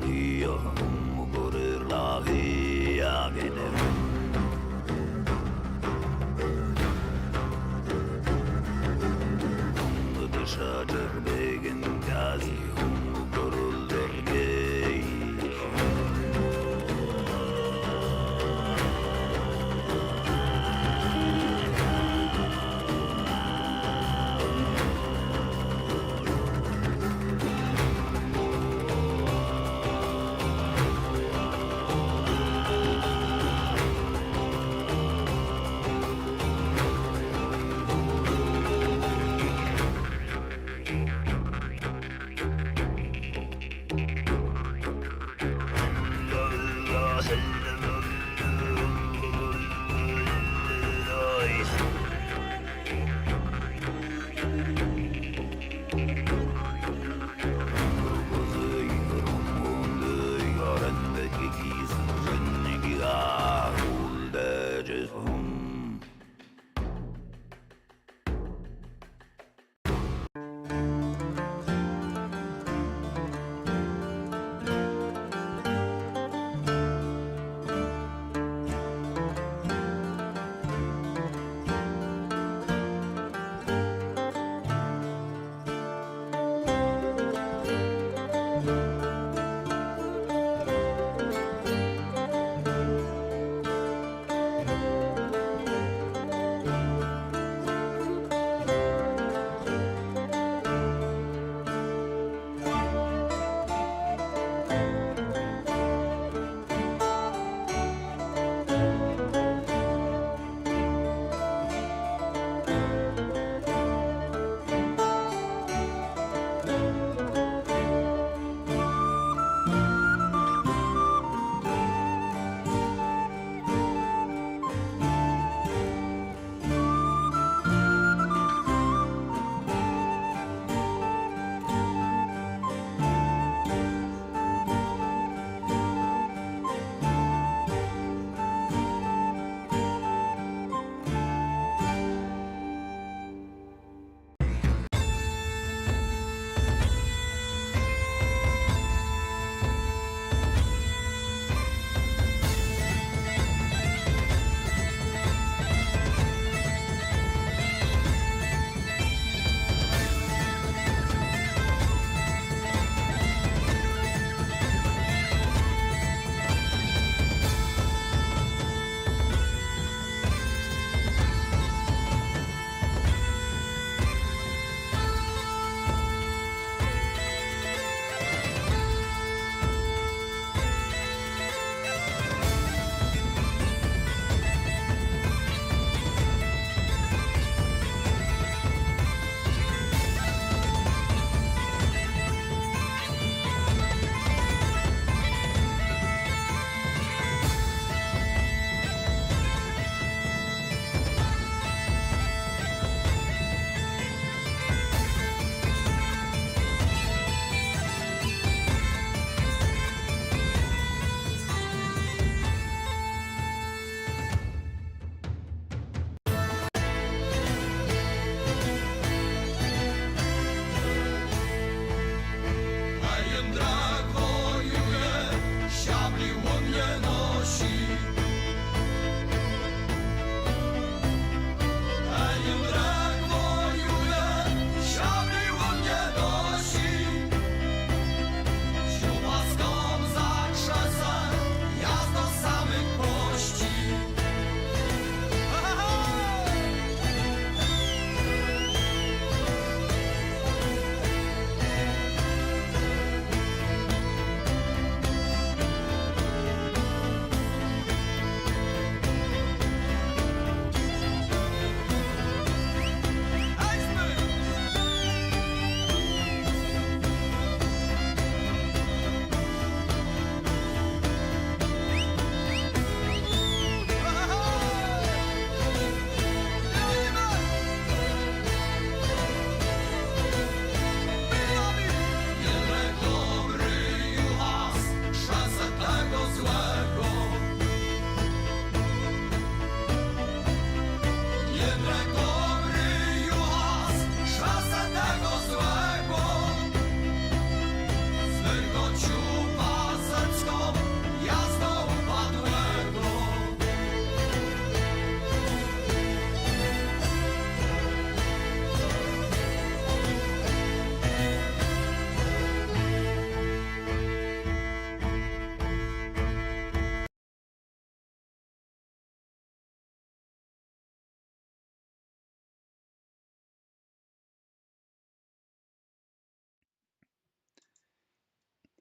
io mugurir la via gene dışarı begin gazi muguruldur gey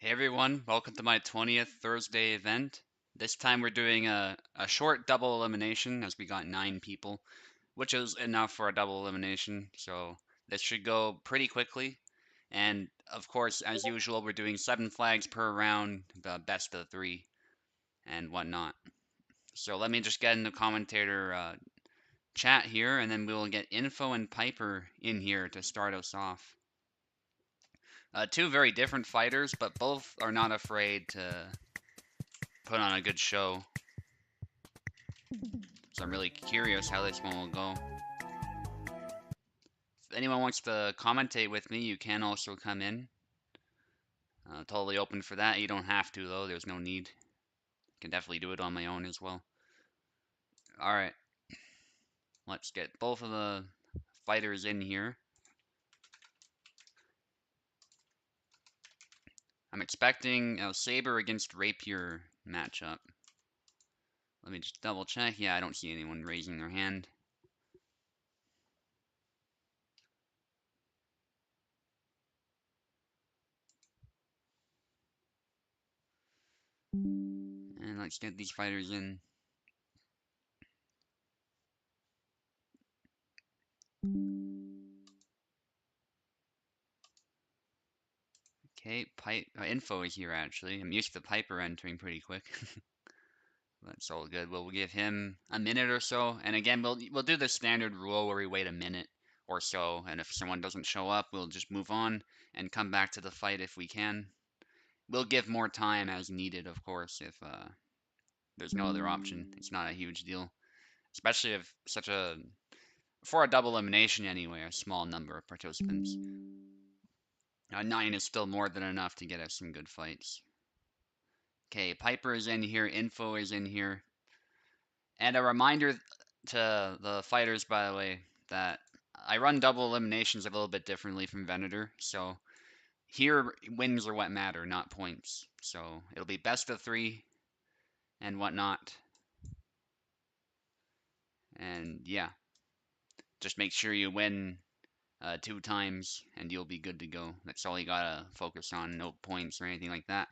Hey everyone, welcome to my 20th Thursday event. This time we're doing a short double elimination as we got 9 people, which is enough for a double elimination, so this should go pretty quickly. And of course, as usual, we're doing 7 flags per round, the best of 3 and whatnot. So let me just get in the commentator chat here, and then we'll get Info and Piper in here to start us off. Two very different fighters, but both are not afraid to put on a good show. So I'm really curious how this one will go. If anyone wants to commentate with me, you can also come in. Totally open for that. You don't have to, though. There's no need. Can definitely do it on my own as well. Alright. Let's get both of the fighters in here. I'm expecting a Saber against Rapier matchup. Let me just double check. Yeah, I don't see anyone raising their hand. And let's get these fighters in. Okay, Info is here actually. I'm used to Piper entering pretty quick. That's all good. We'll give him a minute or so, and again, we'll do the standard rule where we wait a minute or so, and if someone doesn't show up, we'll just move on and come back to the fight if we can. We'll give more time as needed, of course, if there's no other option. It's not a huge deal, especially if for a double elimination anyway, a small number of participants. 9 is still more than enough to get us some good fights. Okay, Piper is in here, Info is in here. And a reminder to the fighters, by the way, that I run double eliminations a little bit differently from Venator. So here, wins are what matter, not points. So it'll be best of 3 and whatnot. And yeah, just make sure you win 2 times and you'll be good to go. That's all you gotta focus on, no points or anything like that.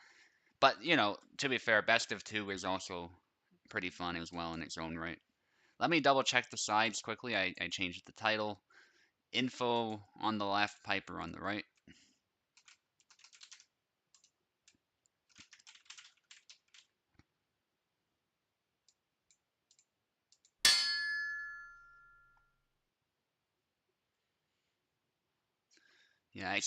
But, you know, to be fair, best of 2 is also pretty fun as well in its own right. Let me double check the sides quickly. I changed the title. Info on the left, Piper on the right. Yeah,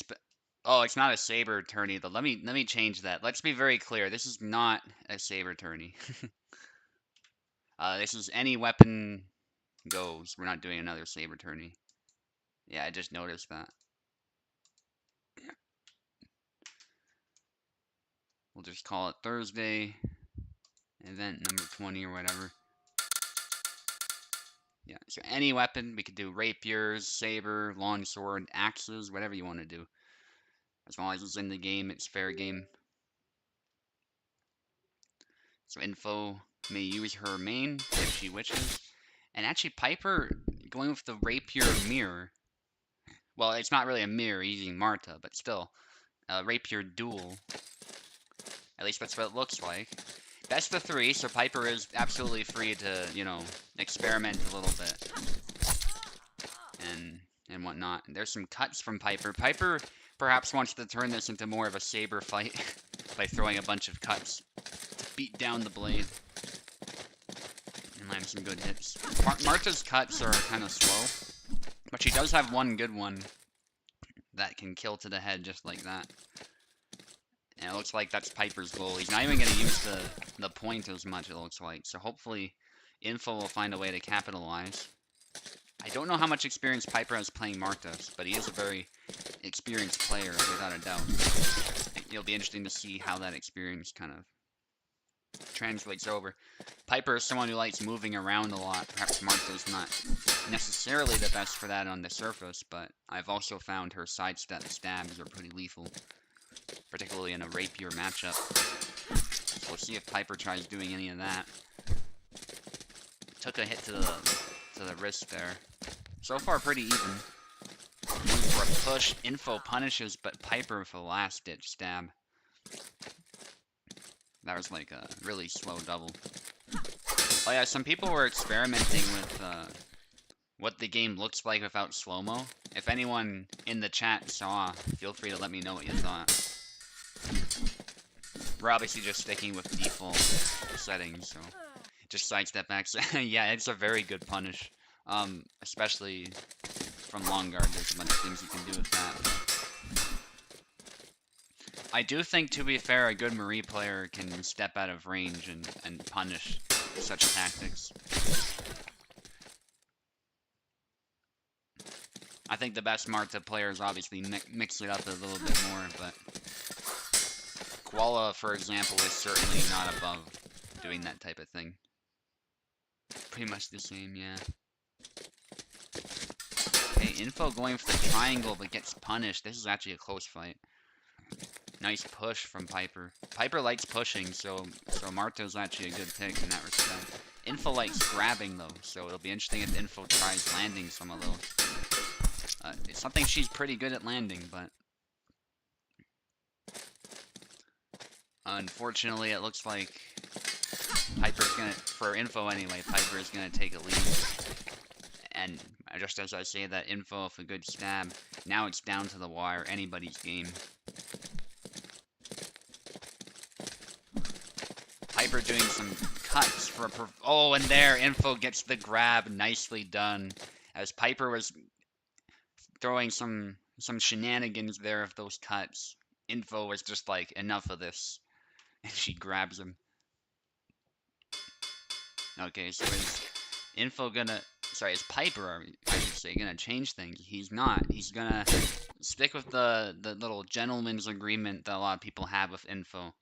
oh, it's not a saber tourney though. Let me change that. Let's be very clear. This is not a saber tourney. This is any weapon goes. We're not doing another saber tourney. Yeah, I just noticed that. We'll just call it Thursday event number 20 or whatever. Yeah, so any weapon, we could do rapiers, saber, longsword, axes, whatever you want to do. As long as it's in the game, it's fair game. So Info may use her main if she wishes. And actually, Piper going with the rapier mirror. Well, it's not really a mirror using Marta, but still, rapier duel. At least that's what it looks like. Best of 3, so Piper is absolutely free to, you know, experiment a little bit. And whatnot. There's some cuts from Piper. Piper perhaps wants to turn this into more of a saber fight by throwing a bunch of cuts to beat down the blade and land some good hits. Marta's cuts are kind of slow, but she does have one good one that can kill to the head just like that. And it looks like that's Piper's goal. He's not even going to use the point as much, it looks like. So hopefully Info will find a way to capitalize. I don't know how much experience Piper has playing Martas, but he is a very experienced player, without a doubt. It'll be interesting to see how that experience kind of translates over. Piper is someone who likes moving around a lot. Perhaps Marta's not necessarily the best for that on the surface, but I've also found her sidestep stabs are pretty lethal, particularly in a rapier matchup. So we'll see if Piper tries doing any of that. Took a hit to the wrist there. So far, pretty even. Going for a push. Info punishes, but Piper with a last-ditch stab. That was like a really slow double. Oh yeah, some people were experimenting with what the game looks like without slow-mo. If anyone in the chat saw, feel free to let me know what you thought. We're obviously just sticking with default settings, so just sidestep X. Yeah, it's a very good punish. Especially from long guard, there's a bunch of things you can do with that. I do think, to be fair, a good Marie player can step out of range and punish such tactics. I think the best Marta players obviously mix it up a little bit more, but Koala, for example, is certainly not above doing that type of thing. Pretty much the same, yeah. Okay, Info going for the triangle, but gets punished. This is actually a close fight. Nice push from Piper. Piper likes pushing, so Marta's actually a good pick in that respect. Info likes grabbing, though, so it'll be interesting if Info tries landing some of those. It's something she's pretty good at landing, but unfortunately, it looks like Piper's gonna, for Info anyway, Piper is gonna take a lead. And just as I say that, Info with a good stab, now it's down to the wire, anybody's game. Piper doing some cuts for a oh, and there, Info gets the grab, nicely done. As Piper was throwing some shenanigans there of those cuts, Info was just like, enough of this. And she grabs him. Okay, so is Info gonna... Sorry, is Piper, I should say, gonna change things? He's not. He's gonna stick with the little gentleman's agreement that a lot of people have with Info,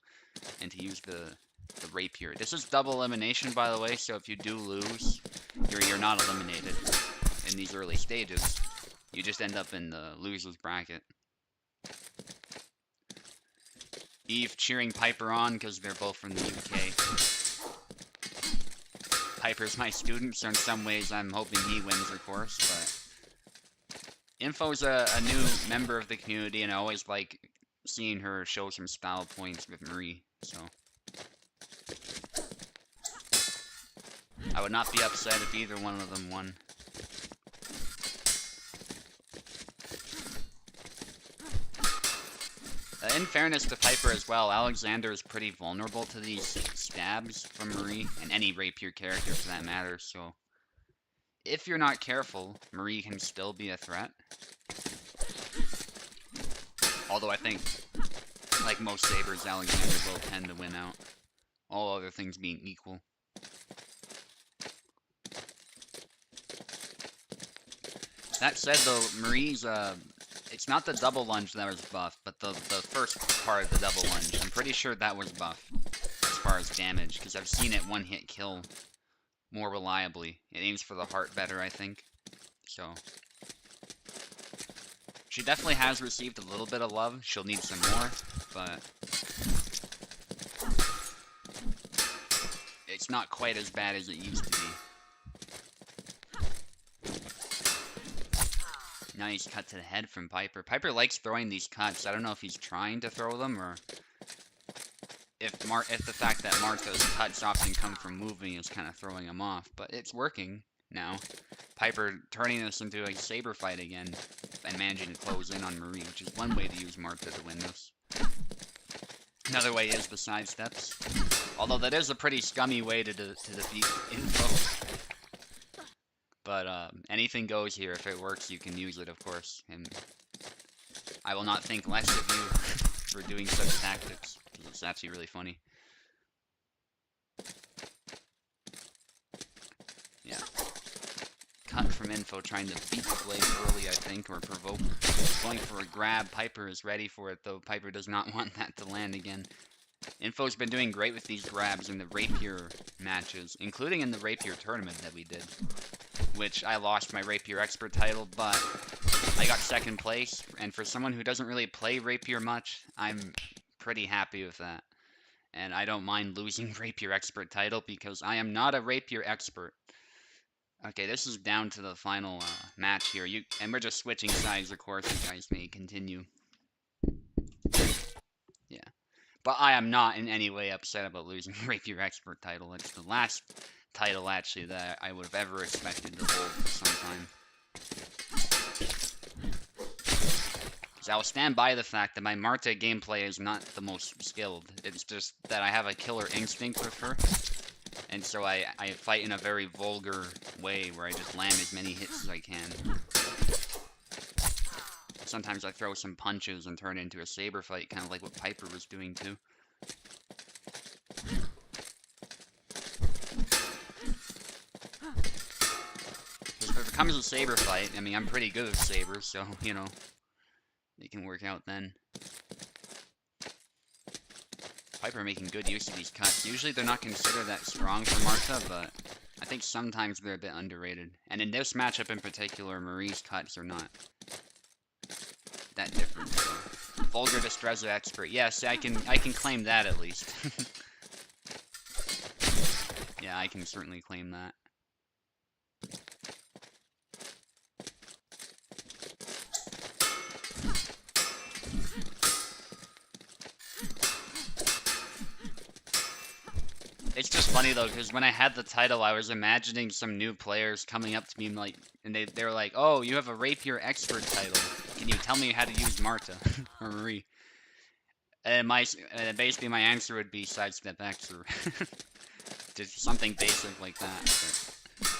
and to use the rapier. This is double elimination, by the way, so if you do lose, you're not eliminated in these early stages. You just end up in the losers bracket. Eve cheering Piper on because they're both from the UK. Piper's my student, so in some ways I'm hoping he wins, of course, but Info's a new member of the community, and I always like seeing her show some style points with Marie, so I would not be upset if either one of them won. In fairness to Piper as well, Alexander is pretty vulnerable to these stabs from Marie, and any rapier character for that matter, so if you're not careful, Marie can still be a threat. Although I think, like most sabers, Alexander will tend to win out, all other things being equal. That said, though, Marie's, it's not the double lunge that was buff, but the first part of the double lunge. I'm pretty sure that was buff, as far as damage, because I've seen it one-hit kill more reliably. It aims for the heart better, I think. So, she definitely has received a little bit of love. She'll need some more, but it's not quite as bad as it used to be. Nice cut to the head from Piper. Piper likes throwing these cuts. I don't know if he's trying to throw them, or if the fact that Martha's cuts often come from moving is kind of throwing him off. But it's working now. Piper turning this into a saber fight again and managing to close in on Marie, which is one way to use Martha to win this. Another way is the side steps. Although that is a pretty scummy way to defeat Info. But anything goes here. If it works, you can use it, of course. And I will not think less of you for doing such tactics, because it's actually really funny. Yeah. Cut from Info, trying to beat the blade early, I think, or provoke. Going for a grab. Piper is ready for it, though. Piper does not want that to land again. Info's been doing great with these grabs in the rapier matches, including in the rapier tournament that we did, which I lost my rapier expert title, but I got second place, and for someone who doesn't really play rapier much, I'm pretty happy with that. And I don't mind losing rapier expert title because I am not a rapier expert. Okay, this is down to the final match here. And we're just switching sides, of course. You guys may continue. Yeah. But I am not in any way upset about losing Rapier Expert title. It's the last title, actually, that I would have ever expected to hold for some time. Because I'll stand by the fact that my Marta gameplay is not the most skilled. It's just that I have a killer instinct with her. And so I fight in a very vulgar way where I just land as many hits as I can. Sometimes I throw some punches and turn it into a saber fight, kind of like what Piper was doing too. If it becomes a saber fight, I mean, I'm pretty good with sabers, so, you know, it can work out then. Piper making good use of these cuts. Usually they're not considered that strong for Marta, but I think sometimes they're a bit underrated. And in this matchup in particular, Marie's cuts are not that different. So. Vulgar Destreza Expert. Yes, I can claim that at least. Yeah, I can certainly claim that. It's just funny though, because when I had the title, I was imagining some new players coming up to me like, and they were like, "Oh, you have a Rapier Expert title. Can you tell me how to use Marta or Marie?" And basically my answer would be sidestep X or just something basic like that. But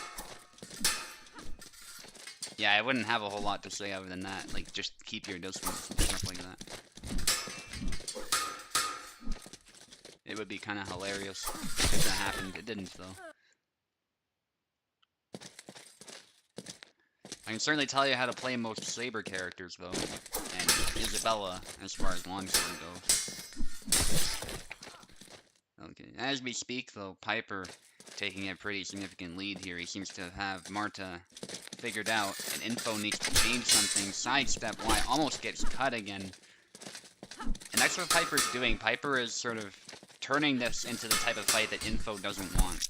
yeah, I wouldn't have a whole lot to say other than that. Like, just keep your distance and stuff like that. It would be kind of hilarious if that happened. It didn't, though. I can certainly tell you how to play most Saber characters, though. And Isabella, as far as longsword goes. Okay, as we speak, though, Piper taking a pretty significant lead here. He seems to have Marta figured out, and Info needs to change something. Sidestep Y almost gets cut again. And that's what Piper's doing. Piper is sort of turning this into the type of fight that Info doesn't want.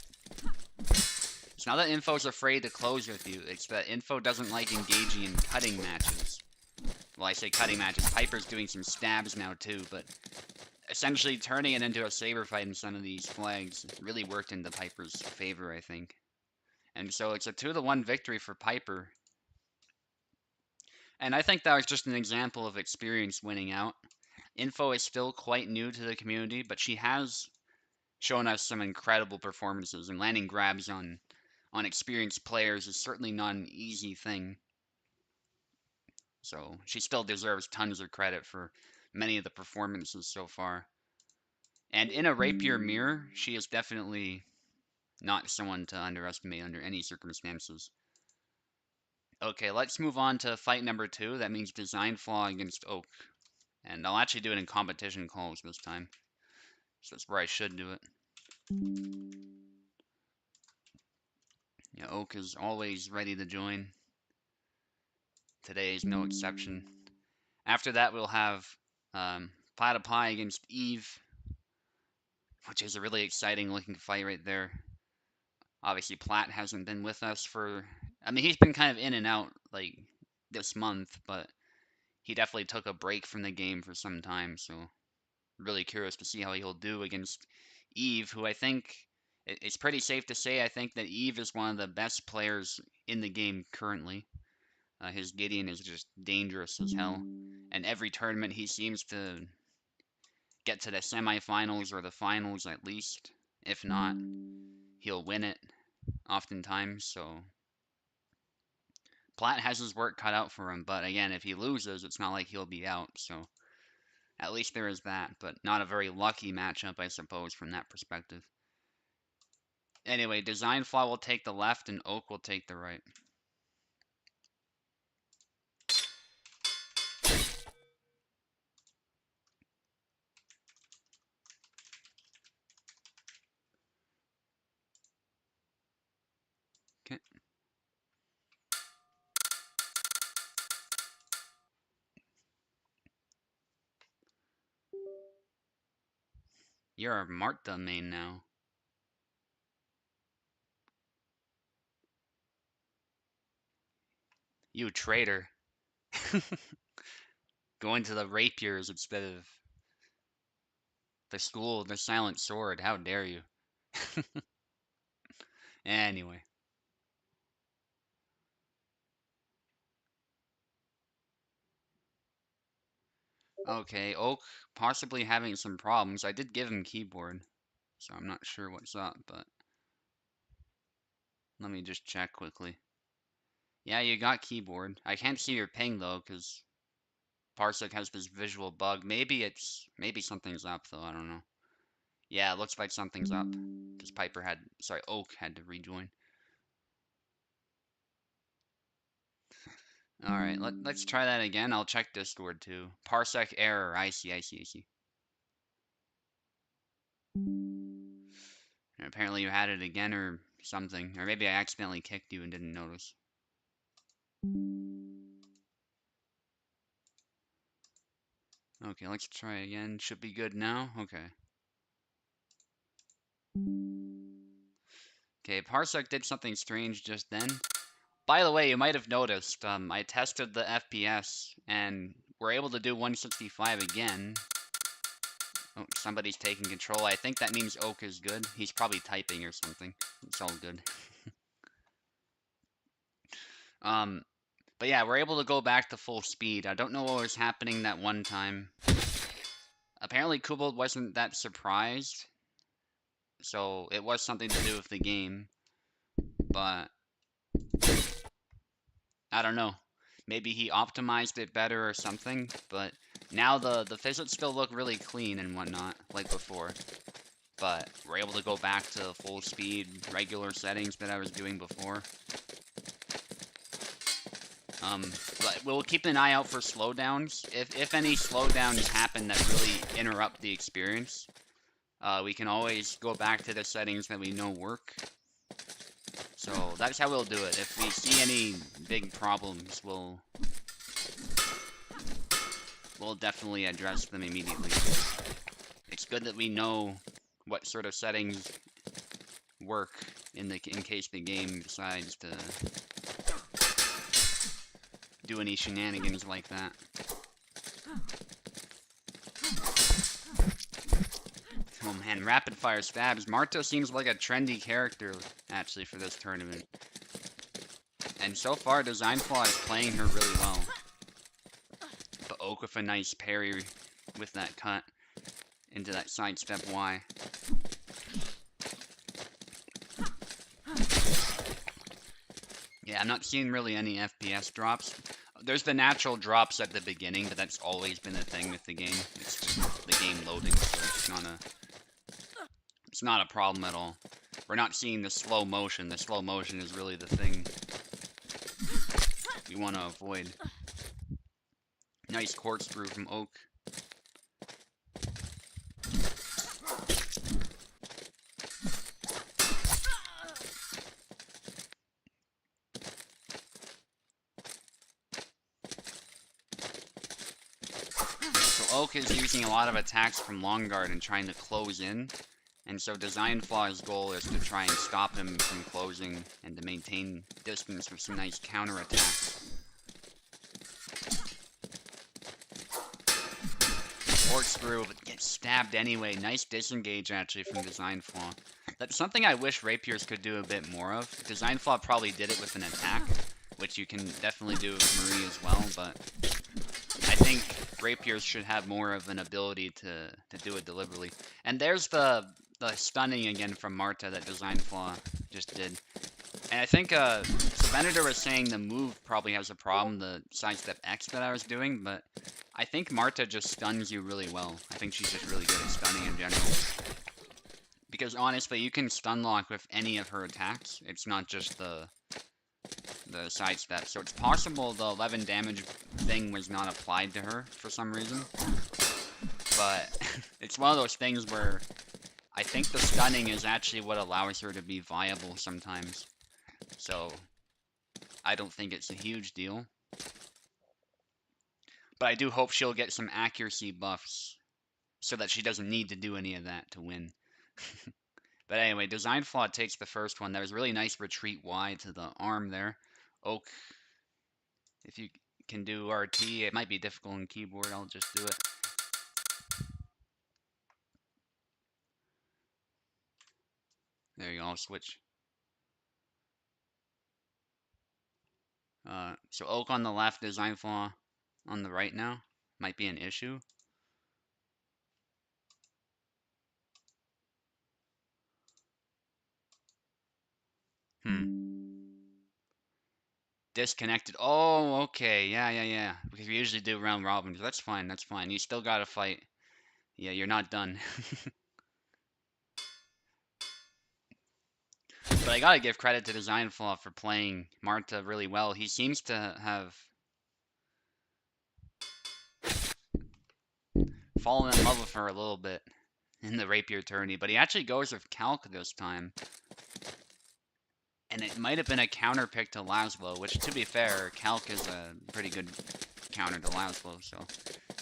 It's not that Info's afraid to close with you, it's that Info doesn't like engaging in cutting matches. Well, I say cutting matches. Piper's doing some stabs now too, but essentially turning it into a saber fight in some of these flags really worked into Piper's favor, I think. And so it's a 2-1 victory for Piper. And I think that was just an example of experience winning out. Info is still quite new to the community, but she has shown us some incredible performances, and landing grabs on experienced players is certainly not an easy thing. So she still deserves tons of credit for many of the performances so far. And in a Rapier mirror, she is definitely not someone to underestimate under any circumstances. Okay, let's move on to fight number 2. That means Design Flaw against Oak. And I'll actually do it in competition calls this time. So that's where I should do it. Yeah, Oak is always ready to join. Today is no exception. After that, we'll have Platypi against Eve, which is a really exciting looking fight right there. Obviously, Platt hasn't been with us for... I mean, he's been kind of in and out, like, this month, but he definitely took a break from the game for some time, so really curious to see how he'll do against Eve, who I think... It's pretty safe to say, I think that Eve is one of the best players in the game currently. His Gideon is just dangerous as hell. And every tournament he seems to get to the semifinals or the finals at least. If not, he'll win it oftentimes. So Platt has his work cut out for him. But again, if he loses, it's not like he'll be out. So at least there is that. But not a very lucky matchup, I suppose, from that perspective. Anyway, Design Flaw will take the left and Oak will take the right. Okay. You're a Marta main now. You traitor. Going to the rapiers instead of The School of the Silent Sword. How dare you? Anyway. Okay, Oak possibly having some problems. I did give him keyboard, so I'm not sure what's up, but let me just check quickly. Yeah, you got keyboard. I can't see your ping though, because Parsec has this visual bug. Maybe something's up though, I don't know. Yeah, it looks like something's up. Because Oak had to rejoin. Alright, let's try that again. I'll check Discord too. Parsec error. I see. And apparently you had it again or something. Or maybe I accidentally kicked you and didn't notice. Okay, let's try again. Should be good now. Okay. Okay, Parsec did something strange just then. By the way, you might have noticed, I tested the FPS, and we're able to do 165 again. Oh, somebody's taking control. I think that means Oak is good. He's probably typing or something. It's all good. But yeah, we're able to go back to full speed. I don't know what was happening that one time. Apparently Kubel wasn't that surprised, so it was something to do with the game. But I don't know. Maybe he optimized it better or something, but now the physics still look really clean and whatnot, like before. But we're able to go back to full speed, regular settings that I was doing before. But we'll keep an eye out for slowdowns. If any slowdowns happen that really interrupt the experience, we can always go back to the settings that we know work. So that's how we'll do it. If we see any big problems, we'll definitely address them immediately. It's good that we know what sort of settings work in case the game decides to do any shenanigans like that. Oh man, rapid fire stabs. Marto seems like a trendy character, actually, for this tournament. And so far, Design Flaw is playing her really well. But Oak with a nice parry with that cut into that sidestep Y. Yeah, I'm not seeing really any FPS drops. There's the natural drops at the beginning, but that's always been a thing with the game. It's just the game loading, so it's not a problem at all. We're not seeing the slow motion. The slow motion is really the thing we want to avoid. Nice corkscrew from Oak. So Oak is using a lot of attacks from long guard and trying to close in. And so Design Flaw's goal is to try and stop him from closing and to maintain distance with some nice counter attacks. Corkscrew, but gets stabbed anyway. Nice disengage actually from Design Flaw. That's something I wish rapiers could do a bit more of. Design Flaw probably did it with an attack, which you can definitely do with Marie as well, but I think rapiers should have more of an ability to do it deliberately. And there's the stunning again from Marta that Design Flaw just did. And I think so Venator was saying the move probably has a problem, the sidestep X that I was doing, but I think Marta just stuns you really well. I think she's just really good at stunning in general. Because honestly, you can stun lock with any of her attacks. It's not just the sidestep. So it's possible the 11 damage thing was not applied to her for some reason. But it's one of those things where I think the stunning is actually what allows her to be viable sometimes. So I don't think it's a huge deal. But I do hope she'll get some accuracy buffs so that she doesn't need to do any of that to win. But anyway, Design Flaw takes the first one. That was really nice retreat Y to the arm there. Oak, if you can do RT, it might be difficult on keyboard. I'll just do it. There you go, I'll switch. So Oak on the left, Design Flaw on the right now. Might be an issue. Disconnected. Oh, okay. Yeah. Because we usually do round robins. That's fine, that's fine. You still gotta fight. Yeah, you're not done. But I gotta give credit to Design Flaw for playing Marta really well. He seems to have fallen in love with her a little bit in the Rapier tourney, but he actually goes with Calc this time. And it might have been a counter pick to Laszlo, which, to be fair, Calc is a pretty good counter to Laszlo, so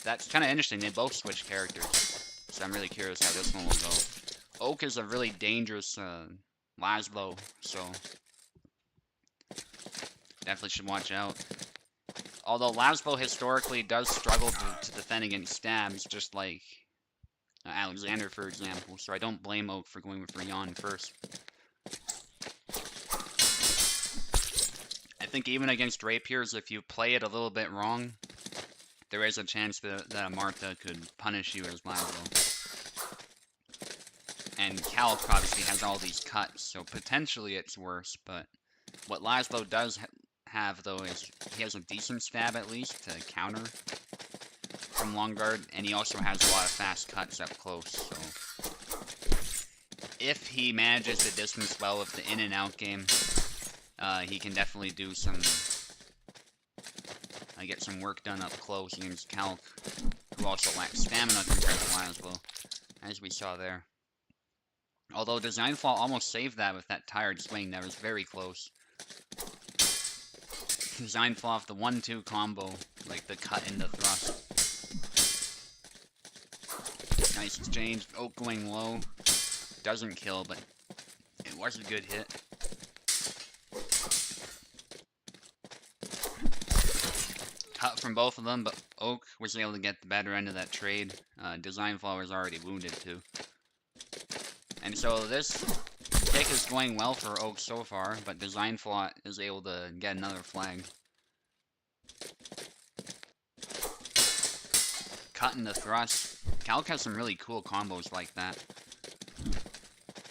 that's kind of interesting. They both switch characters, so I'm really curious how this one will go. Oak is a really dangerous Laszlo, so definitely should watch out. Although Laszlo historically does struggle to defend against stabs, just like Alexander, for example, so I don't blame Oak for going with Rion first. I think even against Rapiers, if you play it a little bit wrong, there is a chance that Marta could punish you as Laszlo. And Calc obviously has all these cuts, so potentially it's worse, but what Laszlo does have, though, is he has a decent stab, at least, to counter from long guard, and he also has a lot of fast cuts up close, so if he manages to distance well with the in and out game, he can definitely do some, get some work done up close against Calc, who also lacks stamina compared to Laszlo, as we saw there. Although Design Flaw almost saved that with that tired swing, that was very close. Design Flaw off the 1-2 combo, like the cut into thrust. Nice exchange, Oak going low, doesn't kill, but it was a good hit. Cut from both of them, but Oak was able to get the better end of that trade. Design Flaw was already wounded too. And so this pick is going well for Oak so far, but Design Flaw is able to get another flag. Cut in the thrust. Calc has some really cool combos like that.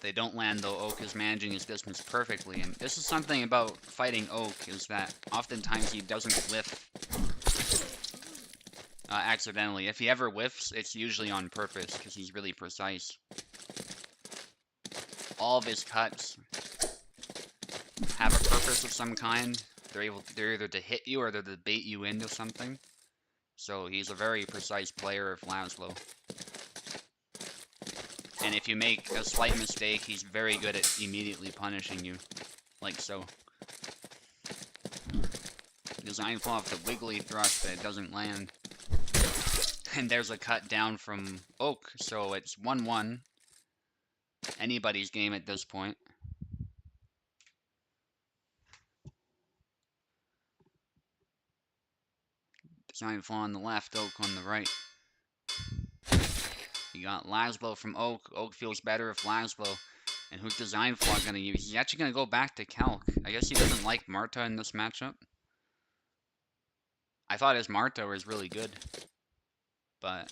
They don't land, though. Oak is managing his distance perfectly, and this is something about fighting Oak, is that oftentimes he doesn't whiff accidentally. If he ever whiffs, it's usually on purpose, because he's really precise. All of his cuts have a purpose of some kind. They're either to hit you or they're to bait you into something. So he's a very precise player of Laszlo. And if you make a slight mistake, he's very good at immediately punishing you. Like so. Design Flaw off the wiggly thrust, but it doesn't land. And there's a cut down from Oak, so it's 1-1. Anybody's game at this point. Design Flaw on the left, Oak on the right. You got Laszlo from Oak. Oak feels better with Laszlo. And who's Design Flaw going to use? He's actually going to go back to Calc. I guess he doesn't like Marta in this matchup. I thought his Marta was really good. But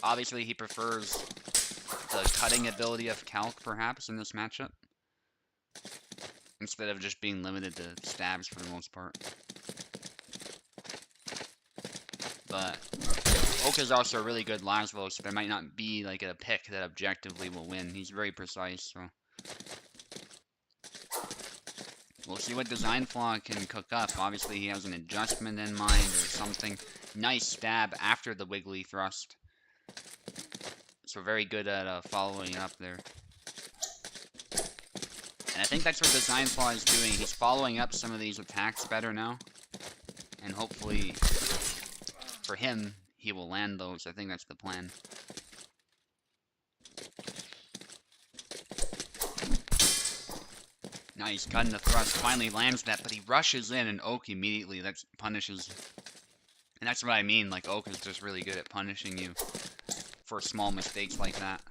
obviously he prefers the cutting ability of Calc, perhaps, in this matchup. Instead of just being limited to stabs for the most part. But Oak is also a really good Laszlo, so there might not be like a pick that objectively will win. He's very precise, so we'll see what Design Flaw can cook up. Obviously, he has an adjustment in mind or something. Nice stab after the wiggly thrust. So very good at following it up there. And I think that's what Design Flaw is doing. He's following up some of these attacks better now. And hopefully, for him, he will land those. I think that's the plan. Nice, cut in the thrust. Finally lands that, but he rushes in, and Oak immediately that punishes. And that's what I mean. Like, Oak is just really good at punishing you for small mistakes like that.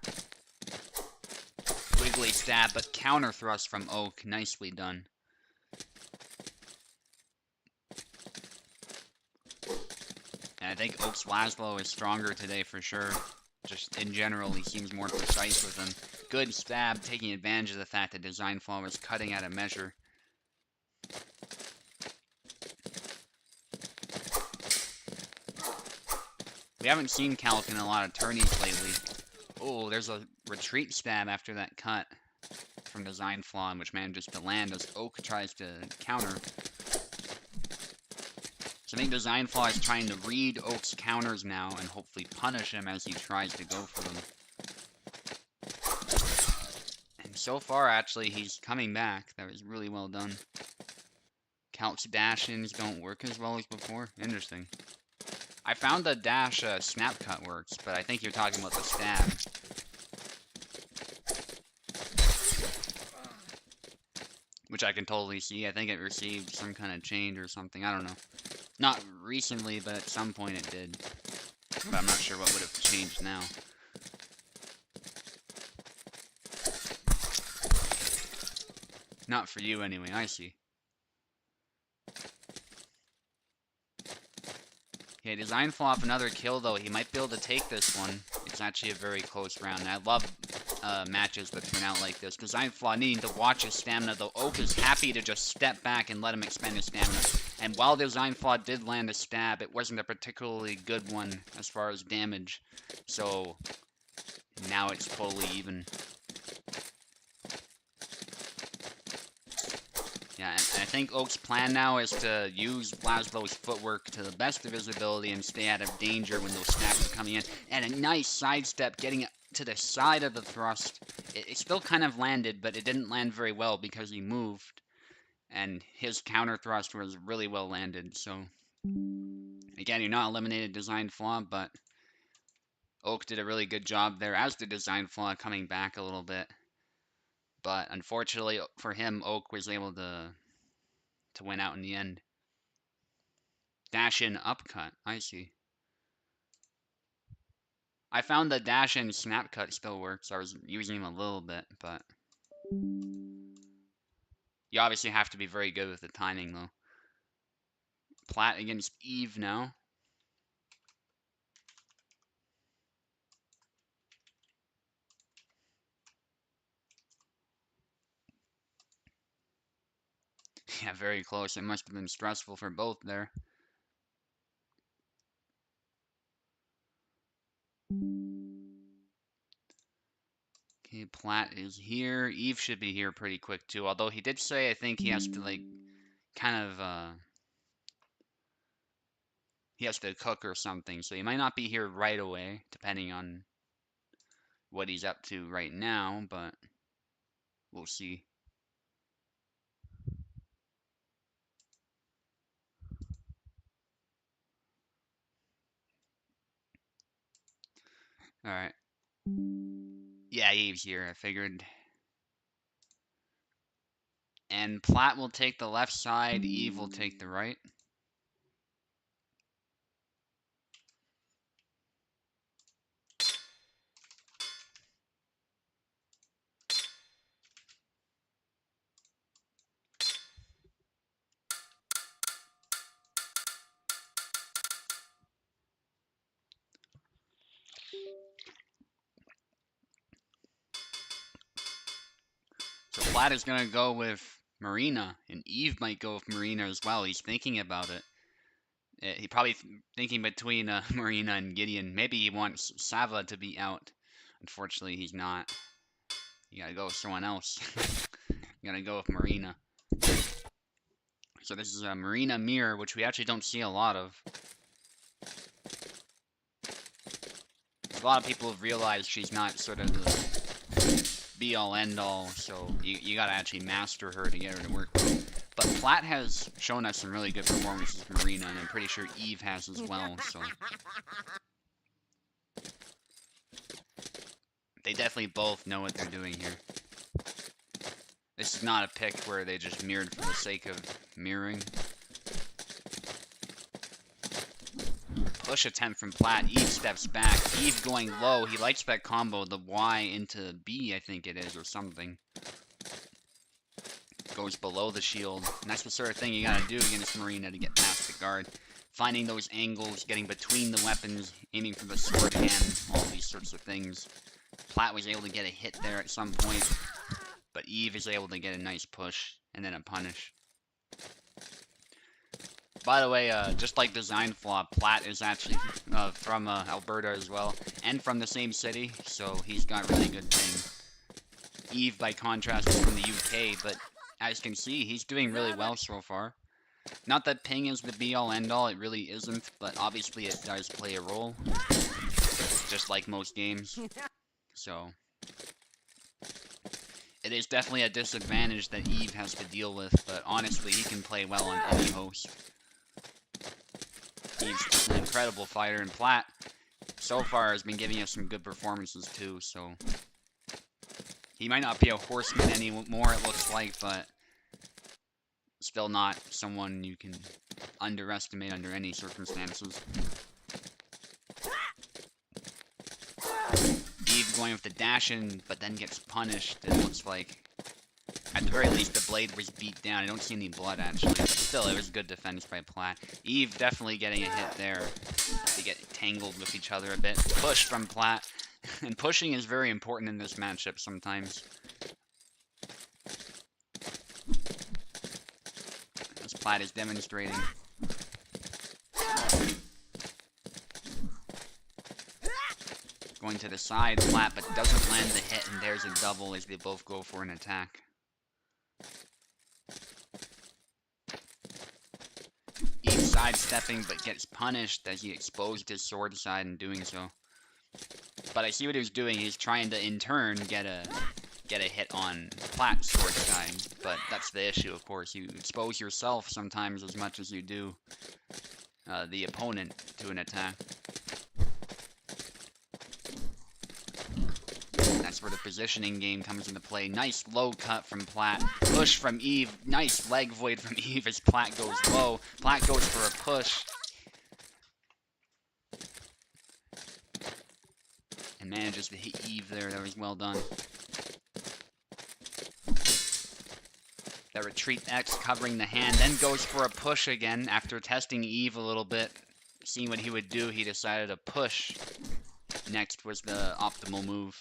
blade stab, but counter thrust from Oak. Nicely done. And I think Oak's Laszlo is stronger today for sure. Just in general, he seems more precise with him. Good stab, taking advantage of the fact that Design Flaw was cutting out of measure. We haven't seen Calc in a lot of tourneys lately. Oh, there's a retreat stab after that cut from Design Flaw, which manages to land as Oak tries to counter. So I think Design Flaw is trying to read Oak's counters now and hopefully punish him as he tries to go for them. And so far, actually, he's coming back. That was really well done. Calc's dash-ins don't work as well as before. Interesting. I found the dash snap cut works, but I think you're talking about the stab. Which I can totally see. I think it received some kind of change or something. I don't know. Not recently, but at some point it did. But I'm not sure what would have changed now. Not for you anyway, I see. Okay, Design Flaw off another kill though. He might be able to take this one. It's actually a very close round. And I love matches that turn out like this. Design Flaw needing to watch his stamina though. Oak is happy to just step back and let him expend his stamina. And while Design Flaw did land a stab, it wasn't a particularly good one as far as damage. So now it's totally even. Yeah, and I think Oak's plan now is to use Laszlo's footwork to the best of his ability and stay out of danger when those stabs are coming in. And a nice sidestep getting it to the side of the thrust. It still kind of landed, but it didn't land very well because he moved. And his counter thrust was really well landed, so... Again, you're not eliminated Design Flaw, but... Oak did a really good job there, as did Design Flaw coming back a little bit. But unfortunately for him, Oak was able to win out in the end. Dash-in upcut, I see. I found the dash-in snap cut still works. I was using him a little bit, but... You obviously have to be very good with the timing, though. Platt against Eve now. Yeah, very close. It must have been stressful for both there. Okay, Platt is here. Eve should be here pretty quick, too. Although he did say, I think he has to, like, kind of, he has to cook or something. So he might not be here right away, depending on what he's up to right now, but we'll see. Alright. Yeah, Eve's here, I figured. And Platt will take the left side, Eve will take the right. So Platt is going to go with Marina, and Eve might go with Marina as well. He's thinking about it. He probably thinking between Marina and Gideon. Maybe he wants Sava to be out. Unfortunately, he's not. You gotta go with someone else. You gotta go with Marina. So this is a Marina mirror, which we actually don't see a lot of. A lot of people have realized she's not sort of the be-all, end-all, so you gotta actually master her to get her to work. But Platt has shown us some really good performances with Marina, and I'm pretty sure Eve has as well, so... They definitely both know what they're doing here. This is not a pick where they just mirrored for the sake of mirroring. push attempt from Plat. Eve steps back. Eve going low. He likes that combo, the Y into B, I think it is, or something. Goes below the shield. And that's the sort of thing you gotta do against Marina to get past the guard. Finding those angles, getting between the weapons, aiming for the sword hand, all these sorts of things. Plat was able to get a hit there at some point, but Eve is able to get a nice push and then a punish. By the way, just like Design Flaw, Plat is actually from Alberta as well, and from the same city, so he's got really good thing. Eve, by contrast, is from the UK, but as you can see, he's doing really well so far. Not that ping is the be-all end-all, it really isn't, but obviously it does play a role, just like most games. So, it is definitely a disadvantage that Eve has to deal with, but honestly, he can play well on any host. He's an incredible fighter, and Plat, so far, has been giving us some good performances too, so... He might not be a horseman anymore, it looks like, but... Still not someone you can underestimate under any circumstances. Eve going with the dash in, but then gets punished, it looks like. At the very least, the blade was beat down. I don't see any blood, actually. But still, it was good defense by Plat. Eve definitely getting a hit there. They get tangled with each other a bit. Push from Plat. And pushing is very important in this matchup sometimes. As Plat is demonstrating. Going to the side, Plat, but doesn't land the hit, and there's a double as they both go for an attack. Eve sidestepping, but gets punished as he exposed his sword side in doing so. But I see what he was doing. He's trying to, in turn, get a hit on Plat's sword side. But that's the issue, of course. You expose yourself sometimes as much as you do the opponent to an attack. That's where the positioning game comes into play. Nice low cut from Plat. Push from Eve. Nice leg void from Eve as Plat goes low. Plat goes for a push. And manages to hit Eve there. That was well done. The retreat X covering the hand. Then goes for a push again. After testing Eve a little bit. Seeing what he would do, he decided to push. Next was the optimal move.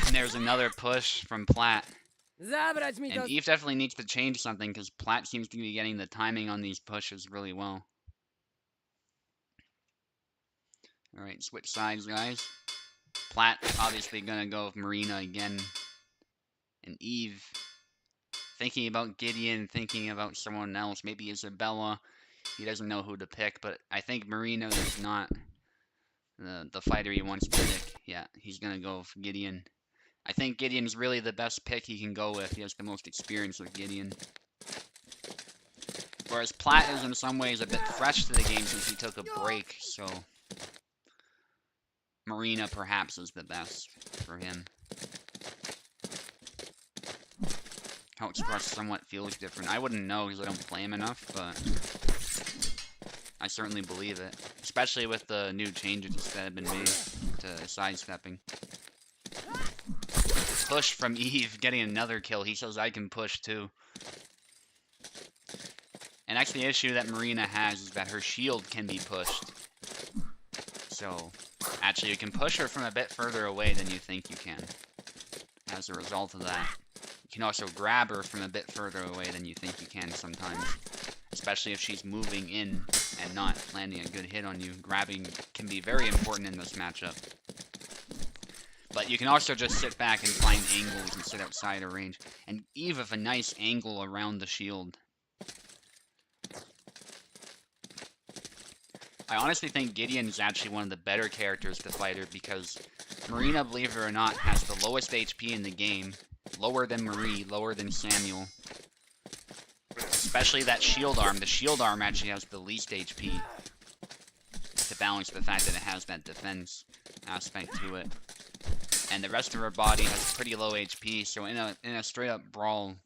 And there's another push from Plat. And Eve definitely needs to change something because Plat seems to be getting the timing on these pushes really well. Alright, switch sides, guys. Plat obviously gonna go with Marina again. And Eve thinking about Gideon, thinking about someone else. Maybe Isabella. He doesn't know who to pick, but I think Marina is not the fighter he wants to pick. Yeah, he's gonna go with Gideon. I think Gideon's really the best pick he can go with. He has the most experience with Gideon. Whereas Plat is in some ways a bit fresh to the game since he took a break, so... Marina perhaps is the best for him. How Express somewhat feels different. I wouldn't know because I don't play him enough, but... I certainly believe it. Especially with the new changes that have been made to sidestepping. Push from Eve, getting another kill. He says I can push too. And actually the issue that Marina has is that her shield can be pushed. So, actually you can push her from a bit further away than you think you can. As a result of that. You can also grab her from a bit further away than you think you can sometimes. Especially if she's moving in and not landing a good hit on you. Grabbing can be very important in this matchup. But you can also just sit back and find angles and sit outside of range. And Eve with a nice angle around the shield. I honestly think Gideon is actually one of the better characters to fight her because Marina, believe it or not, has the lowest HP in the game. Lower than Marie, lower than Samuel. Especially that shield arm. The shield arm actually has the least HP. To balance the fact that it has that defense aspect to it. And the rest of her body has pretty low HP, so in a straight up brawl,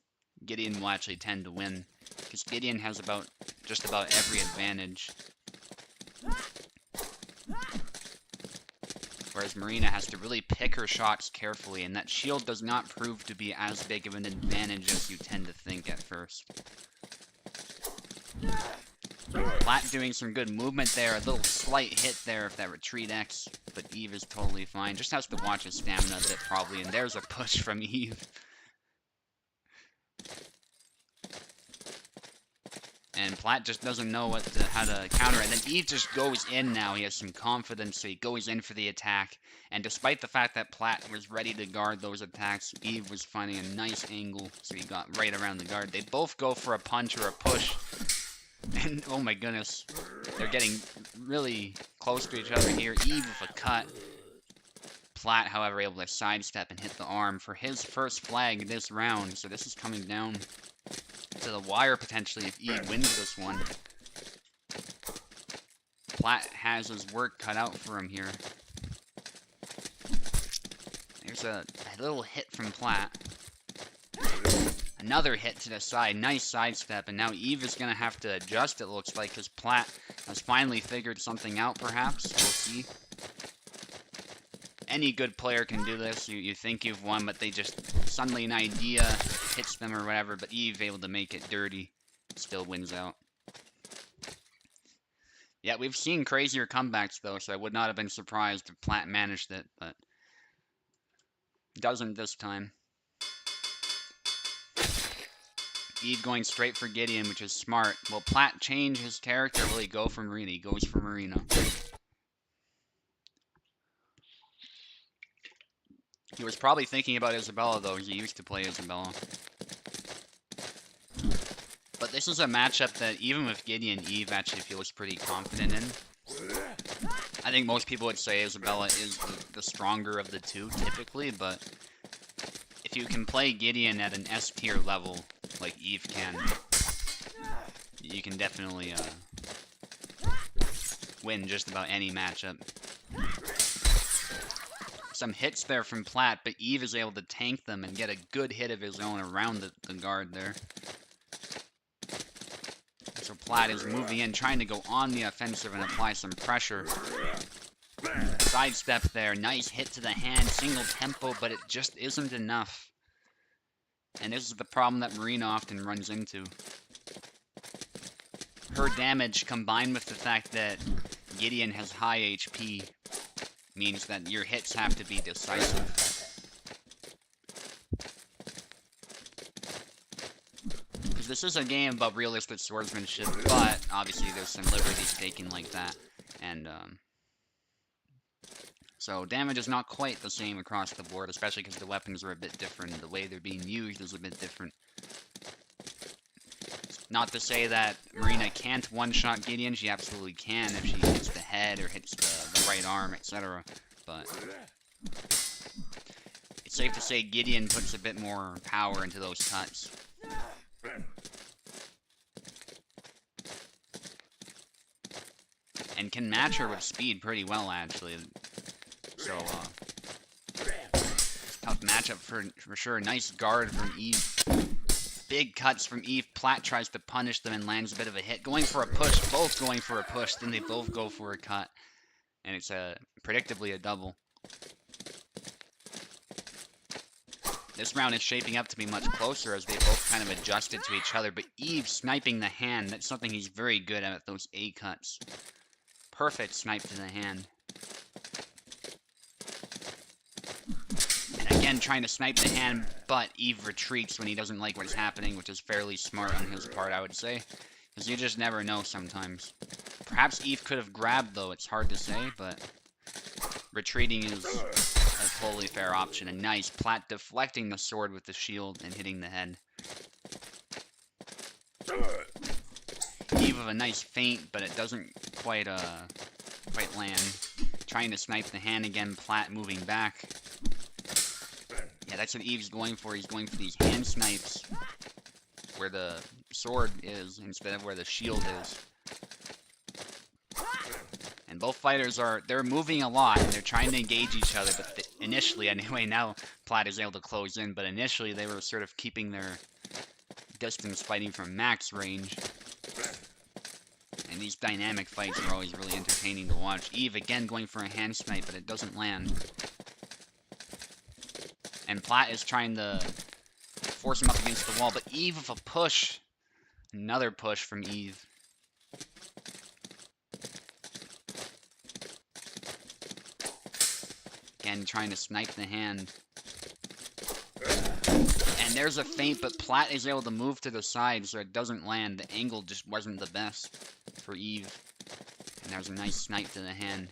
Gideon will actually tend to win. Because Gideon has just about every advantage. Whereas Marina has to really pick her shots carefully, and that shield does not prove to be as big of an advantage as you tend to think at first. Plat doing some good movement there, a little slight hit there if that retreat X, but Eve is totally fine. Just has to watch his stamina a bit probably, and there's a push from Eve. And Plat just doesn't know how to counter it. And then Eve just goes in now. He has some confidence, so he goes in for the attack. And despite the fact that Plat was ready to guard those attacks, Eve was finding a nice angle, so he got right around the guard. They both go for a punch or a push. And oh my goodness, they're getting really close to each other here. Eve with a cut. Plat, however, able to sidestep and hit the arm for his first flag this round. So this is coming down to the wire potentially if Eve wins this one. Plat has his work cut out for him here. There's a little hit from Plat. Another hit to the side. Nice sidestep. And now Eve is going to have to adjust, it looks like, because Plat has finally figured something out, perhaps. We'll see. Any good player can do this. You think you've won, but they just suddenly an idea hits them or whatever. But Eve able to make it dirty. Still wins out. Yeah, we've seen crazier comebacks, though, so I would not have been surprised if Plat managed it, but doesn't this time. Eve going straight for Gideon, which is smart. Will Plat change his character? Will he go for Marina? He goes for Marina. He was probably thinking about Isabella, though. He used to play Isabella. But this is a matchup that, even with Gideon, Eve actually feels pretty confident in. I think most people would say Isabella is the stronger of the two, typically, but if you can play Gideon at an S tier level, like Eve can, you can definitely win just about any matchup. Some hits there from Plat, but Eve is able to tank them and get a good hit of his own around the guard there. So Plat is moving in, trying to go on the offensive and apply some pressure. Sidestep there, nice hit to the hand, single tempo, but it just isn't enough. And this is the problem that Marina often runs into. Her damage, combined with the fact that Gideon has high HP, means that your hits have to be decisive. Because this is a game about realistic swordsmanship, but obviously there's some liberties taken like that. And, so damage is not quite the same across the board, especially because the weapons are a bit different. The way they're being used is a bit different. Not to say that Marina can't one-shot Gideon. She absolutely can if she hits the head or hits the right arm, etc. But it's safe to say Gideon puts a bit more power into those cuts. And can match her with speed pretty well, actually. So, tough matchup for sure. Nice guard from Eve. Big cuts from Eve. Plat tries to punish them and lands a bit of a hit. Going for a push. Both going for a push. Then they both go for a cut. And it's predictably a double. This round is shaping up to be much closer as they both kind of adjusted to each other. But Eve sniping the hand. That's something he's very good at those A cuts. Perfect snipe to the hand. And again, trying to snipe the hand, but Eve retreats when he doesn't like what's happening, which is fairly smart on his part, I would say. Because you just never know sometimes. Perhaps Eve could have grabbed, though. It's hard to say, but retreating is a totally fair option. And nice. Plat deflecting the sword with the shield and hitting the head. Eve with a nice feint, but it doesn't quite land. Trying to snipe the hand again. Plat moving back. Yeah, that's what Eve's going for. He's going for these hand snipes where the sword is instead of where the shield is. And both fighters they're moving a lot. They're trying to engage each other, but initially, anyway, now Plat is able to close in, but initially they were sort of keeping their distance fighting from max range. And these dynamic fights are always really entertaining to watch. Eve again going for a hand snipe, but it doesn't land. And Platt is trying to force him up against the wall, but Eve with a push. Another push from Eve. Again, trying to snipe the hand. And there's a feint, but Platt is able to move to the side so it doesn't land. The angle just wasn't the best for Eve. And there's a nice snipe to the hand.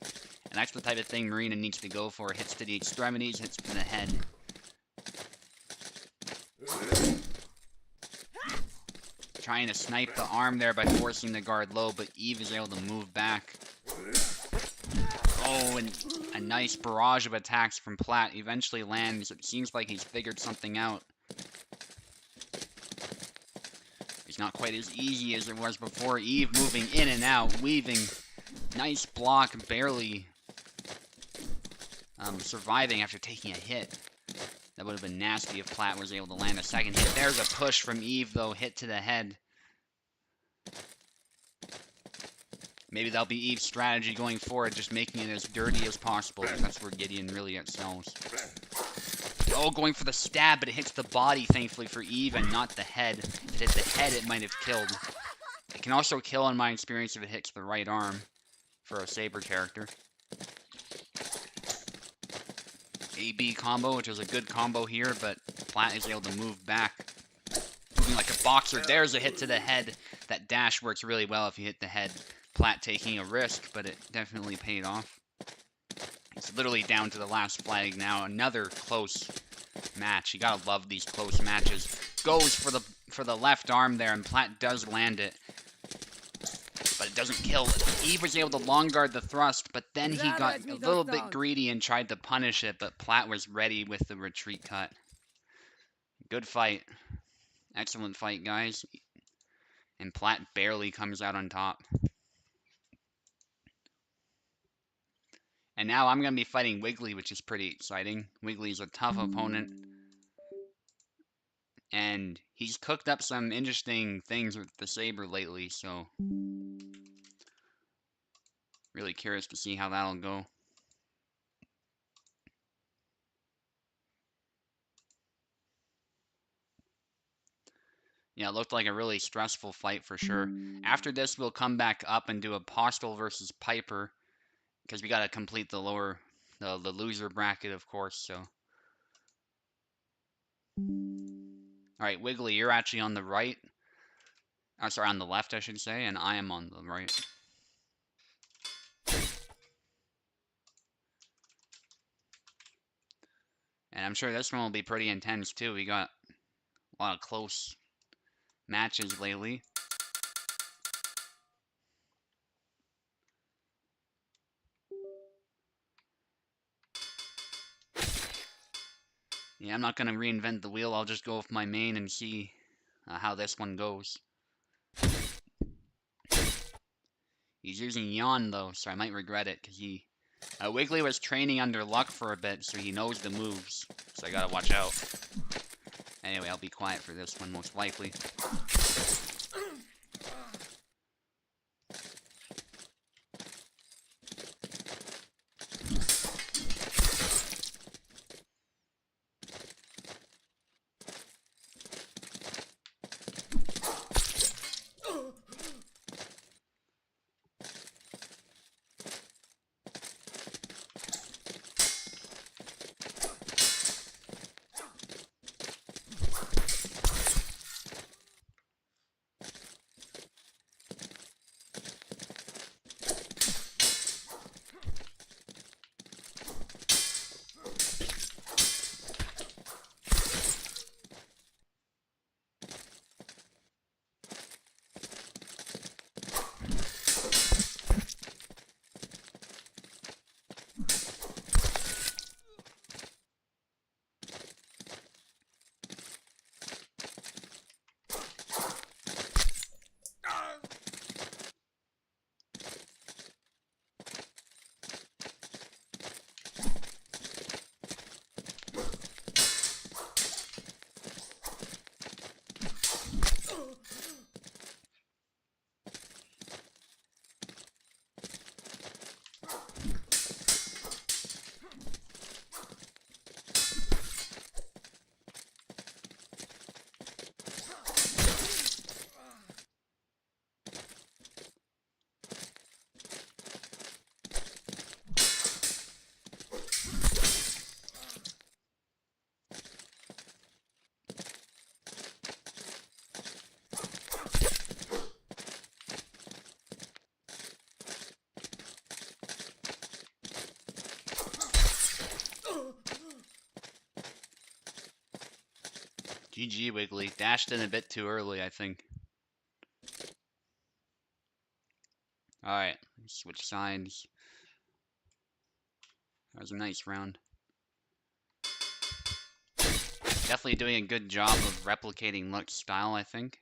And that's the type of thing Marina needs to go for. Hits to the extremities, hits to the head. Trying to snipe the arm there by forcing the guard low, but Eve is able to move back. Oh, and a nice barrage of attacks from Platt eventually lands. It seems like he's figured something out. It's not quite as easy as it was before. Eve moving in and out, weaving. Nice block, barely surviving after taking a hit. That would have been nasty if Platt was able to land a second hit. There's a push from Eve, though, hit to the head. Maybe that'll be Eve's strategy going forward, just making it as dirty as possible, because that's where Gideon really excels. Oh, going for the stab, but it hits the body, thankfully, for Eve, and not the head. If it hit the head, it might have killed. It can also kill, in my experience, if it hits the right arm for a Saber character. A-B combo, which is a good combo here, but Platt is able to move back. Moving like a boxer. There's a hit to the head. That dash works really well if you hit the head. Platt taking a risk, but it definitely paid off. It's literally down to the last flag now. Another close match. You gotta love these close matches. Goes for the left arm there, and Platt does land it. But it doesn't kill. Eve was able to long guard the thrust, but then he got a little bit greedy and tried to punish it, but Platt was ready with the retreat cut. Good fight. Excellent fight, guys. And Platt barely comes out on top. And now I'm going to be fighting Wiggly, which is pretty exciting. Wiggly's a tough opponent. And he's cooked up some interesting things with the Saber lately, so really curious to see how that'll go. Yeah, it looked like a really stressful fight for sure. After this, we'll come back up and do Apostle versus Piper, because we got to complete the loser bracket, of course, so. Alright, Wiggly, you're actually on the right. Oh, sorry, on the left, I should say, and I am on the right. And I'm sure this one will be pretty intense, too. We got a lot of close matches lately. Yeah, I'm not going to reinvent the wheel. I'll just go with my main and see how this one goes. He's using Yawn, though, so I might regret it, because Wiggly was training under Luck for a bit, so he knows the moves, so I gotta watch out. Anyway, I'll be quiet for this one, most likely. GG Wiggly. Dashed in a bit too early, I think. Alright, switch sides. That was a nice round. Definitely doing a good job of replicating Luck's style, I think.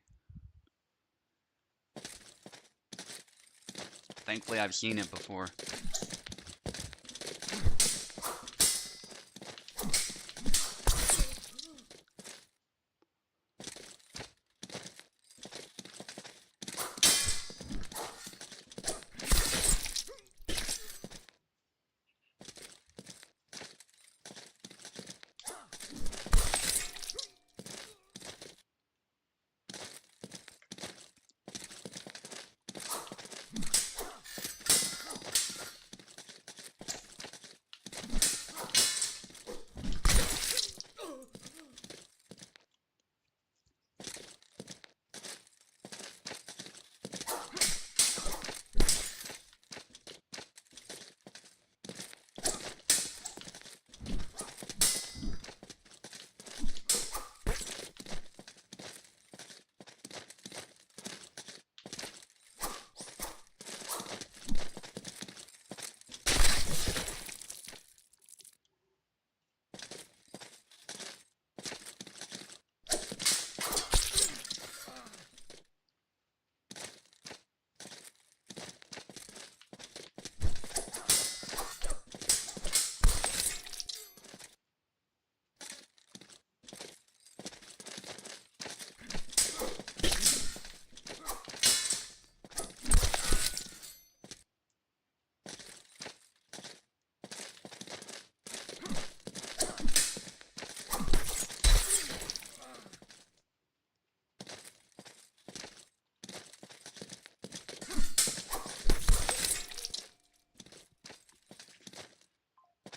Thankfully, I've seen it before.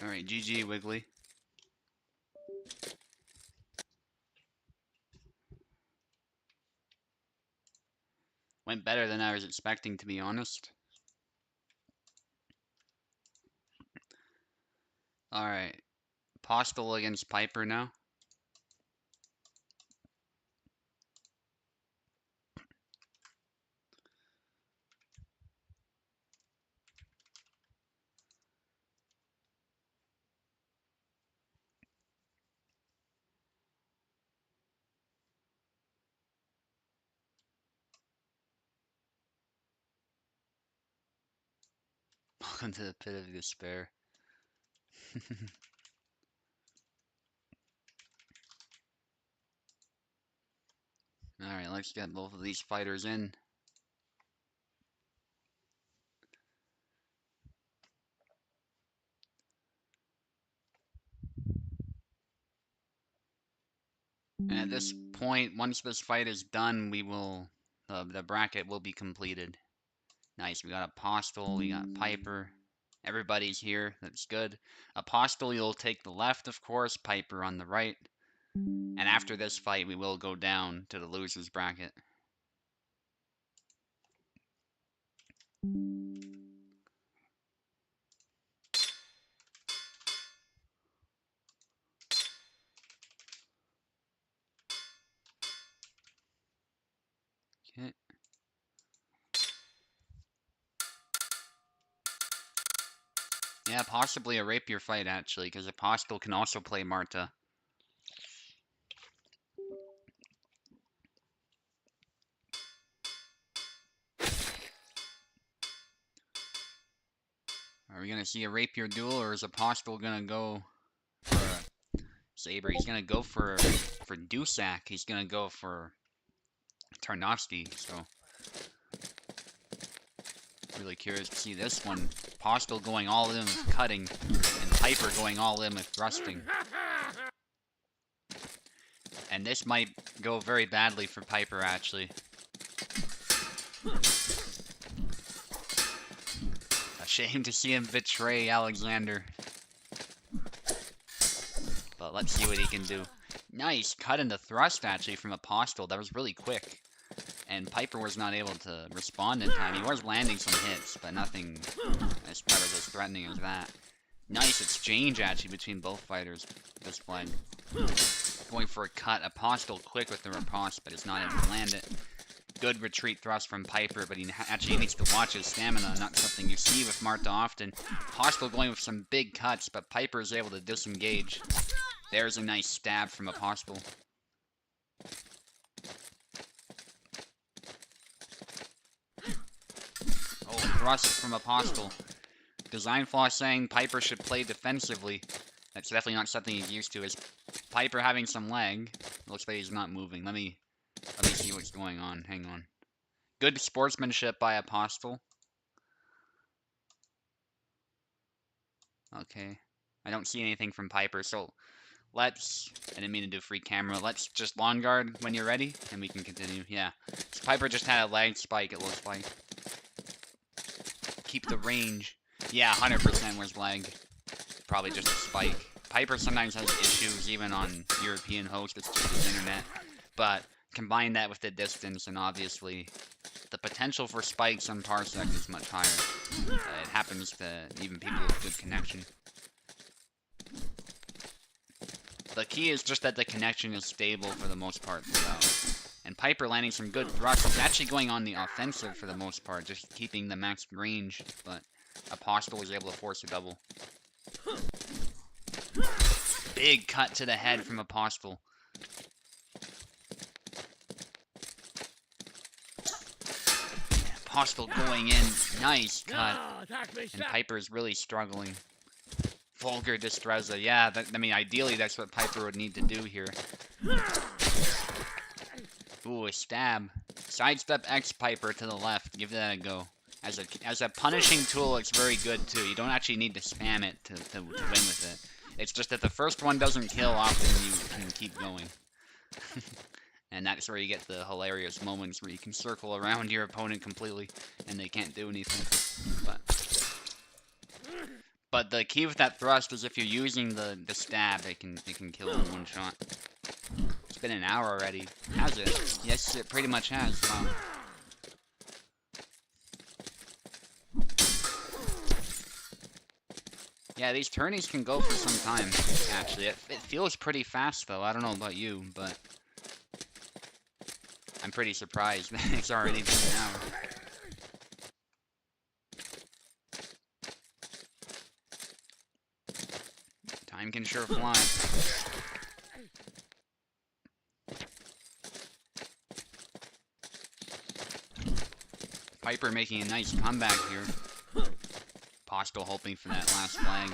Alright, GG Wiggly. Went better than I was expecting, to be honest. Alright. Postal against Piper now. Welcome to the pit of despair. Alright, let's get both of these fighters in. And at this point, once this fight is done, we will, the bracket will be completed. Nice, we got Apostle, we got Piper. Everybody's here, that's good. Apostle, you'll take the left, of course, Piper on the right. And after this fight, we will go down to the loser's bracket. Okay. Yeah, possibly a rapier fight, actually, because Apostle can also play Marta. Are we going to see a rapier duel, or is Apostle going to go for a saber? He's going to go for Dusak. He's going to go for Tarnowski, so really curious to see this one. Apostle going all in with cutting, and Piper going all in with thrusting. And this might go very badly for Piper, actually. A shame to see him betray Alexander. But let's see what he can do. Nice cut into thrust, actually, from Apostle. That was really quick. And Piper was not able to respond in time. He was landing some hits, but nothing as that was as threatening as that. Nice exchange, actually, between both fighters this fight. going for a cut. Apostle quick with the riposte, but it's not able to land it. Good retreat thrust from Piper, but he actually needs to watch his stamina, not something you see with Marta often. Apostle going with some big cuts, but Piper is able to disengage. There's a nice stab from Apostle. Oh, thrust from Apostle. Design Flaw saying Piper should play defensively. That's definitely not something he's used to. Is Piper having some lag? Looks like he's not moving. Let me see what's going on. Hang on. Good sportsmanship by Apostle. Okay. I don't see anything from Piper, so let's... I didn't mean to do free camera. Let's just lawn guard when you're ready, and we can continue. Yeah. So Piper just had a lag spike, it looks like. Keep the range. Yeah, 100% was lag. Probably just a spike. Piper sometimes has issues, even on European hosts. It's just his internet. But combine that with the distance, and obviously the potential for spikes on Parsec is much higher. It happens to even people with good connection. The key is just that the connection is stable for the most part throughout. And Piper landing some good thrusts. He's actually going on the offensive for the most part, just keeping the max range, but Apostle was able to force a double. Big cut to the head from Apostle. Apostle going in. Nice cut. And Piper's really struggling. Vulgar Destreza. Yeah, I mean, ideally that's what Piper would need to do here. Ooh, a stab. Sidestep X Piper to the left. Give that a go. As a punishing tool, it's very good too. You don't actually need to spam it to win with it. It's just that the first one doesn't kill, often you can keep going. And that's where you get the hilarious moments where you can circle around your opponent completely and they can't do anything. But the key with that thrust is if you're using the stab, it can kill in one shot. It's been an hour already. Has it? Yes, it pretty much has. Wow. Yeah, these tourneys can go for some time, actually. It feels pretty fast, though. I don't know about you, but I'm pretty surprised that it's already been an hour. Time can sure fly. Piper making a nice comeback here. Apostle hoping for that last flag.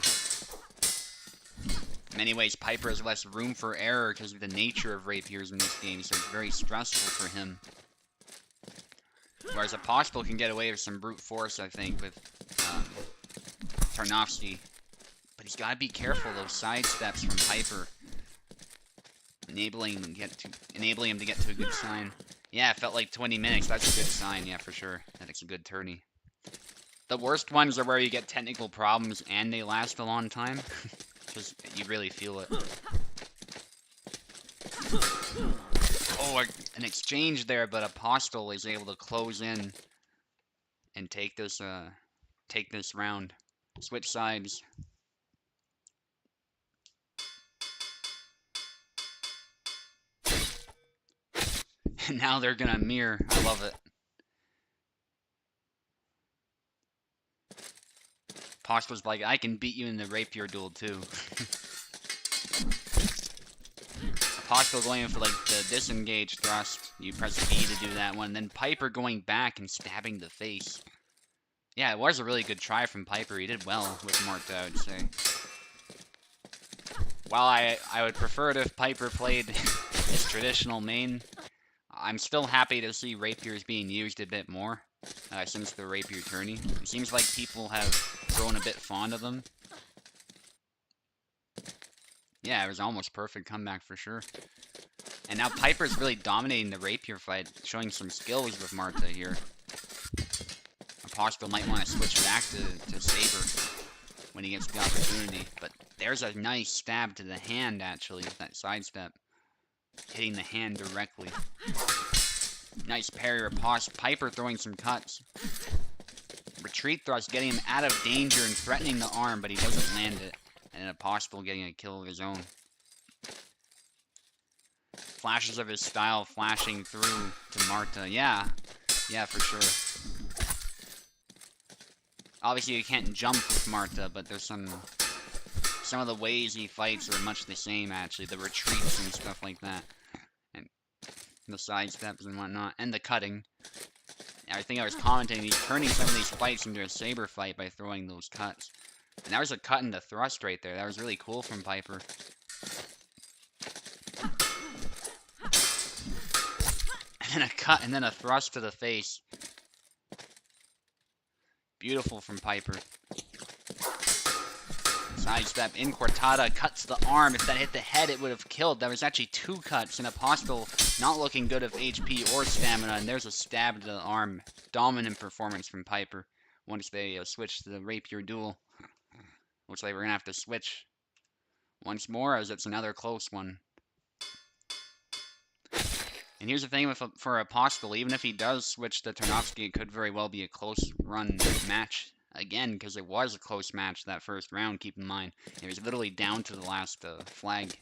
In many ways, Piper has less room for error because of the nature of rapiers in this game, so it's very stressful for him. Whereas Apostle can get away with some brute force, I think, with Tarnowski. But he's got to be careful, those side steps from Piper. Enabling him to get to a good sign. Yeah, it felt like 20 minutes. That's a good sign, yeah, for sure. That it's a good tourney. The worst ones are where you get technical problems and they last a long time. Because you really feel it. Oh, an exchange there, but Apostle is able to close in and take this round. Switch sides. And now they're gonna mirror. I love it. Apostle's like, I can beat you in the rapier duel too. Apostle going in for like the disengage thrust. You press B to do that one. Then Piper going back and stabbing the face. Yeah, it was a really good try from Piper. He did well with Marta, I would say. While I would prefer it if Piper played his traditional main, I'm still happy to see rapiers being used a bit more since the rapier tourney. It seems like people have grown a bit fond of them. Yeah, it was almost perfect comeback for sure. And now Piper's really dominating the rapier fight, showing some skills with Marta here. Apostle might want to switch back to Saber when he gets the opportunity. But there's a nice stab to the hand, actually, with that sidestep. Hitting the hand directly. Nice parry riposte. Piper throwing some cuts. Retreat thrust getting him out of danger and threatening the arm, but he doesn't land it. And Apostle getting a kill of his own. flashes of his style flashing through to Marta. Yeah, yeah, for sure. Obviously, you can't jump with Marta, but there's some of the ways he fights are much the same, actually. The retreats and stuff like that. And the side steps and whatnot. And the cutting. I think I was commenting, he's turning some of these fights into a saber fight by throwing those cuts. And that was a cut into thrust right there. That was really cool from Piper. And then a cut, and then a thrust to the face. Beautiful from Piper. Sidestep in Quartada, cuts the arm. If that hit the head, it would have killed. There was actually 2 cuts, and Apostle not looking good of HP or stamina, and there's a stab to the arm. Dominant performance from Piper once they switched to the Rapier duel. Looks like we're going to have to switch once more, as it's another close one. And here's the thing for Apostle, even if he does switch to Tarnowski, it could very well be a close run match. Again, because it was a close match that first round, keep in mind. It was literally down to the last flag.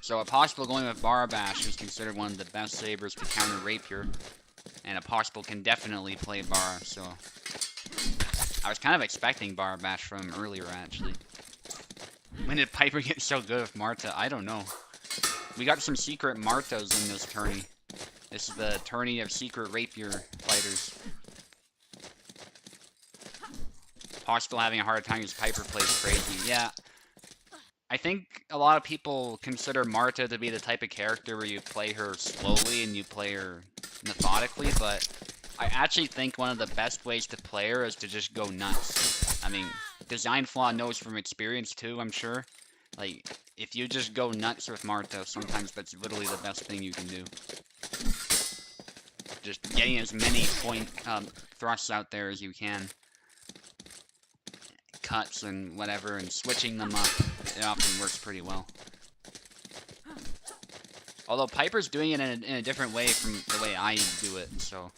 So Apostle going with Barabash is considered one of the best sabers to counter Rapier. And Apostle can definitely play Bara, so... I was kind of expecting Barabash from him earlier, actually. When did Piper get so good with Marta? I don't know. We got some secret Martas in this tourney. This is the tourney of secret Rapier fighters. Hawk still having a hard time as Piper plays crazy. Yeah. I think a lot of people consider Marta to be the type of character where you play her slowly and you play her methodically, but I actually think one of the best ways to play her is to just go nuts. I mean, Design Flaw knows from experience too, I'm sure. Like, if you just go nuts with Marta, sometimes that's literally the best thing you can do. Just getting as many point thrusts out there as you can. Cuts and whatever, and switching them up, it often works pretty well. Although Piper's doing it in a different way from the way I do it, so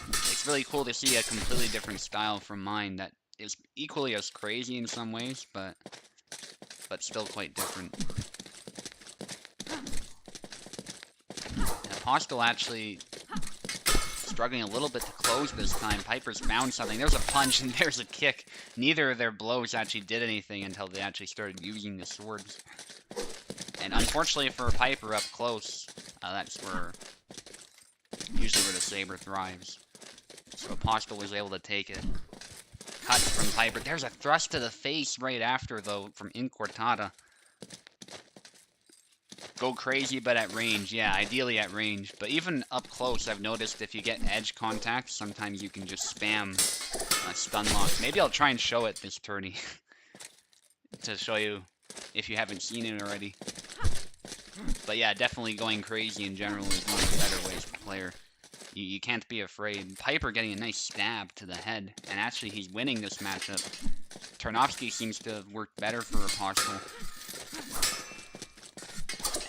it's really cool to see a completely different style from mine that is equally as crazy in some ways, but still quite different. And Apostle actually struggling a little bit to close this time. Piper's found something. There's a punch and there's a kick. Neither of their blows actually did anything until they actually started using the swords. And unfortunately for Piper up close, that's usually where the saber thrives. So Apostle was able to take it. Cuts from Piper. There's a thrust to the face right after, though, from Incortada. Go crazy, but at range. Yeah, ideally at range. But even up close, I've noticed if you get edge contact, sometimes you can just spam a stun lock. Maybe I'll try and show it this tourney. To show you if you haven't seen it already. But yeah, definitely going crazy in general is one of the better ways to play her. You can't be afraid. Piper getting a nice stab to the head. And actually, he's winning this matchup. Tarnowski seems to have worked better for Apostle.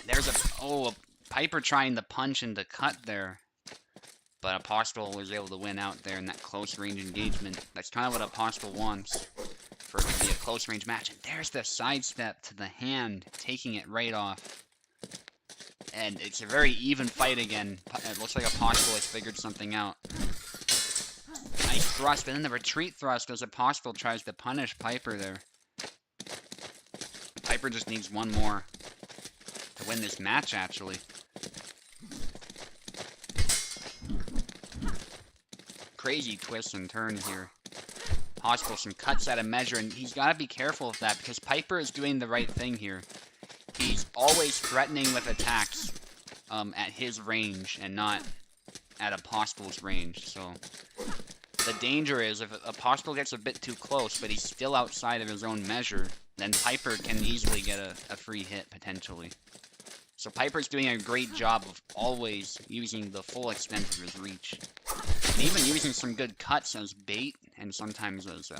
There's a Piper trying to punch and to cut there. But Apostle was able to win out there in that close range engagement. That's kind of what Apostle wants. For it to be a close range match. And there's the sidestep to the hand, taking it right off. And it's a very even fight again. It looks like Apostle has figured something out. Nice thrust, and then the retreat thrust as Apostle tries to punish Piper there. Piper just needs one more to win this match, actually. Crazy twist and turn here. Apostle some cuts out of measure, and he's got to be careful of that because Piper is doing the right thing here. He's always threatening with attacks at his range and not at Apostle's range. So the danger is if Apostle gets a bit too close, but he's still outside of his own measure, then Piper can easily get a free hit potentially. So Piper's doing a great job of always using the full extent of his reach. And even using some good cuts as bait and sometimes as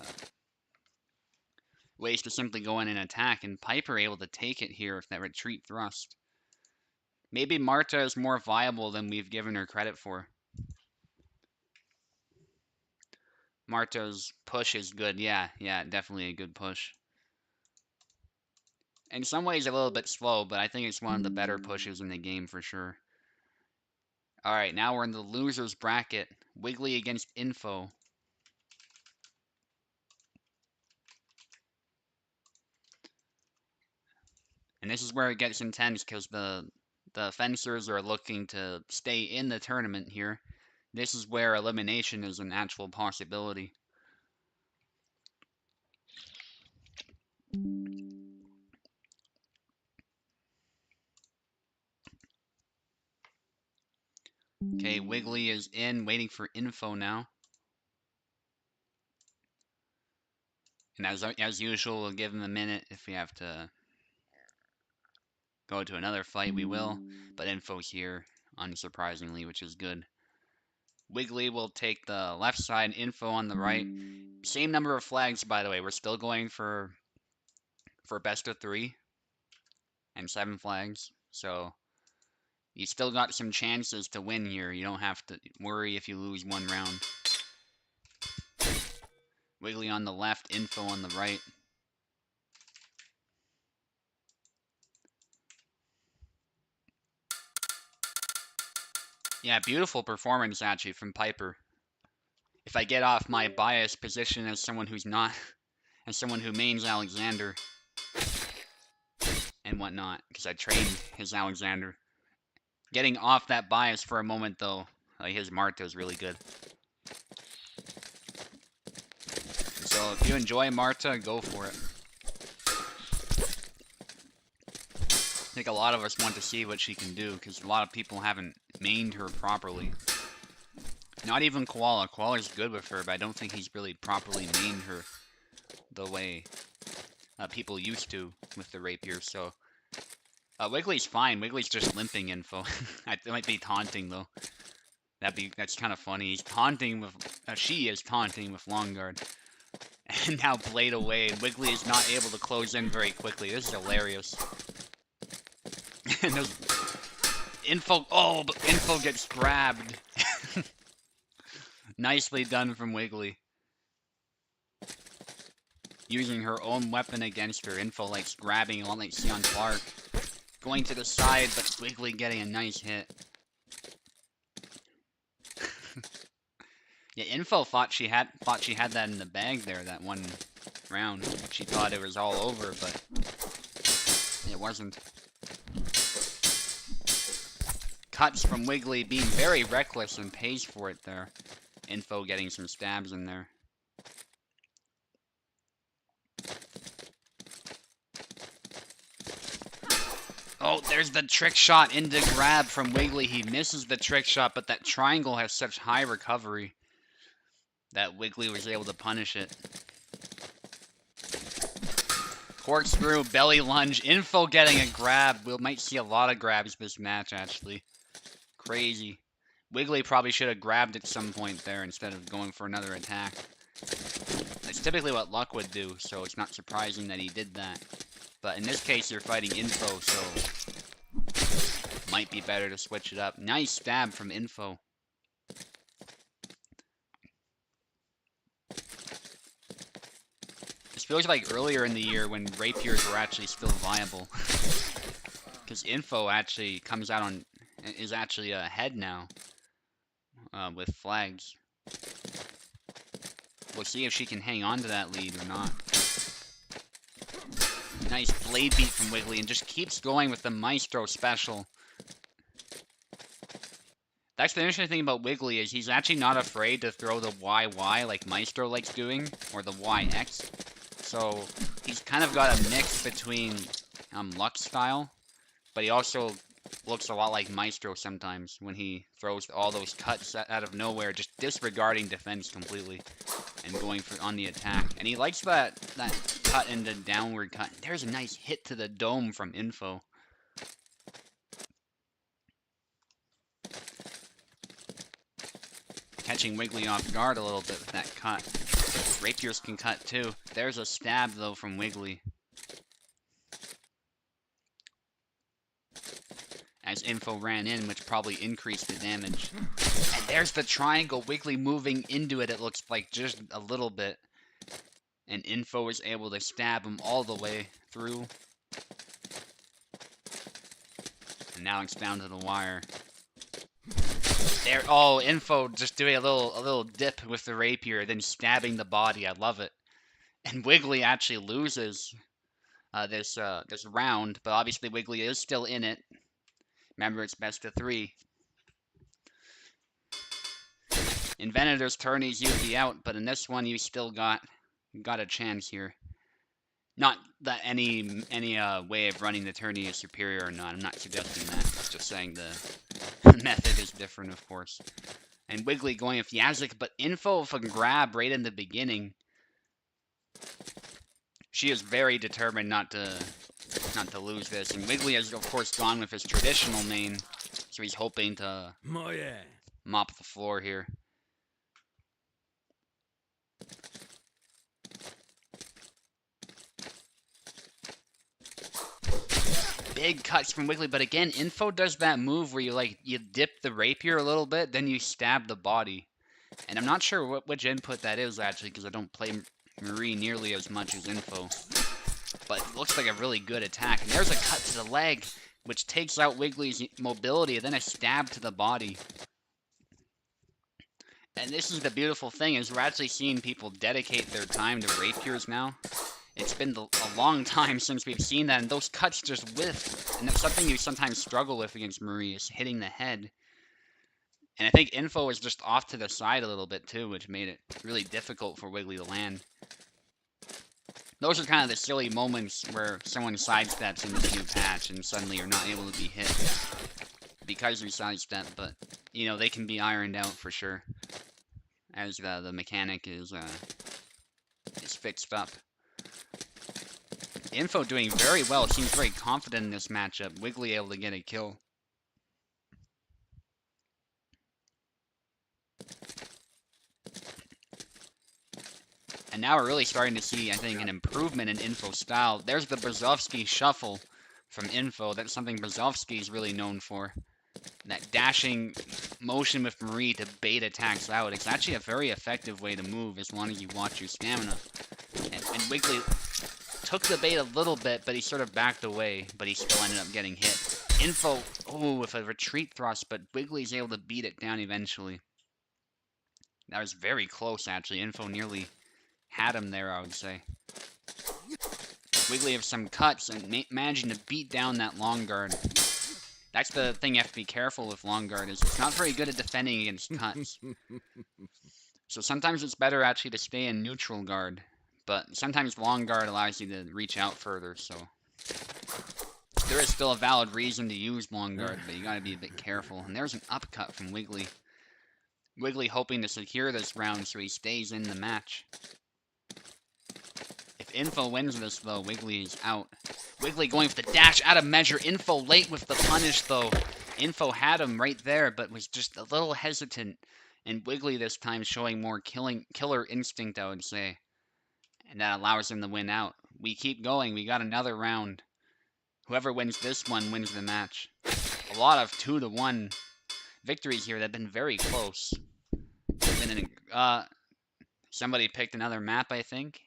ways to simply go in and attack, and Piper able to take it here with that retreat thrust. Maybe Marta is more viable than we've given her credit for. Marta's push is good. Yeah, definitely a good push. In some ways a little bit slow, but I think it's one of the better pushes in the game for sure. Alright, now we're in the loser's bracket. Wiggly against Info. And this is where it gets intense because the fencers are looking to stay in the tournament here. This is where elimination is an actual possibility. Okay, Wiggly is in, waiting for Info now. And as usual, we'll give him a minute. If we have to go to another fight, we will. But Info's here, unsurprisingly, which is good. Wiggly will take the left side, Info on the right. Same number of flags, by the way. We're still going for best of 3 and 7 flags. So you still got some chances to win here. You don't have to worry if you lose one round. Wiggly on the left, Info on the right. Yeah, beautiful performance actually from Piper. If I get off my biased position as someone who's not, as someone who mains Alexander and whatnot, because I trained his Alexander. Getting off that bias for a moment though, like his Marta is really good. So if you enjoy Marta, go for it. I think a lot of us want to see what she can do, because a lot of people haven't mained her properly. Not even Koala. Koala's good with her, but I don't think he's really properly mained her the way people used to with the rapier, so... Wiggly's fine. Wiggly's just limping Info. It might be taunting, though. That's kind of funny. He's taunting with... she is taunting with Long Guard. And now Blade away, and Wiggly is not able to close in very quickly. This is hilarious. And those... Info... Oh, but Info gets grabbed. Nicely done from Wiggly. Using her own weapon against her. Info likes grabbing, a lot like Sion Clark. Going to the side, but Wiggly getting a nice hit. Yeah, Info thought she had that in the bag there, that one round. She thought it was all over, but it wasn't. Cuts from Wiggly being very reckless and pays for it there. Info getting some stabs in there. Oh, there's the trick shot into grab from Wiggly. He misses the trick shot, but that triangle has such high recovery that Wiggly was able to punish it. Corkscrew, belly lunge, Info getting a grab. We might see a lot of grabs this match, actually. Crazy. Wiggly probably should have grabbed at some point there instead of going for another attack. That's typically what Luck would do, so it's not surprising that he did that. But in this case, you're fighting Info, so might be better to switch it up. Nice stab from Info. This feels like earlier in the year when rapiers were actually still viable. Because Info actually comes out on... is actually ahead now. With flags. We'll see if she can hang on to that lead or not. Nice blade beat from Wiggly, and just keeps going with the Maestro special. That's the interesting thing about Wiggly, is he's actually not afraid to throw the YY like Maestro likes doing, or the YX. So, he's kind of got a mix between Luck style, but he also looks a lot like Maestro sometimes when he throws all those cuts out of nowhere, just disregarding defense completely and going on the attack. And he likes that cut into downward cut. There's a nice hit to the dome from Info. Catching Wiggly off guard a little bit with that cut. Rapiers can cut too. There's a stab though from Wiggly. As Info ran in, which probably increased the damage. And there's the triangle, Wiggly moving into it, it looks like just a little bit. And Info was able to stab him all the way through. And now it's down to the wire. There, oh, Info just doing a little dip with the rapier, then stabbing the body. I love it. And Wiggly actually loses this round, but obviously Wiggly is still in it. Remember, it's best of 3. In Venator's turn, he's usually out, but in this one, you still got a chance here. Not that any way of running the tourney is superior or not. I'm not suggesting that. Just saying the method is different, of course. And Wiggly going with Yazik, but Info with a grab right in the beginning. She is very determined not to lose this. And Wiggly has, of course, gone with his traditional main, so he's hoping to mop the floor here. Big cuts from Wiggly, but again, Info does that move where you dip the rapier a little bit, then you stab the body. And I'm not sure which input that is, actually, because I don't play Marie nearly as much as Info. But it looks like a really good attack. And there's a cut to the leg, which takes out Wiggly's mobility, and then a stab to the body. And this is the beautiful thing, is we're actually seeing people dedicate their time to rapiers now. It's been a long time since we've seen that, and those cuts just whiff. And that's something you sometimes struggle with against Marie, is hitting the head. And I think Info is just off to the side a little bit too, which made it really difficult for Wiggly to land. Those are kind of the silly moments where someone sidesteps in this new patch and suddenly you're not able to be hit because you sidestep, but, you know, they can be ironed out for sure as the mechanic is fixed up. Info doing very well, seems very confident in this matchup. Wiggly able to get a kill. And now we're really starting to see, I think, an improvement in Info's style. There's the Brzezowski shuffle from Info. That's something Brzezowski's really known for. That dashing motion with Marie to bait attacks out. It's actually a very effective way to move as long as you watch your stamina. And Wiggly took the bait a little bit, but he sort of backed away, but he still ended up getting hit. Info, oh, with a retreat thrust, but Wiggly's able to beat it down eventually. That was very close, actually. Info nearly had him there, I would say. Wiggly with some cuts and managing to beat down that long guard. That's the thing you have to be careful with long guard, is it's not very good at defending against cuts. So sometimes it's better actually to stay in neutral guard, but sometimes long guard allows you to reach out further, so there is still a valid reason to use long guard, but you gotta be a bit careful. And there's an upcut from Wiggly. Wiggly hoping to secure this round so he stays in the match. If Info wins this, though, Wiggly is out. Wiggly going for the dash out of measure. Info late with the punish, though. Info had him right there, but was just a little hesitant. And Wiggly this time showing more killer instinct, I would say. And that allows him to win out. We keep going. We got another round. Whoever wins this one wins the match. A lot of 2-1 victories here that have been very close. Somebody picked another map, I think.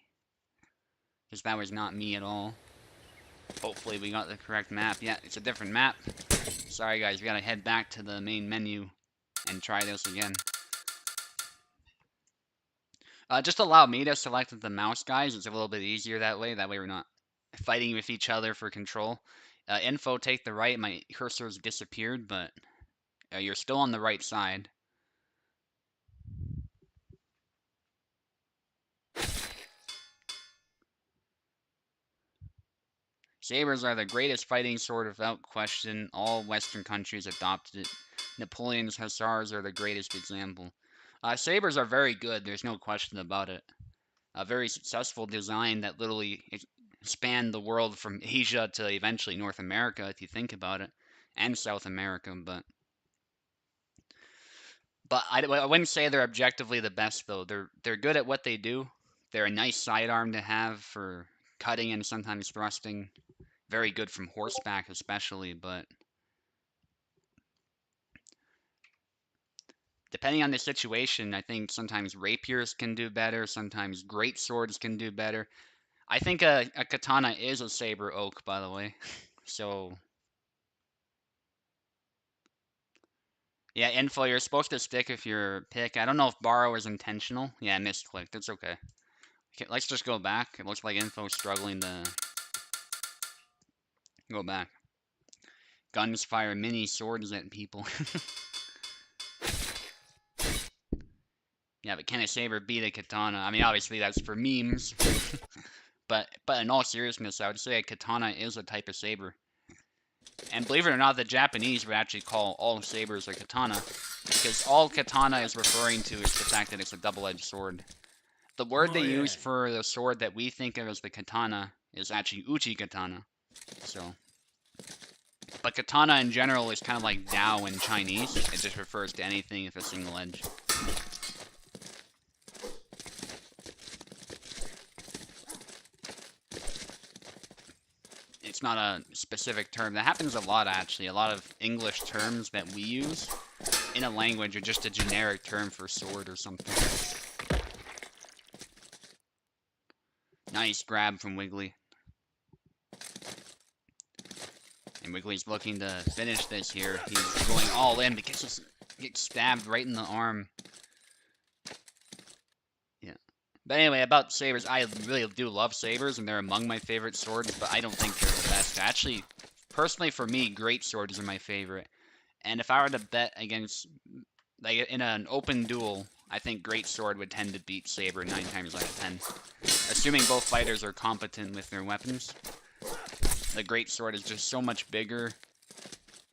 Because that was not me at all. Hopefully we got the correct map. Yeah, it's a different map. Sorry guys, we gotta head back to the main menu and try this again. Just allow me to select the mouse, guys. It's a little bit easier that way. That way we're not fighting with each other for control. Info, take the right. My cursor's disappeared, but you're still on the right side. Sabers are the greatest fighting sword without question. All Western countries adopted it. Napoleon's hussars are the greatest example. Sabers are very good, there's no question about it. A very successful design that literally spanned the world from Asia to eventually North America, if you think about it, and South America, but I wouldn't say they're objectively the best, though. They're good at what they do. They're a nice sidearm to have for cutting and sometimes thrusting. Very good from horseback especially, but depending on the situation, I think sometimes rapiers can do better, sometimes great swords can do better. I think a katana is a saber oak, by the way. So Yeah, info, you're supposed to stick with your pick. I don't know if borrow is intentional. Yeah, misclicked. It's okay. Okay, let's just go back. It looks like info's struggling to go back. Guns fire mini swords at people. Yeah, but can a saber beat a katana? I mean, obviously that's for memes. but in all seriousness, I would say a katana is a type of saber. And believe it or not, the Japanese would actually call all sabers a katana, because all katana is referring to is the fact that it's a double-edged sword. The word they use for the sword that we think of as the katana is actually uchi katana. So, but katana in general is kind of like dao in Chinese. It just refers to anything with a single edge. It's not a specific term. That happens a lot, actually. A lot of English terms that we use in a language are just a generic term for sword or something. Nice grab from Wiggly. And Wiggly's looking to finish this here. He's going all in because he gets stabbed right in the arm. Yeah. But anyway, about sabers, I really do love sabers, and they're among my favorite swords, but I don't think they're the best. Actually, personally for me, great swords are my favorite. And if I were to bet against, like, in an open duel, I think great sword would tend to beat saber 9 times out of 10. Assuming both fighters are competent with their weapons. The great sword is just so much bigger,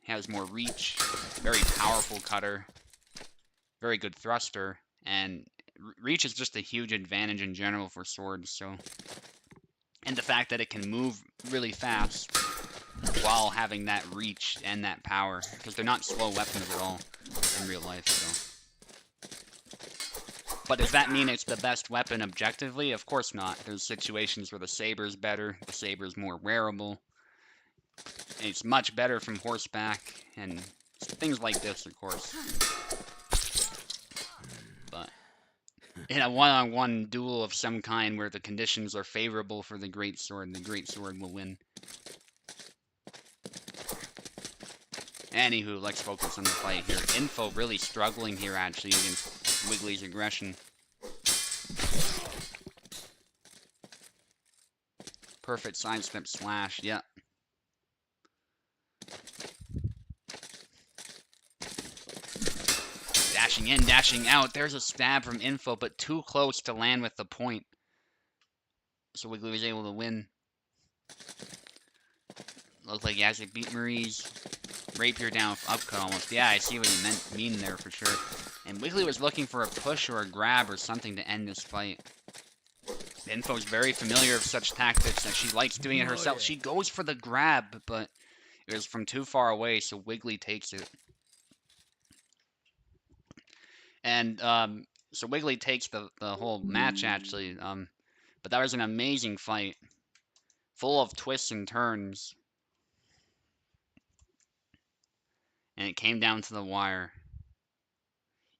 has more reach, very powerful cutter, very good thruster, and reach is just a huge advantage in general for swords, so... And the fact that it can move really fast while having that reach and that power, because they're not slow weapons at all in real life, so... But does that mean it's the best weapon objectively? Of course not. There's situations where the saber's better, the saber's more wearable, and it's much better from horseback, and things like this, of course. But in a one-on-one duel of some kind where the conditions are favorable for the greatsword will win. Anywho, let's focus on the fight here. Info really struggling here, actually, against Wiggly's aggression. Perfect sidestep slash, yeah. Dashing in, dashing out. There's a stab from Info, but too close to land with the point. So Wiggly was able to win. Looked like Yazzie beat Marie's rapier down with upcut almost. Yeah, I see what you mean there for sure. And Wiggly was looking for a push or a grab or something to end this fight. Info's very familiar with such tactics, and she likes doing it herself. She goes for the grab, but it was from too far away, so Wiggly takes it. And so Wiggly takes the whole match, actually. But that was an amazing fight. Full of twists and turns. And it came down to the wire.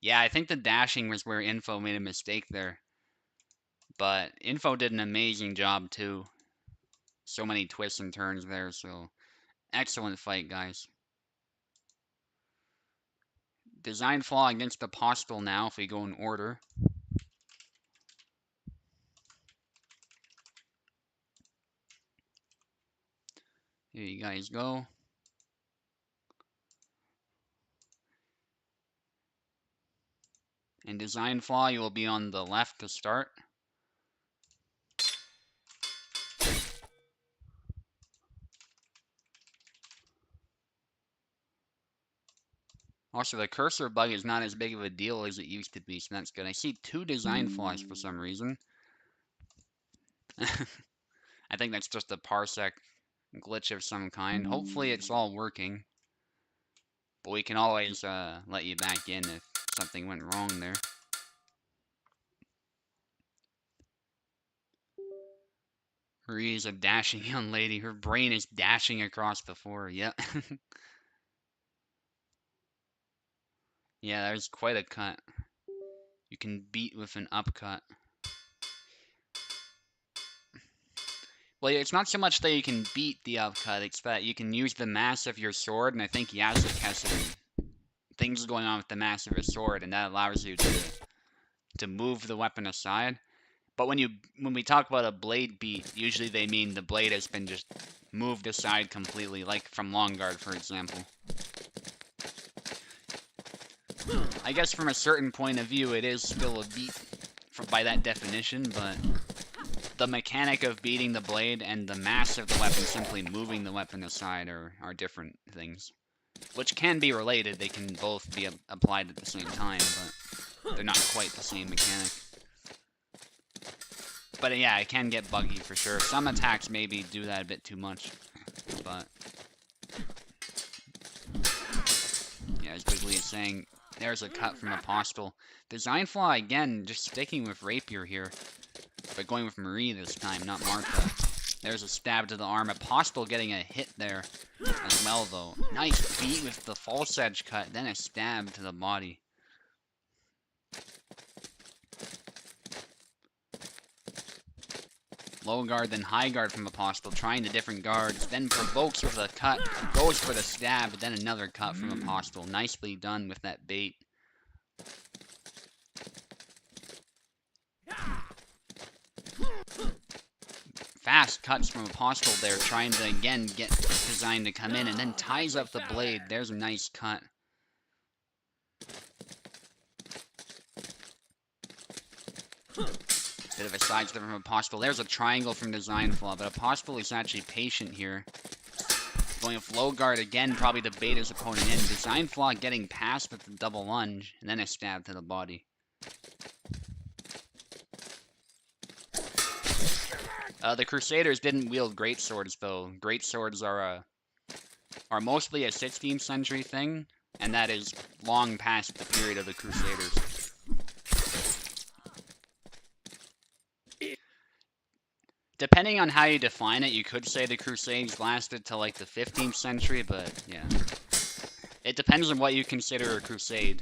Yeah, I think the dashing was where Info made a mistake there. But Info did an amazing job, too. So many twists and turns there, so... Excellent fight, guys. Design flaw against Apostle now, if we go in order. Here you guys go. And design flaw, you will be on the left to start. Also, the cursor bug is not as big of a deal as it used to be, so that's good. I see 2 design flaws for some reason. I think that's just a parsec glitch of some kind. Hopefully it's all working. But we can always let you back in if something went wrong there. Marie's a dashing young lady. Her brain is dashing across the floor. Yep. Yeah, there's quite a cut. You can beat with an upcut. Well, it's not so much that you can beat the upcut, it's that you can use the mass of your sword, and I think Yazzik has some things going on with the massive sword, and that allows you to move the weapon aside. But when we talk about a blade beat, usually they mean the blade has been just moved aside completely, like from long guard, for example. I guess from a certain point of view, it is still a beat by that definition, but the mechanic of beating the blade and the mass of the weapon simply moving the weapon aside are different things. Which can be related, they can both be applied at the same time, but they're not quite the same mechanic. But yeah, it can get buggy for sure. Some attacks maybe do that a bit too much, but yeah, as Wiggly is saying, there's a cut from Apostle. Design flaw again, just sticking with Rapier here, but going with Marie this time, not Martha. There's a stab to the arm. Apostle getting a hit there as well, though. Nice beat with the false edge cut, then a stab to the body. Low guard, then high guard from Apostle, trying the different guards, then provokes with a cut, goes for the stab, then another cut from Apostle. Nicely done with that bait. Fast cuts from Apostle there, trying to again get Design to come in, and then ties up the blade. There's a nice cut. Bit of a sidestep from Apostle. There's a triangle from Design Flaw, but Apostle is actually patient here. Going with low guard again, probably to bait his opponent in. Design Flaw getting past with the double lunge, and then a stab to the body. The Crusaders didn't wield greatswords, though. Greatswords are mostly a 16th century thing, and that is long past the period of the Crusaders. Depending on how you define it, you could say the Crusades lasted till like the 15th century, but yeah. It depends on what you consider a crusade.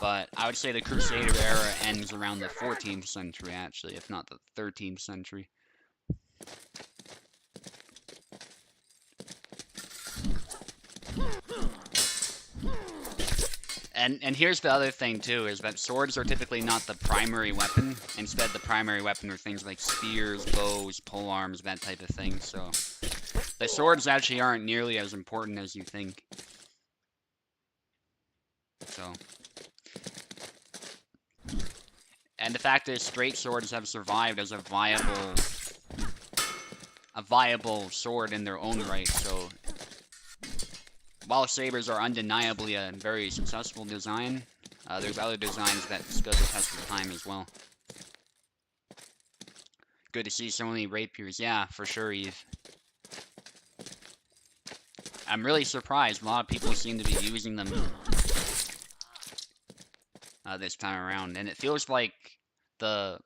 But I would say the Crusader era ends around the 14th century, actually, if not the 13th century. And here's the other thing, too, is that swords are typically not the primary weapon. Instead, the primary weapon are things like spears, bows, polearms, that type of thing. So the swords actually aren't nearly as important as you think. So... And the fact is, straight swords have survived as a viable sword in their own right, so... While sabers are undeniably a very successful design, there's other designs that stood the test of time as well. Good to see so many rapiers. Yeah, for sure, Eve. I'm really surprised. A lot of people seem to be using them this time around, and it feels like the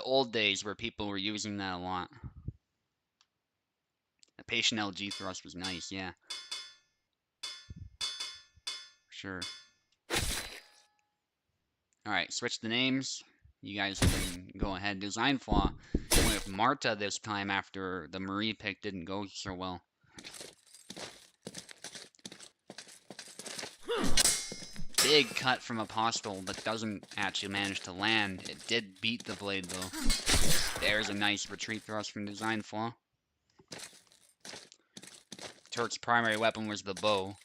old days where people were using that a lot. The patient LG thrust was nice, yeah. Sure. Alright, switch the names. You guys can go ahead. Design flaw. Going with Marta this time after the Marie pick didn't go so well. Big cut from Apostle, but doesn't actually manage to land. It did beat the blade, though. There's a nice retreat thrust from Design Flaw. Turk's primary weapon was the bow.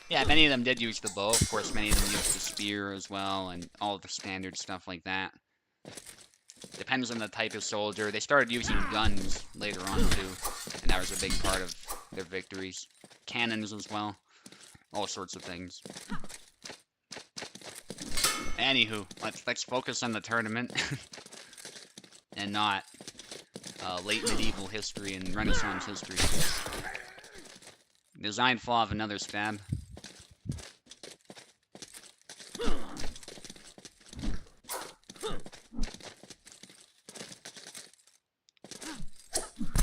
Yeah, many of them did use the bow. Of course, many of them used the spear as well, and all the standard stuff like that. Depends on the type of soldier. They started using guns later on, too, and that was a big part of their victories. Cannons as well. All sorts of things. Anywho, let's focus on the tournament. And not late medieval history and Renaissance history. Design flaw of another stab.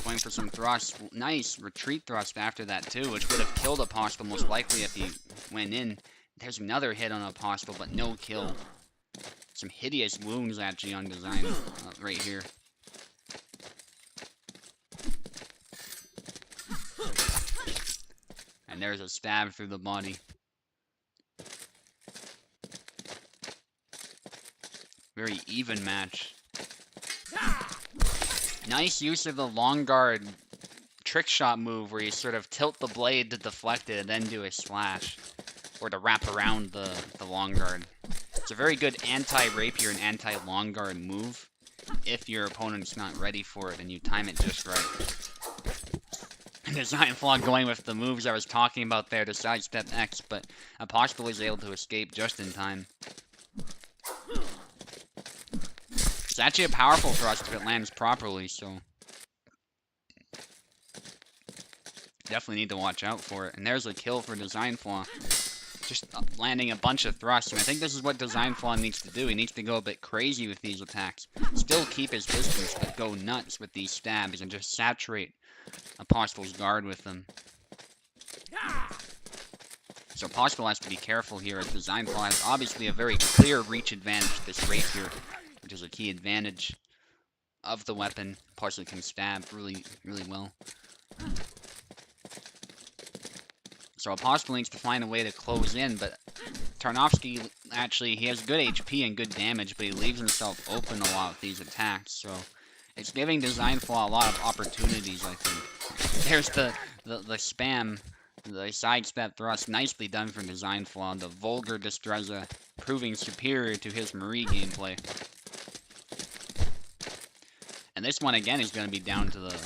Going for some thrust. Nice retreat thrust after that too, which would have killed Apostle most likely if he went in. There's another hit on Apostle, but no kill. Some hideous wounds actually on Design right here. And there's a stab through the body. Very even match. Nice use of the long guard trick shot move where you sort of tilt the blade to deflect it and then do a slash. Or to wrap around the long guard. It's a very good anti-rapier and anti-long guard move if your opponent's not ready for it and you time it just right. Design flaw going with the moves I was talking about there to sidestep X, but Apostle was able to escape just in time. It's actually a powerful thrust if it lands properly, so definitely need to watch out for it. And there's a kill for Design Flaw. Just landing a bunch of thrusts, and I think this is what Design Flaw needs to do. He needs to go a bit crazy with these attacks. Still keep his distance, but go nuts with these stabs and just saturate Apostle's guard with them. So Apostle has to be careful here, as Design Flaw has obviously a very clear reach advantage with this rapier, which is a key advantage of the weapon. Plus it can stab really, really well. So Apostle needs to find a way to close in, but Tarnowski, actually, he has good HP and good damage, but he leaves himself open a lot with these attacks, so it's giving Design Flaw a lot of opportunities, I think. There's the spam, the sidestep thrust, nicely done from Design Flaw, the Vulgar Destreza proving superior to his Marie gameplay. And this one, again, is going to be down to the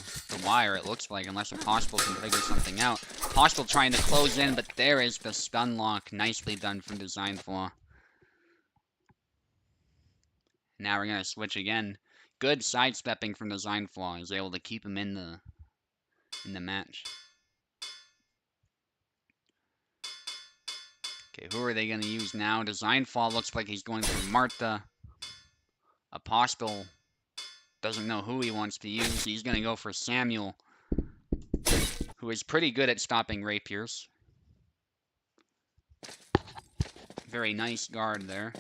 wire, it looks like, unless Apostle can figure something out. Apostle trying to close in, but there is the stun lock. Nicely done from Design Flaw. Now we're going to switch again. Good sidestepping from Design Flaw. He's able to keep him in the match. Okay, who are they going to use now? Design Flaw looks like he's going for Marta. Apostle doesn't know who he wants to use. He's going to go for Samuel, who is pretty good at stopping rapiers. Very nice guard there.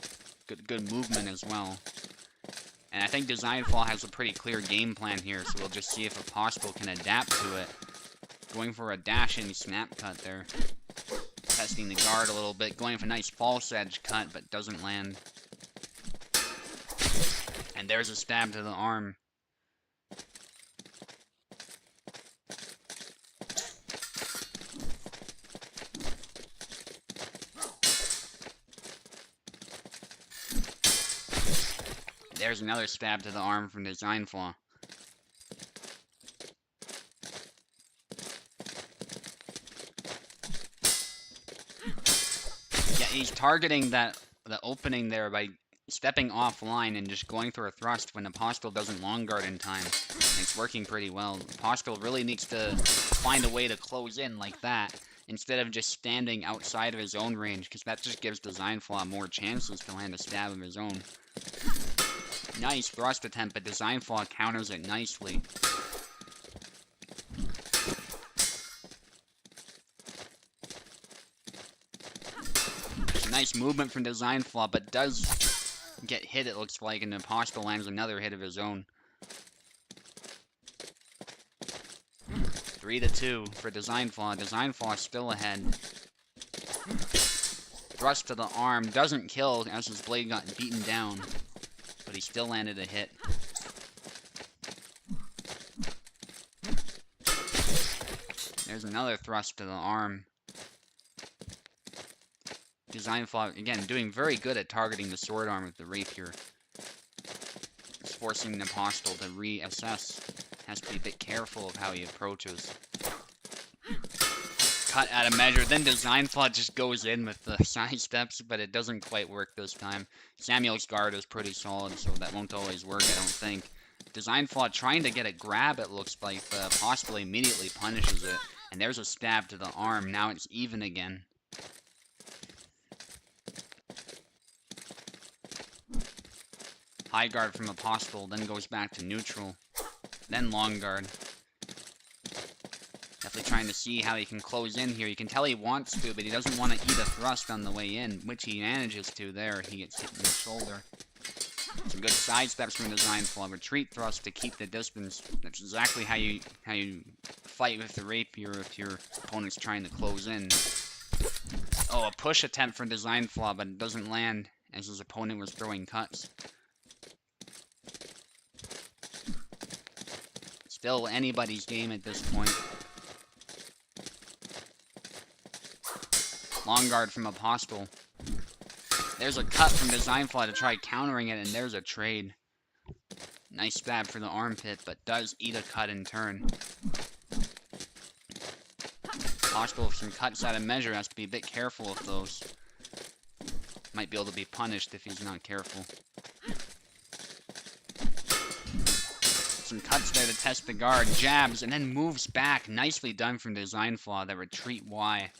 Good movement as well. And I think Design Flaw has a pretty clear game plan here, so we'll just see if Apostle can adapt to it. Going for a dash-in snap cut there. Testing the guard a little bit. Going for a nice false edge cut, but doesn't land. And there's a stab to the arm. There's another stab to the arm from Design Flaw. Yeah, he's targeting the opening there by stepping offline and just going for a thrust when Apostle doesn't long guard in time. And it's working pretty well. Apostle really needs to find a way to close in like that, instead of just standing outside of his own range, because that just gives Design Flaw more chances to land a stab of his own. Nice thrust attempt, but Design Flaw counters it nicely. Nice movement from Design Flaw, but does get hit, it looks like, and Apostle lands another hit of his own. 3-2 for Design Flaw. Design Flaw still ahead. Thrust to the arm. Doesn't kill as his blade got beaten down, but he still landed a hit. There's another thrust to the arm. Design Flaw, again, doing very good at targeting the sword arm with the rapier. It's forcing the Apostle to reassess. Has to be a bit careful of how he approaches. Cut out of measure. Then Design Flaw just goes in with the side steps, but it doesn't quite work this time. Samuel's guard is pretty solid, so that won't always work, I don't think. Design Flaw trying to get a grab, it looks like, but Apostle immediately punishes it. And there's a stab to the arm. Now it's even again. High guard from Apostle, then goes back to neutral. Then long guard. Definitely trying to see how he can close in here. You can tell he wants to, but he doesn't want to eat a thrust on the way in, which he manages to there. He gets hit in the shoulder. Some good side steps from Design Flaw. Retreat thrust to keep the distance. That's exactly how you fight with the rapier if your opponent's trying to close in. Oh, a push attempt from Design Flaw, but it doesn't land as his opponent was throwing cuts. Still anybody's game at this point. Long guard from Apostle. There's a cut from Design Flaw to try countering it, and there's a trade. Nice stab for the armpit, but does eat a cut in turn. Apostle with some cuts out of measure has to be a bit careful of those. Might be able to be punished if he's not careful. Some cuts there to test the guard, jabs, and then moves back. Nicely done from Design Flaw, that retreat Y.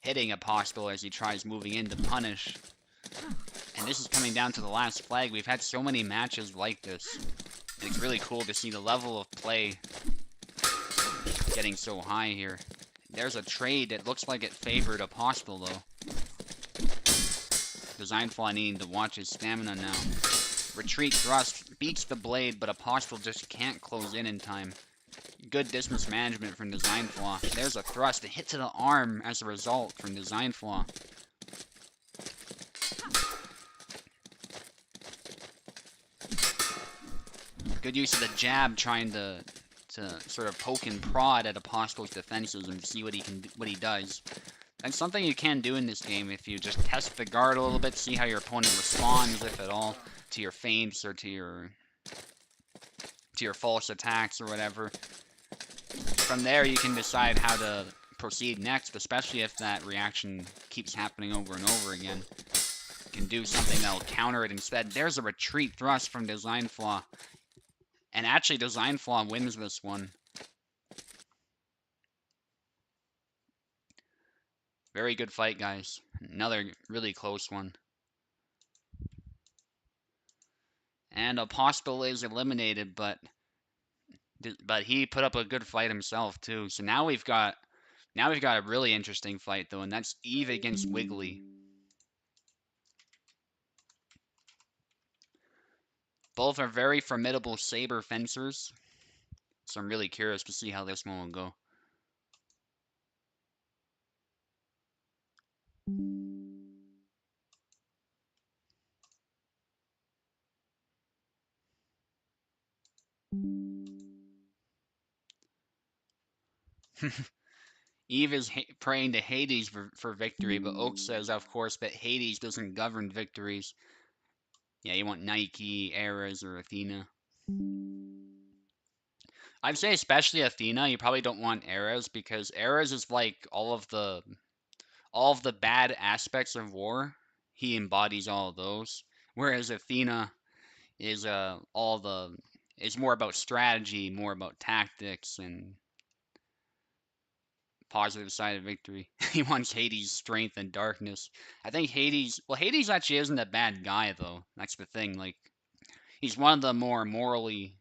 Hitting Apostle as he tries moving in to punish. And this is coming down to the last flag. We've had so many matches like this. It's really cool to see the level of play getting so high here. There's a trade that looks like it favored Apostle, though. Design Flaw needing to watch his stamina now. Retreat thrust beats the blade, but Apostle just can't close in time. Good distance management from Design Flaw. There's a thrust, a hit to the arm as a result from Design Flaw. Good use of the jab, trying to sort of poke and prod at Apostle's defenses and see what he does. That's something you can do in this game if you just test the guard a little bit, see how your opponent responds, if at all, to your feints or to your false attacks or whatever. From there, you can decide how to proceed next, especially if that reaction keeps happening over and over again. You can do something that'll counter it instead. There's a retreat thrust from Design Flaw. And actually, Design Flaw wins this one. Very good fight, guys. Another really close one. And Apostle is eliminated, but he put up a good fight himself too. So now we've got a really interesting fight though, and that's Eve against Wiggly. Both are very formidable saber fencers, so I'm really curious to see how this one will go. Eve is praying to Hades for victory, but Oak says, of course, that Hades doesn't govern victories. Yeah, you want Nike, Ares, or Athena. I'd say especially Athena. You probably don't want Ares, because Ares is like all of the bad aspects of war. He embodies all of those. Whereas Athena is more about strategy, more about tactics, and positive side of victory. He wants Hades' strength and darkness. I think Hades actually isn't a bad guy, though. That's the thing. Like, he's one of the more morally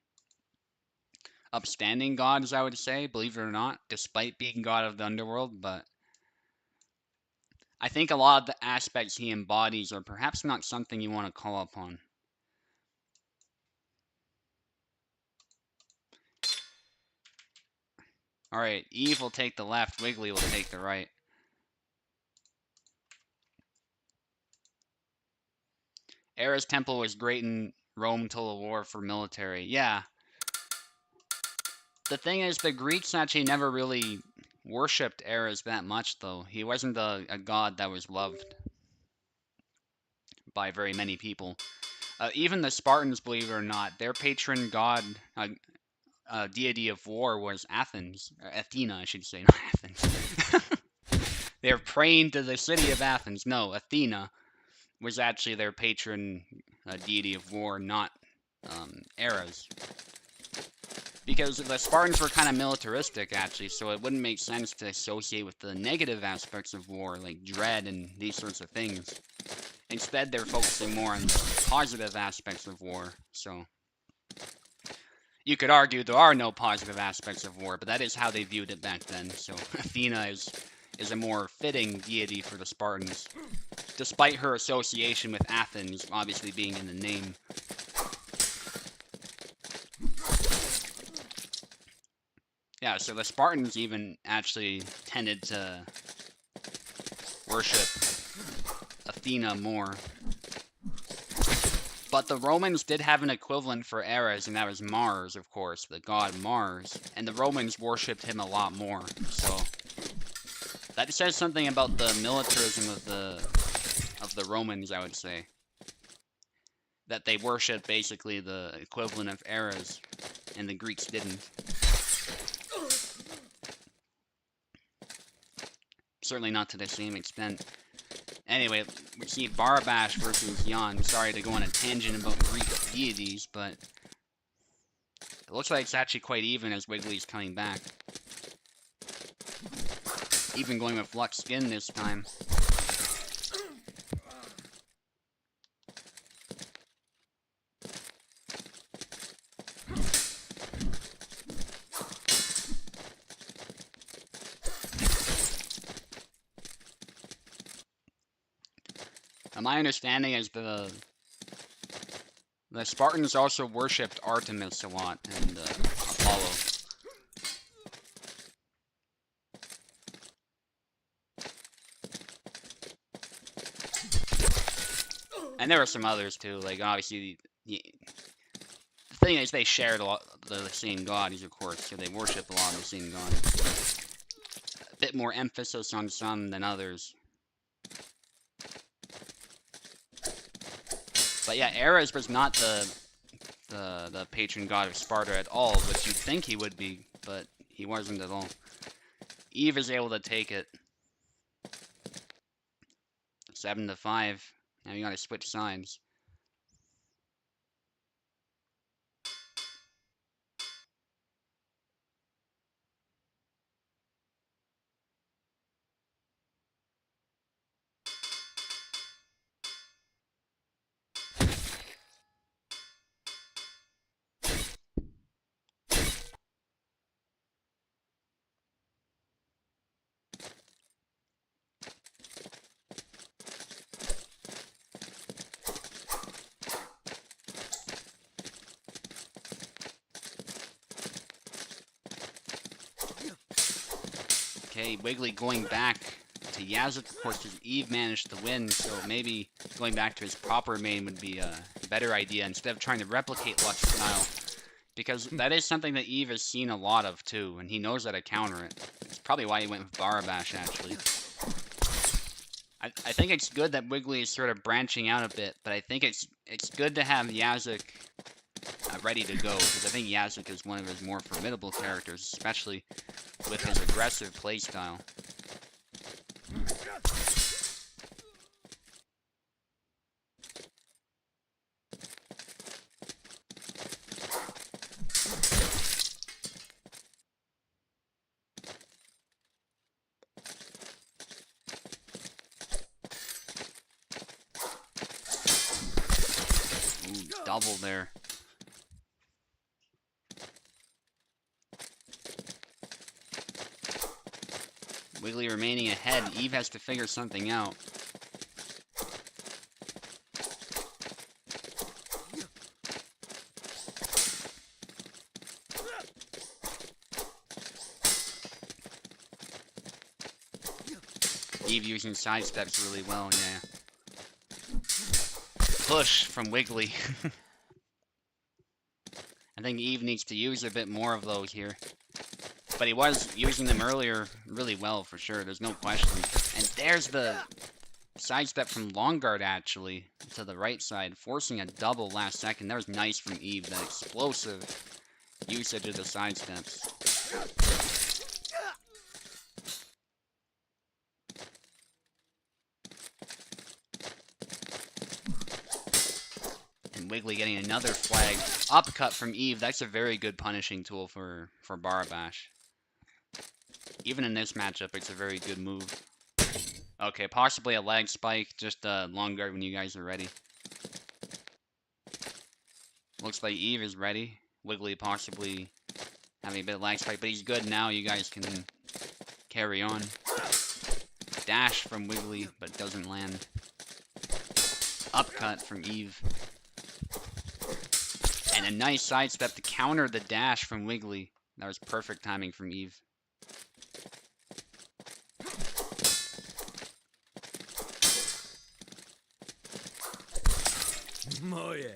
upstanding gods, I would say, believe it or not, despite being god of the underworld. But I think a lot of the aspects he embodies are perhaps not something you want to call upon. Alright, Eve will take the left, Wiggly will take the right. Ares Temple was great in Rome till the war for military. Yeah. The thing is, the Greeks actually never really worshipped Ares that much, though. He wasn't a god that was loved by very many people. Even the Spartans, believe it or not, their patron god, deity of war was Athens. Athena, I should say, not Athens. They're praying to the city of Athens. No, Athena was actually their patron deity of war, not Ares. Because the Spartans were kind of militaristic, actually, so it wouldn't make sense to associate with the negative aspects of war, like dread and these sorts of things. Instead, they're focusing more on the positive aspects of war, so... You could argue there are no positive aspects of war, but that is how they viewed it back then, so Athena is a more fitting deity for the Spartans, despite her association with Athens obviously being in the name. Yeah, so the Spartans even actually tended to worship Athena more. But the Romans did have an equivalent for Ares, and that was Mars, of course, the god Mars. And the Romans worshipped him a lot more. So that says something about the militarism of the Romans, I would say. That they worshipped basically the equivalent of Ares, and the Greeks didn't. Certainly not to the same extent. Anyway, we see Barbash versus Jan. Sorry to go on a tangent about Greek deities, but it looks like it's actually quite even as Wiggly's coming back. Even going with Lux Skin this time. My understanding is the Spartans also worshipped Artemis a lot, and Apollo. And there were some others too, like obviously the thing is they shared a lot the same gods, of course, so they worship a lot of the same gods. A bit more emphasis on some than others. But yeah, Ares was not the patron god of Sparta at all, which you'd think he would be, but he wasn't at all. Eve is able to take it. 7-5. Now you gotta switch sides. Okay, Wiggly going back to Yazuk, of course, because Eve managed to win, so maybe going back to his proper main would be a better idea instead of trying to replicate Lux's style. Because that is something that Eve has seen a lot of too, and he knows how to counter it. It's probably why he went with Barabash, actually. I think it's good that Wiggly is sort of branching out a bit, but I think it's good to have Yazuk ready to go, because I think Yazuk is one of his more formidable characters, especially with his aggressive playstyle. Ooh, double there. Wiggly remaining ahead. Eve has to figure something out. Eve using side steps really well, yeah. Push from Wiggly. I think Eve needs to use a bit more of those here. But he was using them earlier really well, for sure. There's no question. And there's the sidestep from Longguard, actually, to the right side, forcing a double last second. That was nice from Eve, that explosive usage of the sidesteps. And Wiggly getting another flag. Upcut from Eve. That's a very good punishing tool for Barabash. Even in this matchup, it's a very good move. Okay, possibly a lag spike, just a long guard when you guys are ready. Looks like Eve is ready. Wiggly possibly having a bit of lag spike, but he's good now. You guys can carry on. Dash from Wiggly, but doesn't land. Upcut from Eve. And a nice sidestep to counter the dash from Wiggly. That was perfect timing from Eve. Moje.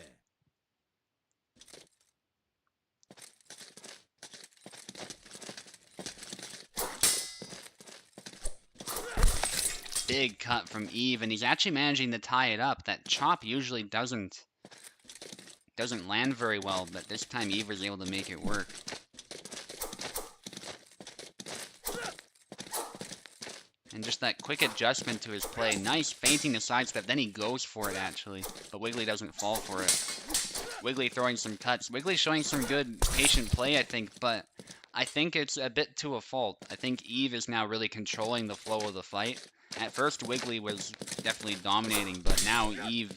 Big cut from Eve, and he's actually managing to tie it up. That chop usually doesn't land very well, but this time Eve was able to make it work. And just that quick adjustment to his play. Nice feinting the sidestep, then he goes for it actually, but Wiggly doesn't fall for it. Wiggly throwing some cuts. Wiggly showing some good patient play, I think, but I think it's a bit to a fault. I think Eve is now really controlling the flow of the fight. At first, Wiggly was definitely dominating, but now Eve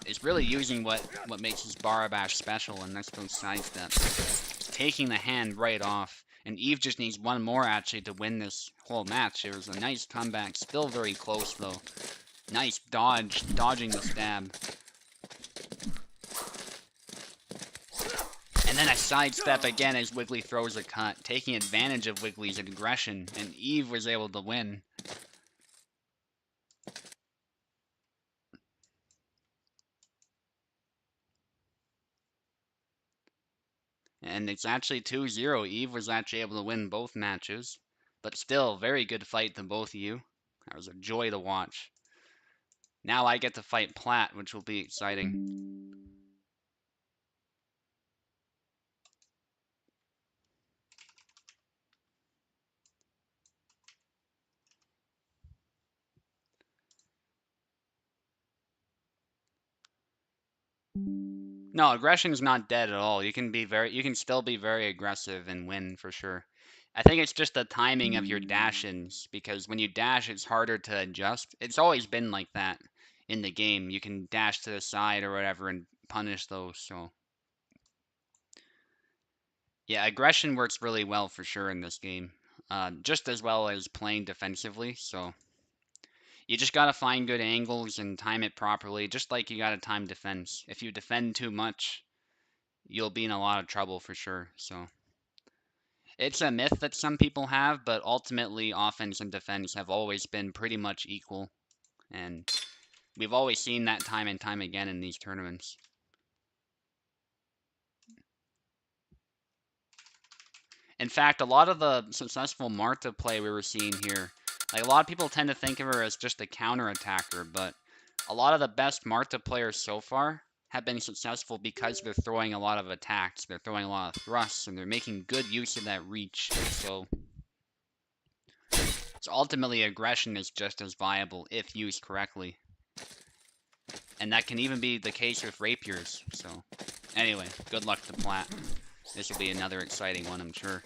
is really using what makes his Barabash special, and that's those sidesteps. Taking the hand right off, and Eve just needs one more, actually, to win this whole match. It was a nice comeback, still very close, though. Nice dodge, dodging the stab. And then a sidestep again as Wiggly throws a cut, taking advantage of Wiggly's aggression, and Eve was able to win. And it's actually 2-0. Eve was actually able to win both matches, but still, very good fight to both of you. That was a joy to watch. Now I get to fight Plat, which will be exciting. No, aggression's not dead at all. You can still be very aggressive and win for sure. I think it's just the timing of your dash-ins, because when you dash, it's harder to adjust. It's always been like that in the game. You can dash to the side or whatever and punish those, so. Yeah, aggression works really well for sure in this game. Just as well as playing defensively, so. You just gotta find good angles and time it properly, just like you gotta time defense. If you defend too much, you'll be in a lot of trouble for sure, so. It's a myth that some people have, but ultimately offense and defense have always been pretty much equal, and we've always seen that time and time again in these tournaments. In fact, a lot of the successful Marta play we were seeing here, like a lot of people tend to think of her as just a counter attacker, but a lot of the best Marta players so far have been successful because they're throwing a lot of attacks, they're throwing a lot of thrusts, and they're making good use of that reach. So ultimately aggression is just as viable if used correctly. And that can even be the case with rapiers. So anyway, good luck to Plat. This will be another exciting one, I'm sure.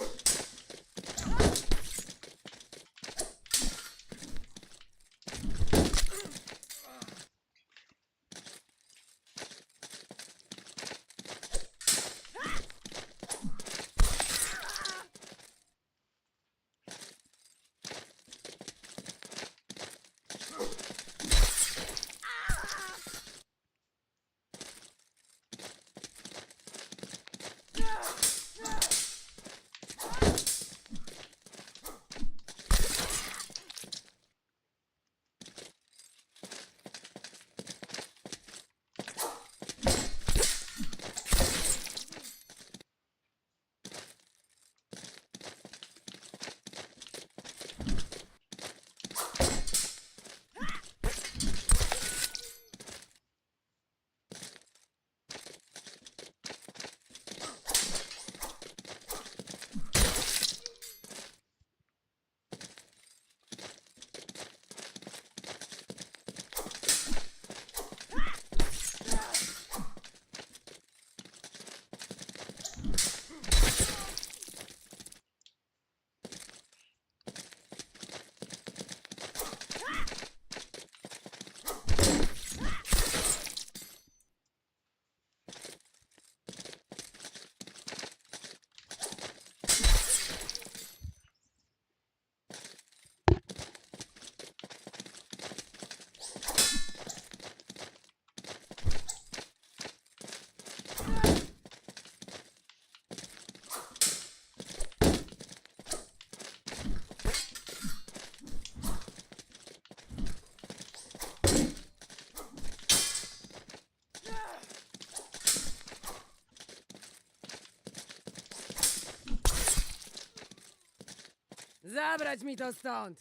Zabrać mi to stąd!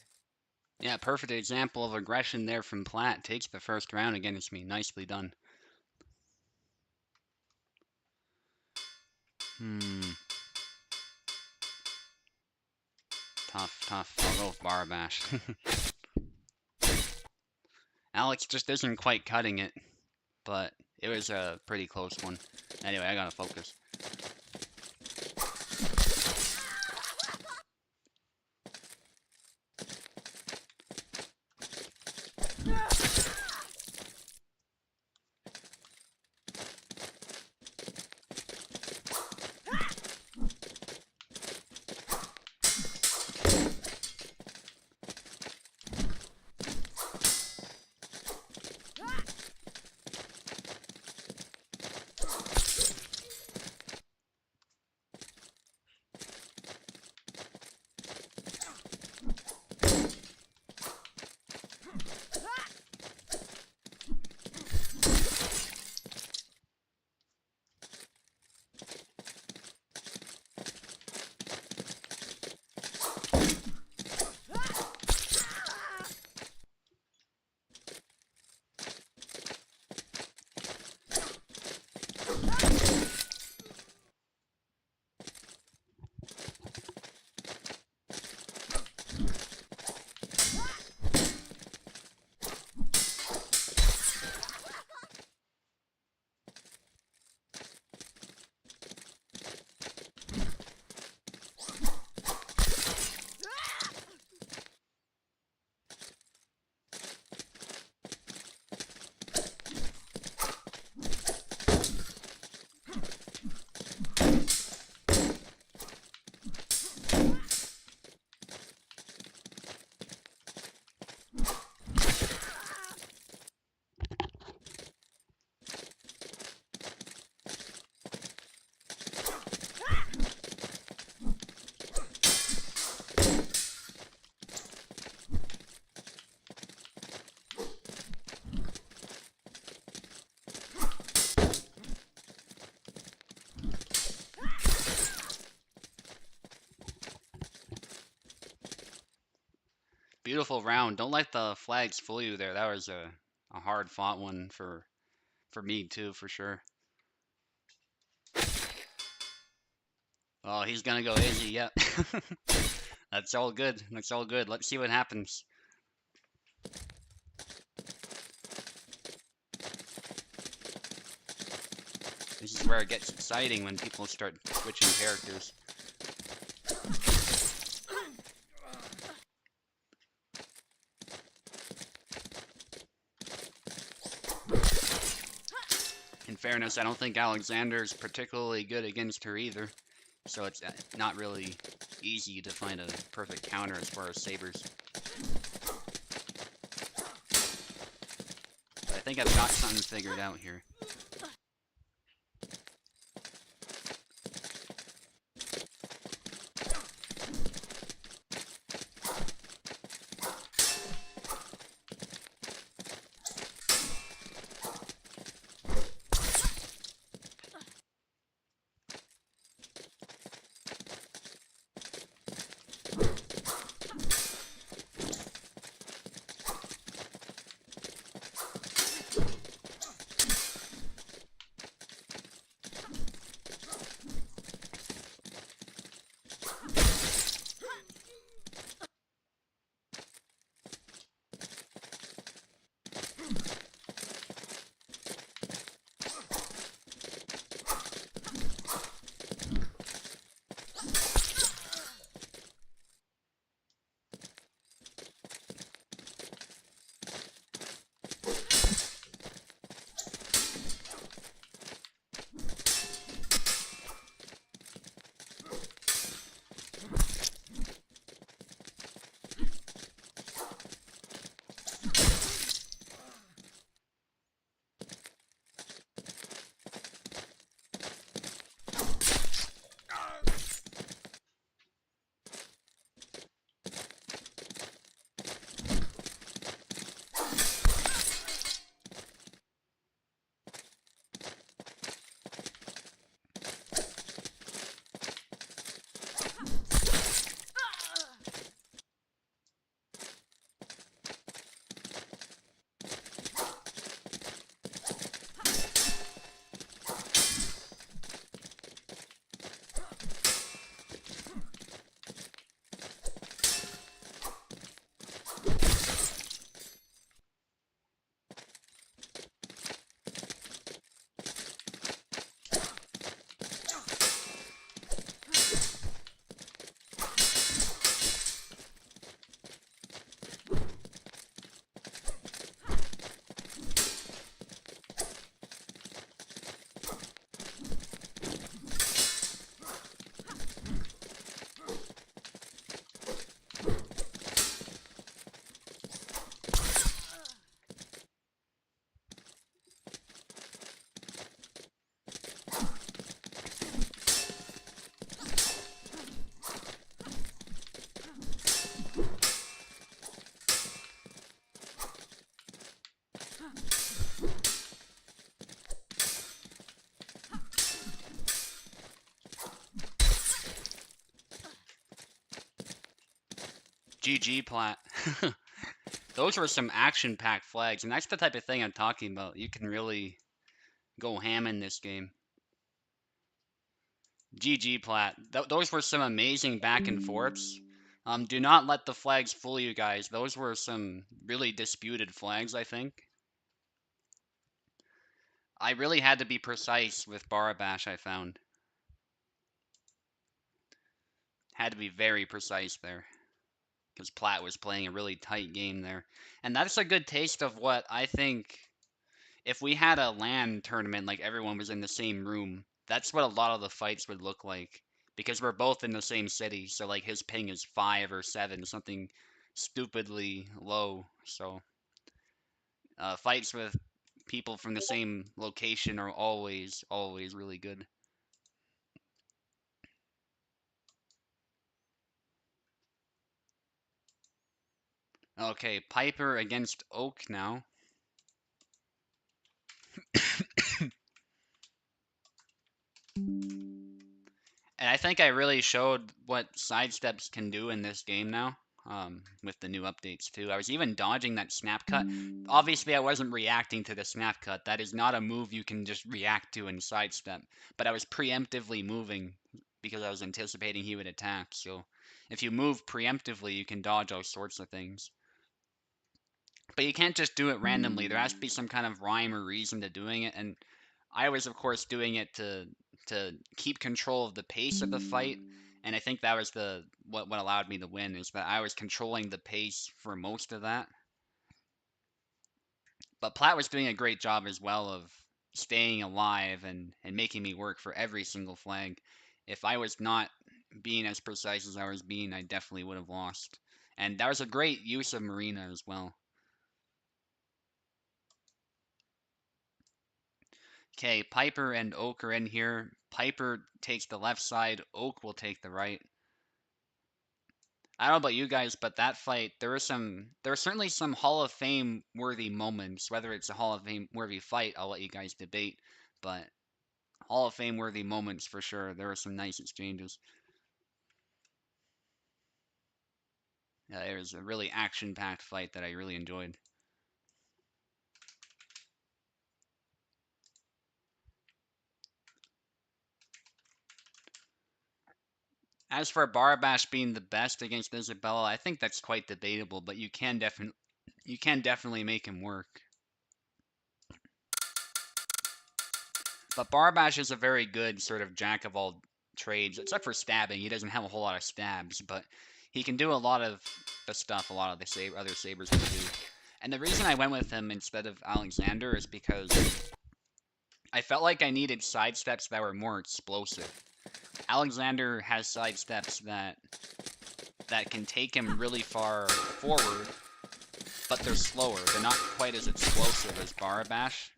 Yeah, perfect example of aggression there from Platt. Takes the first round against me. Nicely done. Tough. I'll go with Barabash. Alex just isn't quite cutting it, but it was a pretty close one. Anyway, I gotta focus. Beautiful round. Don't let the flags fool you there. That was a hard fought one for me too, for sure. Oh, he's gonna go easy. Yep. That's all good. That's all good. Let's see what happens. This is where it gets exciting when people start switching characters. In fairness, I don't think Alexander's particularly good against her either, so it's not really easy to find a perfect counter as far as sabers. But I think I've got something figured out here. GG Plat. Those were some action-packed flags, and that's the type of thing I'm talking about. You can really go ham in this game. GG Plat. Those were some amazing back and forths. Do not let the flags fool you guys. Those were some really disputed flags, I think. I really had to be precise with Barabash, I found. Had to be very precise there. Because Platt was playing a really tight game there. And that's a good taste of what I think, if we had a LAN tournament, like everyone was in the same room, that's what a lot of the fights would look like. Because we're both in the same city, so like his ping is 5 or 7, something stupidly low. So fights with people from the same location are always really good. Okay, Piper against Oak now. And I think I really showed what sidesteps can do in this game now, with the new updates too. I was even dodging that snap cut. Obviously, I wasn't reacting to the snap cut. That is not a move you can just react to in sidestep. But I was preemptively moving because I was anticipating he would attack. So if you move preemptively, you can dodge all sorts of things. But you can't just do it randomly. There has to be some kind of rhyme or reason to doing it. And I was, of course, doing it to keep control of the pace of the fight, and I think that was what allowed me to win, is that I was controlling the pace for most of that. But Platt was doing a great job as well of staying alive and making me work for every single flag. If I was not being as precise as I was being, I definitely would have lost. And that was a great use of Marina as well. Okay, Piper and Oak are in here. Piper takes the left side, Oak will take the right. I don't know about you guys, but that fight, there were certainly some Hall of Fame worthy moments. Whether it's a Hall of Fame worthy fight, I'll let you guys debate. But Hall of Fame worthy moments for sure. There were some nice exchanges. It was a really action-packed fight that I really enjoyed. As for Barabash being the best against Isabella, I think that's quite debatable, but you can definitely make him work. But Barabash is a very good sort of jack of all trades, except for stabbing. He doesn't have a whole lot of stabs, but he can do a lot of the stuff a lot of the other sabers can do. And the reason I went with him instead of Alexander is because I felt like I needed sidesteps that were more explosive. Alexander has sidesteps that can take him really far forward, but they're slower. They're not quite as explosive as Barabash.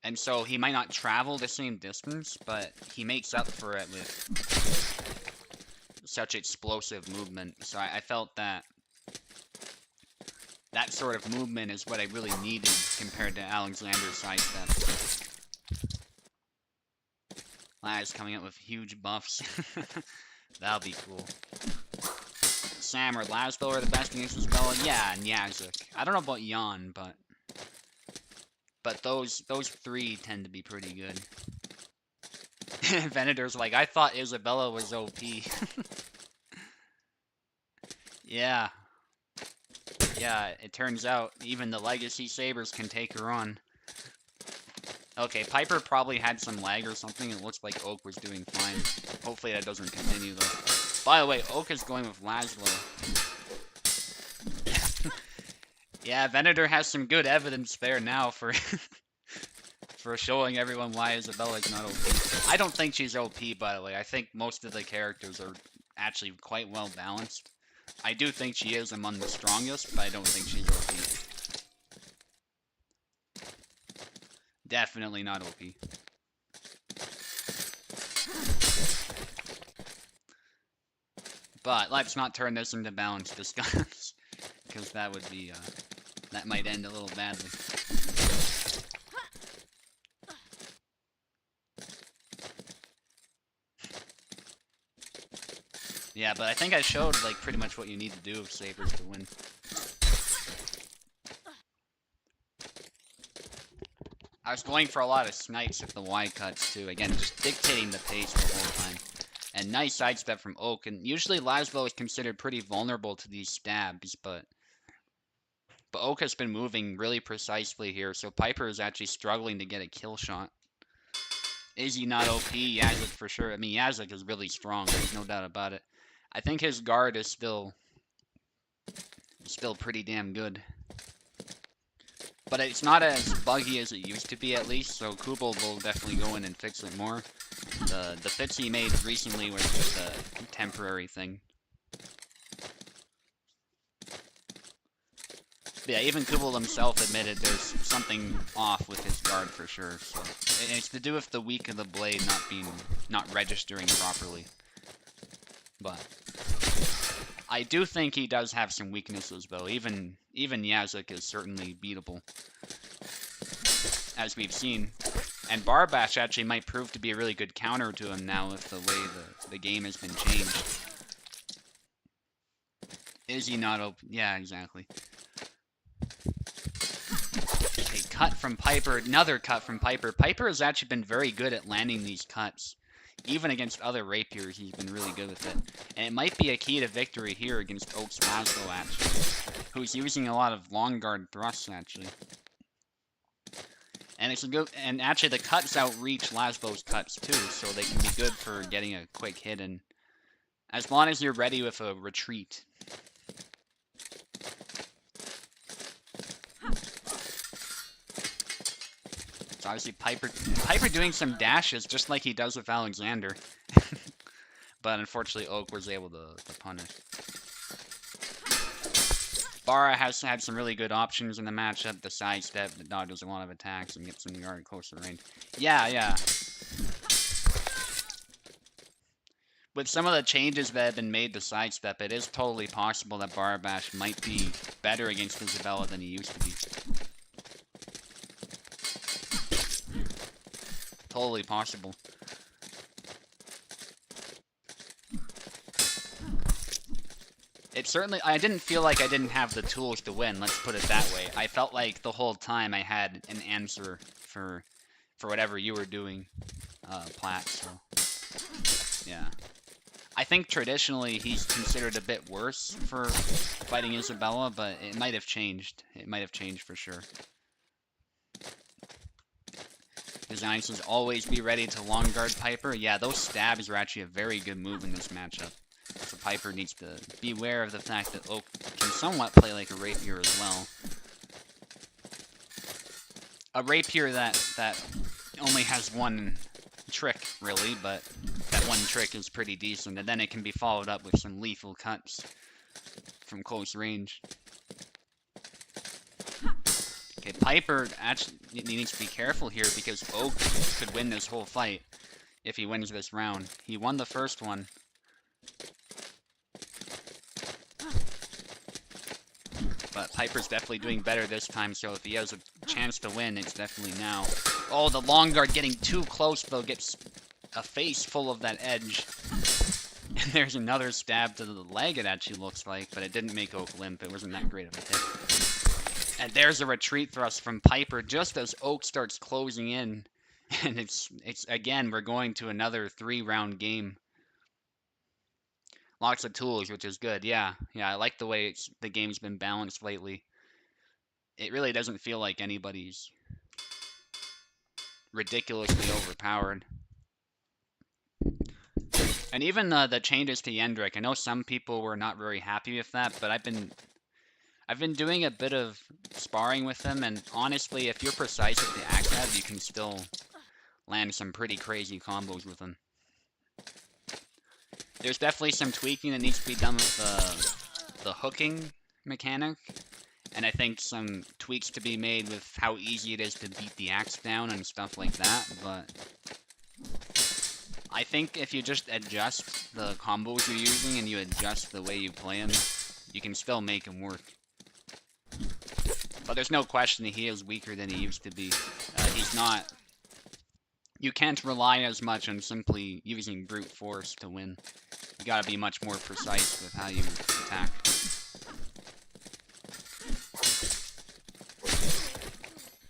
And so he might not travel the same distance, but he makes up for it with such explosive movement. So I felt that that sort of movement is what I really needed compared to Alexander's sidestep. Laz coming up with huge buffs. That'll be cool. Sam or Lasbo are the best against Isabella? Yeah, and Yazuk. I don't know about Jan, but those three tend to be pretty good. Venator's like, I thought Isabella was OP. Yeah. Yeah, it turns out even the Legacy Sabers can take her on. Okay, Piper probably had some lag or something. It looks like Oak was doing fine. Hopefully that doesn't continue, though. By the way, Oak is going with Laszlo. Yeah, Venator has some good evidence there now for for showing everyone why Isabella's not OP. I don't think she's OP, by the way. I think most of the characters are actually quite well balanced. I do think she is among the strongest, but I don't think she's OP. Definitely not OP. But let's not turn this into balanced discussion, because that would be, that might end a little badly. Yeah, but I think I showed like pretty much what you need to do with sabers to win. I was going for a lot of snipes with the wide cuts too. Again, just dictating the pace the whole time. And nice sidestep from Oak. And usually Laszlo is considered pretty vulnerable to these stabs, but Oak has been moving really precisely here, so Piper is actually struggling to get a kill shot. Is he not OP? Yazik for sure. I mean, Yazik is really strong. There's no doubt about it. I think his guard is still pretty damn good. But it's not as buggy as it used to be, at least, so Kubel will definitely go in and fix it more. The fix he made recently was just a temporary thing. Yeah, even Kubel himself admitted there's something off with his guard for sure. So it's to do with the weak of the blade not registering properly. But I do think he does have some weaknesses though. Even Yazik is certainly beatable, as we've seen. And Barbash actually might prove to be a really good counter to him now with the way the game has been changed. Is he not open? Yeah, exactly. Okay, cut from Piper. Another cut from Piper. Piper has actually been very good at landing these cuts. Even against other rapiers, he's been really good with it. And it might be a key to victory here against Oak's Laszlo, actually. Who's using a lot of long guard thrusts, actually. And it's a good, and actually the cuts outreach Laszlo's cuts too, so they can be good for getting a quick hit in. As long as you're ready with a retreat. So obviously Piper doing some dashes just like he does with Alexander. But unfortunately Oak was able to punish. Barra has had some really good options in the matchup. The sidestep that dodges a lot of attacks and gets some yard closer range. Yeah. With some of the changes that have been made to sidestep, it is totally possible that Barbash might be better against Isabella than he used to be. Totally possible. It certainly, I didn't feel like I didn't have the tools to win, let's put it that way. I felt like the whole time I had an answer for whatever you were doing, Platt, so, yeah. I think traditionally he's considered a bit worse for fighting Isabella, but it might have changed. It might have changed for sure. Design says always be ready to long guard Piper. Yeah, those stabs are actually a very good move in this matchup. So Piper needs to beware of the fact that Oak can somewhat play like a rapier as well. A rapier that only has one trick, really, but that one trick is pretty decent, and then it can be followed up with some lethal cuts from close range. Okay, Piper actually needs to be careful here because Oak could win this whole fight if he wins this round. He won the first one. But Piper's definitely doing better this time, so if he has a chance to win, it's definitely now. Oh, the long guard getting too close, though, gets a face full of that edge. And there's another stab to the leg, it actually looks like, but it didn't make Oak limp. It wasn't that great of a hit. And there's a retreat thrust from Piper just as Oak starts closing in. And it's again, we're going to another 3-round game. Lots of tools, which is good. Yeah, I like the way the game's been balanced lately. It really doesn't feel like anybody's ridiculously overpowered. And even the changes to Yendrick, I know some people were not very happy with that, but I've been doing a bit of sparring with him, and honestly, if you're precise with the axe, you can still land some pretty crazy combos with him. There's definitely some tweaking that needs to be done with the hooking mechanic, and I think some tweaks to be made with how easy it is to beat the axe down and stuff like that, but I think if you just adjust the combos you're using and you adjust the way you play them, you can still make them work. But there's no question that he is weaker than he used to be. He's not You can't rely as much on simply using brute force to win. You gotta be much more precise with how you attack.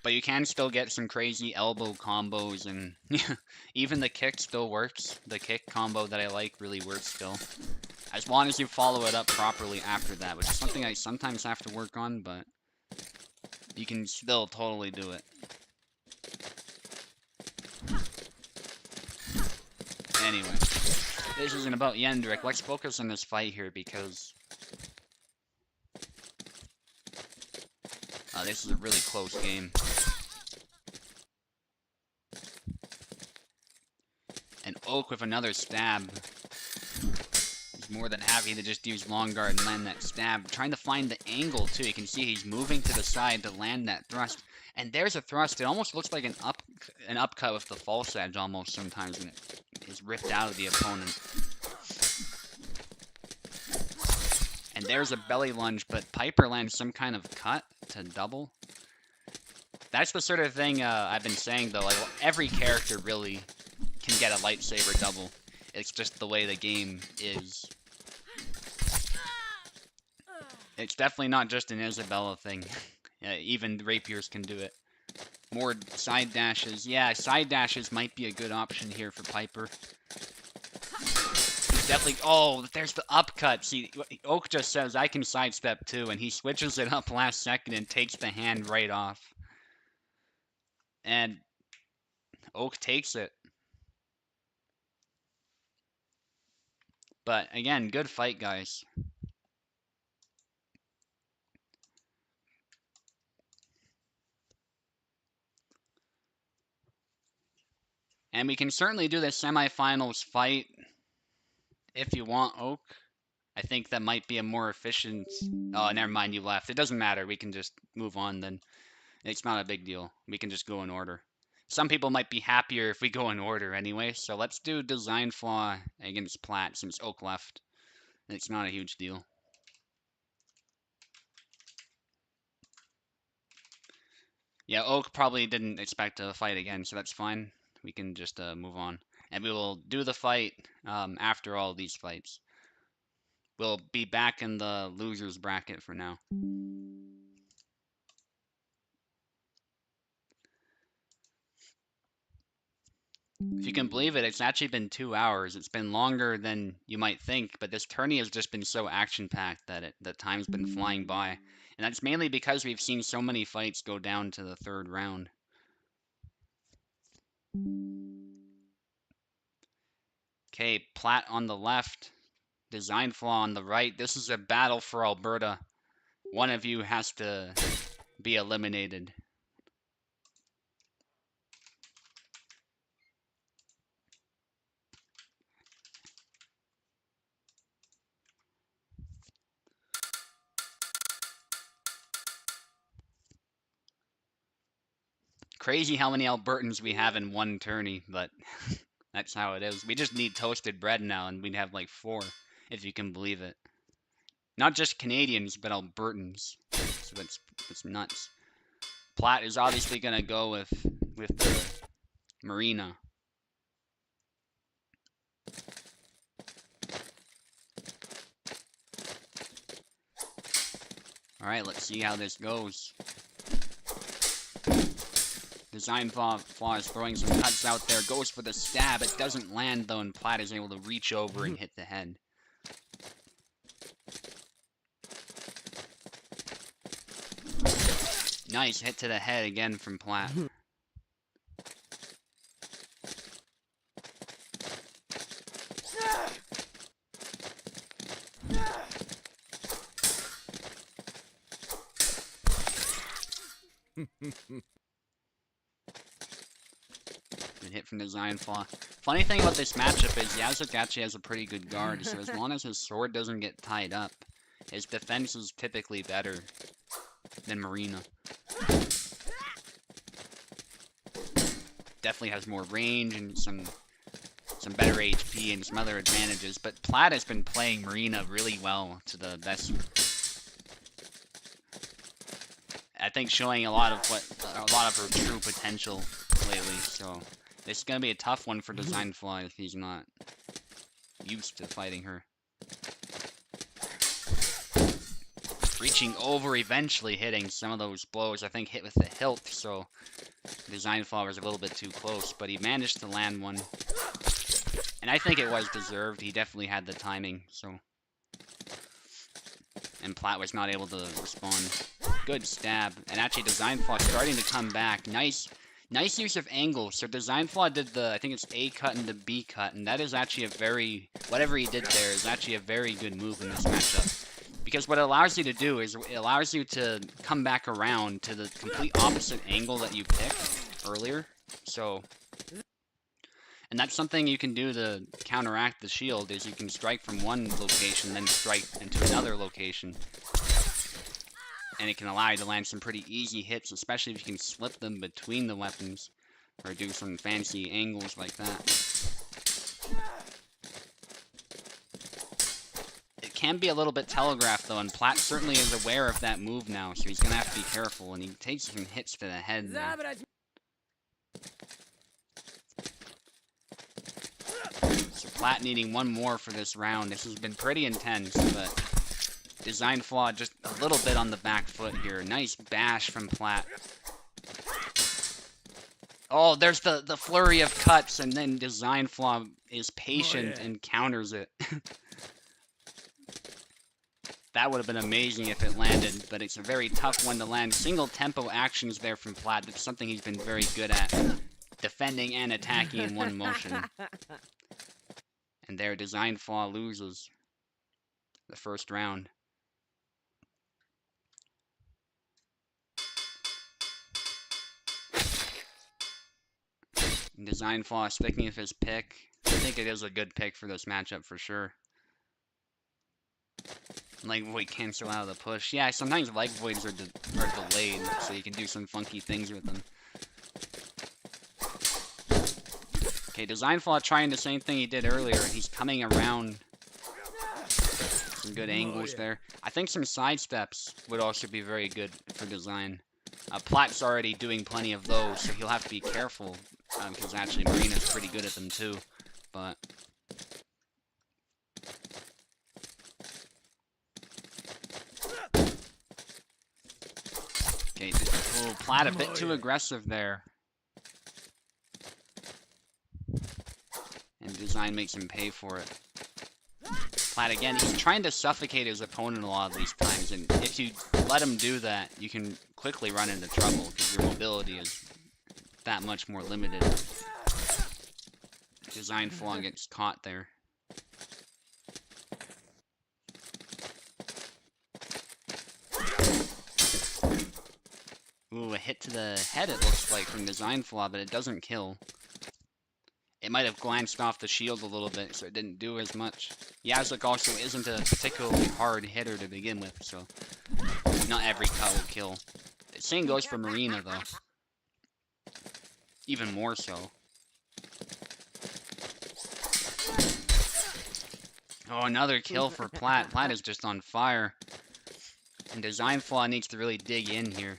But you can still get some crazy elbow combos, and even the kick still works. The kick combo that I like really works still. As long as you follow it up properly after that, which is something I sometimes have to work on, but you can still totally do it. Anyway, this isn't about Yendrick. Let's focus on this fight here because this is a really close game. And Oak with another stab. He's more than happy to just use long guard and land that stab. Trying to find the angle too. You can see he's moving to the side to land that thrust. And there's a thrust. It almost looks like an upcut with the false edge almost sometimes when it is ripped out of the opponent. And there's a belly lunge, but Piper lands some kind of cut to double. That's the sort of thing I've been saying though. Like every character really can get a lightsaber double. It's just the way the game is. It's definitely not just an Isabella thing. Even rapiers can do it. More side dashes. Yeah, side dashes might be a good option here for Piper. Definitely. Oh, there's the upcut. See, Oak just says, I can sidestep too, and he switches it up last second and takes the hand right off. And Oak takes it. But again, good fight, guys. And we can certainly do the semifinals fight if you want, Oak. I think that might be a more efficient... Oh, never mind, you left. It doesn't matter. We can just move on then. It's not a big deal. We can just go in order. Some people might be happier if we go in order anyway, so let's do Design Flaw against Plat since Oak left. It's not a huge deal. Yeah, Oak probably didn't expect to fight again, so that's fine. We can just move on. And we will do the fight after all these fights. We'll be back in the losers bracket for now. If you can believe it, it's actually been 2 hours. It's been longer than you might think, but this tourney has just been so action-packed that the time's been flying by. And that's mainly because we've seen so many fights go down to the third round. Okay, Plat on the left, Design Flaw on the right. This is a battle for Alberta. One of you has to be eliminated. Crazy how many Albertans we have in one tourney, but that's how it is. We just need toasted bread now, and we'd have like 4, if you can believe it. Not just Canadians, but Albertans. So that's nuts. Plat is obviously gonna go with the Marina. Alright, let's see how this goes. Design Flaw is throwing some cuts out there. Goes for the stab. It doesn't land, though, and Plat is able to reach over and hit the head. Nice hit to the head again from Plat. Good hit from Design Flaw. Funny thing about this matchup is Yazuk actually has a pretty good guard, so as long as his sword doesn't get tied up, his defense is typically better than Marina. Definitely has more range and some better HP and some other advantages, but Plat has been playing Marina really well to the best. I think showing a lot of her true potential lately, so This is gonna be a tough one for Design Flaw if he's not used to fighting her. Reaching over, eventually hitting some of those blows. I think hit with the hilt, so Design Flaw was a little bit too close, but he managed to land one. And I think it was deserved. He definitely had the timing, so. And Platt was not able to respond. Good stab. And actually Design Flaw starting to come back. Nice use of angle. So Design Flaw did the, I think it's A cut and the B cut, and that is actually a very, whatever he did there is actually a very good move in this matchup. Because what it allows you to do is it allows you to come back around to the complete opposite angle that you picked earlier. So, and that's something you can do to counteract the shield, is you can strike from one location, then strike into another location. And it can allow you to land some pretty easy hits, especially if you can slip them between the weapons, or do some fancy angles like that. It can be a little bit telegraphed though, and Platt certainly is aware of that move now, so he's gonna have to be careful, and he takes some hits to the head there. So Platt needing one more for this round. This has been pretty intense, but Design Flaw just a little bit on the back foot here. Nice bash from Platt. Oh, there's the flurry of cuts, and then Design Flaw is patient and counters it. That would have been amazing if it landed, but it's a very tough one to land. Single tempo actions there from Platt. That's something he's been very good at. Defending and attacking in one motion. And there, Design Flaw loses the first round. And Design Flaw sticking with his pick. I think it is a good pick for this matchup for sure. Leg Void cancel out of the push. Yeah, sometimes Leg Voids are delayed, so you can do some funky things with them. Okay, Design Flaw trying the same thing he did earlier. He's coming around. Some good angles there. I think some side steps would also be very good for Design. Platt's already doing plenty of those, so he'll have to be careful, because actually Marina's pretty good at them too. But okay, oh, Platt a bit too aggressive there. And Design makes him pay for it. Platt again, he's trying to suffocate his opponent a lot of these times, and if you let him do that, you can quickly run into trouble, because your mobility is that much more limited. Design Flaw gets caught there. Ooh, a hit to the head it looks like from Design Flaw, but it doesn't kill. It might have glanced off the shield a little bit, so it didn't do as much. Yazlik also isn't a particularly hard hitter to begin with, so not every cut will kill. The same goes for Marina, though. Even more so. Oh, another kill for Platt. Platt is just on fire. And Design Flaw needs to really dig in here.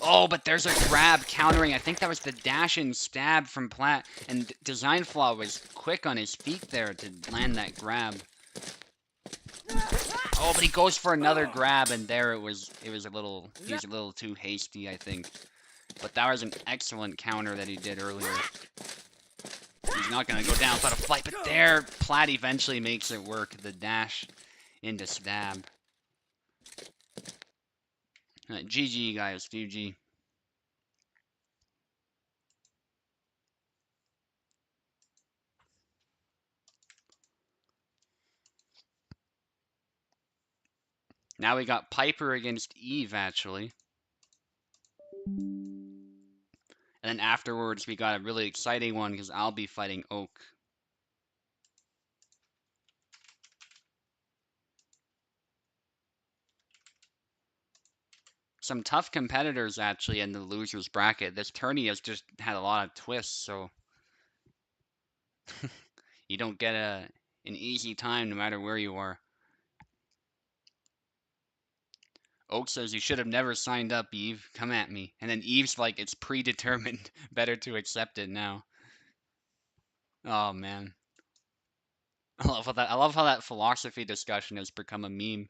Oh, but there's a grab countering. I think that was the dash and stab from Platt. And Design Flaw was quick on his feet there to land that grab. Oh, but he goes for another grab, and there he was a little too hasty, I think. But that was an excellent counter that he did earlier. He's not going to go down without a fight, but there, Platt eventually makes it work. The dash into stab. GG, guys. GG. Now we got Piper against Eve, actually. And then afterwards, we got a really exciting one because I'll be fighting Oak. Some tough competitors, actually, in the loser's bracket. This tourney has just had a lot of twists, so you don't get an easy time no matter where you are. Oak says, you should have never signed up, Eve. Come at me. And then Eve's like, it's predetermined. Better to accept it now. Oh, man. I love how that philosophy discussion has become a meme.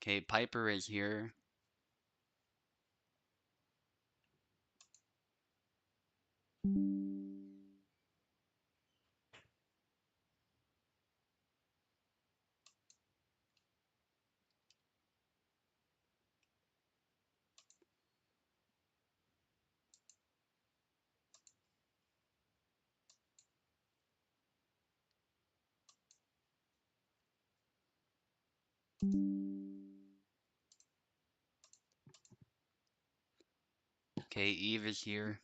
Okay, Piper is here. Okay, Eve is here.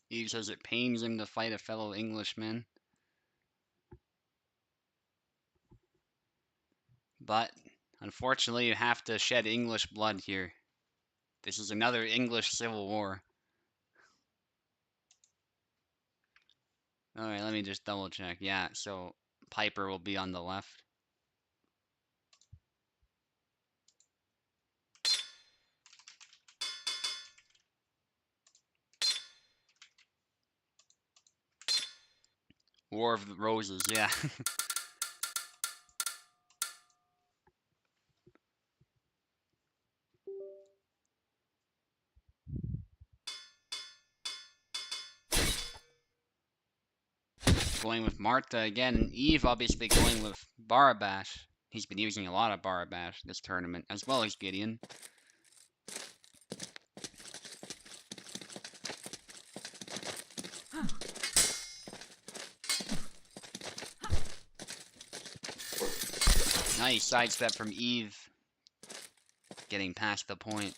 Eve says it pains him to fight a fellow Englishman. But, unfortunately, you have to shed English blood here. This is another English Civil War. Alright, let me just double check. Yeah, so Piper will be on the left. War of the Roses, yeah. Going with Marta again. Eve obviously going with Barabash. He's been using a lot of Barabash this tournament, as well as Gideon. Nice sidestep from Eve. Getting past the point.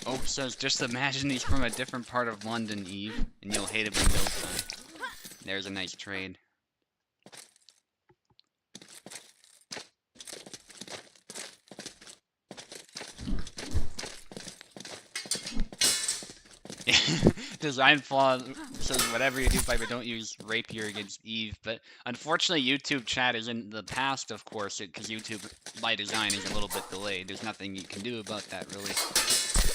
Oak says, just imagine he's from a different part of London, Eve, and you'll hate him in no time. There's a nice trade. Design flaw says whatever you do, Piper, don't use rapier against Eve. But unfortunately, YouTube chat is in the past, of course, because YouTube by design is a little bit delayed. There's nothing you can do about that, really.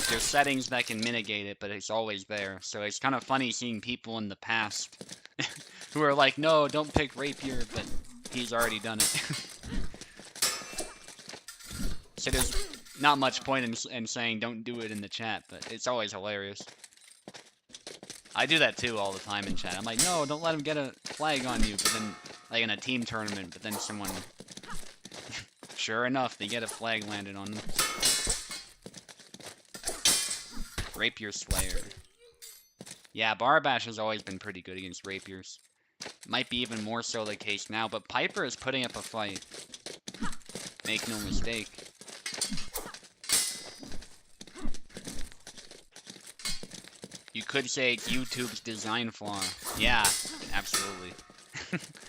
There's settings that can mitigate it, but it's always there. So it's kind of funny seeing people in the past who are like, no, don't pick rapier, but he's already done it. So there's not much point in saying don't do it in the chat, but it's always hilarious. I do that too all the time in chat. I'm like, no, don't let him get a flag on you, but then, like in a team tournament, but then someone, sure enough, they get a flag landed on them. Rapier Slayer. Yeah, Barabash has always been pretty good against rapiers. Might be even more so the case now, but Piper is putting up a fight. Make no mistake. You could say it's YouTube's design flaw. Yeah, absolutely.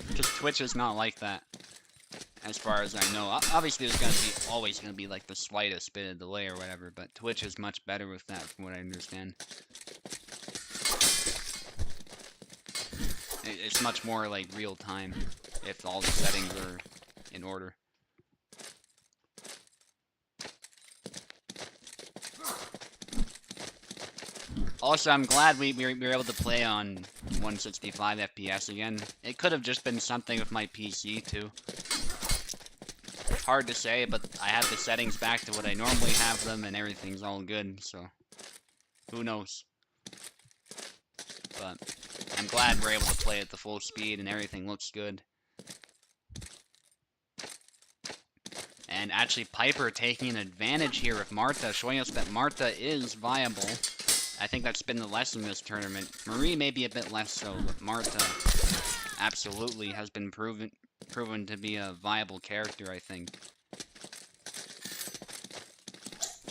Because Twitch is not like that, as far as I know. Obviously, there's always gonna be like the slightest bit of delay or whatever, but Twitch is much better with that, from what I understand. It's much more like real time if all the settings are in order. Also, I'm glad we were able to play on 165 FPS again. It could have just been something with my PC, too. Hard to say, but I have the settings back to what I normally have them, and everything's all good, so... who knows? But I'm glad we're able to play at the full speed, and everything looks good. And actually, Piper taking an advantage here with Marta, showing us that Marta is viable I think that's been the lesson this tournament. Marie maybe a bit less so, but Marta absolutely has been proven to be a viable character, I think.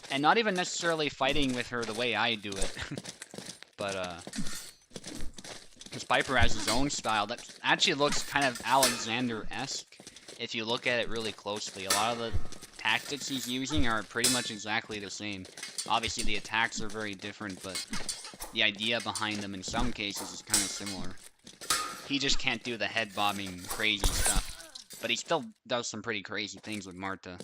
And not even necessarily fighting with her the way I do it. But, because Piper has his own style that actually looks kind of Alexander-esque if you look at it really closely. A lot of the tactics he's using are pretty much exactly the same. Obviously, the attacks are very different, but the idea behind them in some cases is kind of similar. He just can't do the head-bobbing, crazy stuff. But he still does some pretty crazy things with Marta.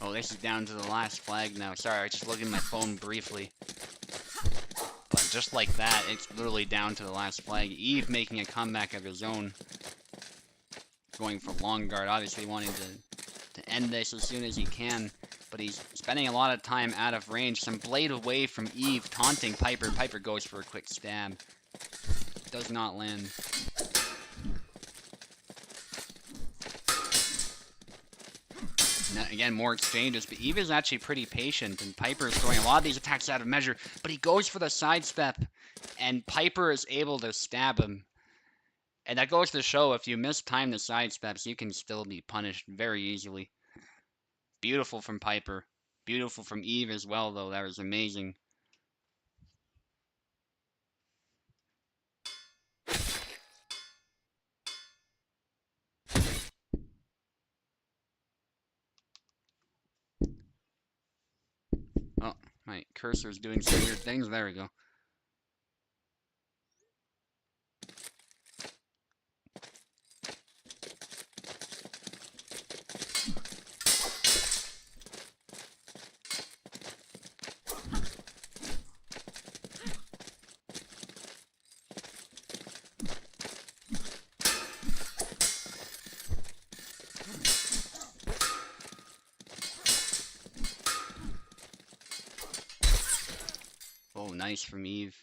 Oh, this is down to the last flag now. Sorry, I was just looking at my phone briefly. But just like that, it's literally down to the last flag. Eve making a comeback of his own. Going for long guard, obviously wanting to end this as soon as he can. But he's spending a lot of time out of range. Some blade away from Eve, taunting Piper. Piper goes for a quick stab. Does not land. Again, more exchanges, but Eve is actually pretty patient, and Piper is throwing a lot of these attacks out of measure, but he goes for the sidestep, and Piper is able to stab him. And that goes to show if you mistime the sidesteps, you can still be punished very easily. Beautiful from Piper. Beautiful from Eve as well, though. That was amazing. Oh, my cursor's doing some weird things. There we go. Oh, nice from Eve.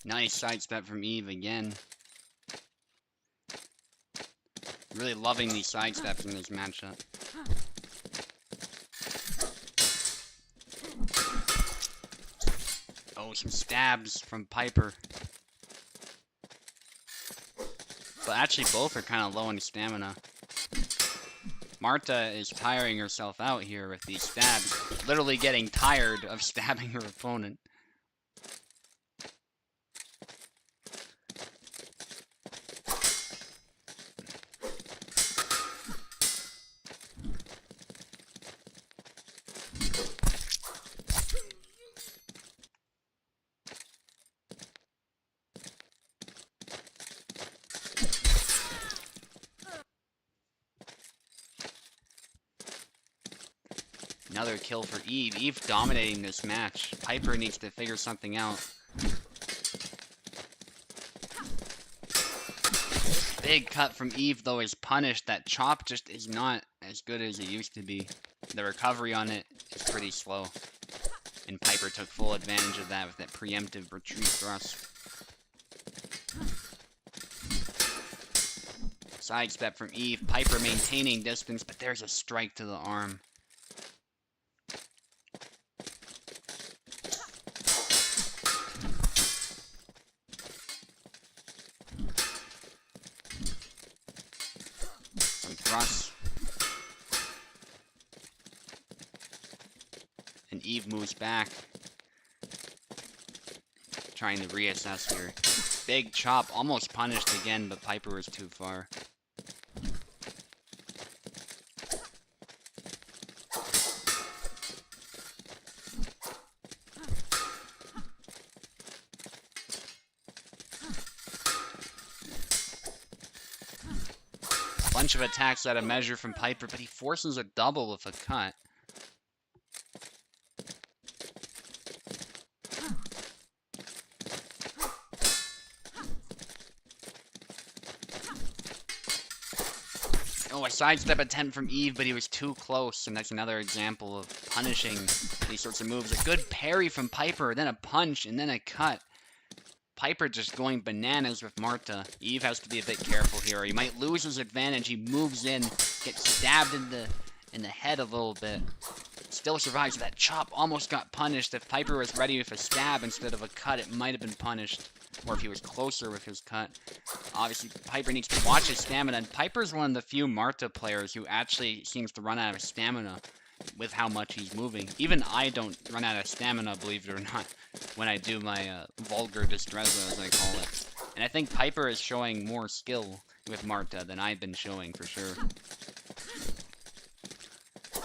Nice sidestep from Eve again. Really loving these sidesteps in this matchup. Oh, some stabs from Piper. But actually both are kind of low in stamina. Marta is tiring herself out here with these stabs. Literally getting tired of stabbing her opponent. Another kill for Eve. Eve dominating this match. Piper needs to figure something out. Big cut from Eve, though, is punished. That chop just is not as good as it used to be. The recovery on it is pretty slow. And Piper took full advantage of that with that preemptive retreat thrust. Sidestep from Eve. Piper maintaining distance, but there's a strike to the arm. Thrust. And Eve moves back. Trying to reassess here. Big chop, almost punished again, but Piper was too far. Bunch of attacks out of measure from Piper, but he forces a double with a cut. Oh, a sidestep attempt from Eve, but he was too close, and that's another example of punishing these sorts of moves. A good parry from Piper, then a punch, and then a cut. Piper just going bananas with Marta. Eve has to be a bit careful here, or he might lose his advantage. He moves in, gets stabbed in the head a little bit. Still survives. That chop almost got punished. If Piper was ready with a stab instead of a cut, it might have been punished. Or if he was closer with his cut. Obviously, Piper needs to watch his stamina. And Piper's one of the few Marta players who actually seems to run out of stamina with how much he's moving. Even I don't run out of stamina, believe it or not, when I do my vulgar destreza, as I call it. And I think Piper is showing more skill with Marta than I've been showing, for sure.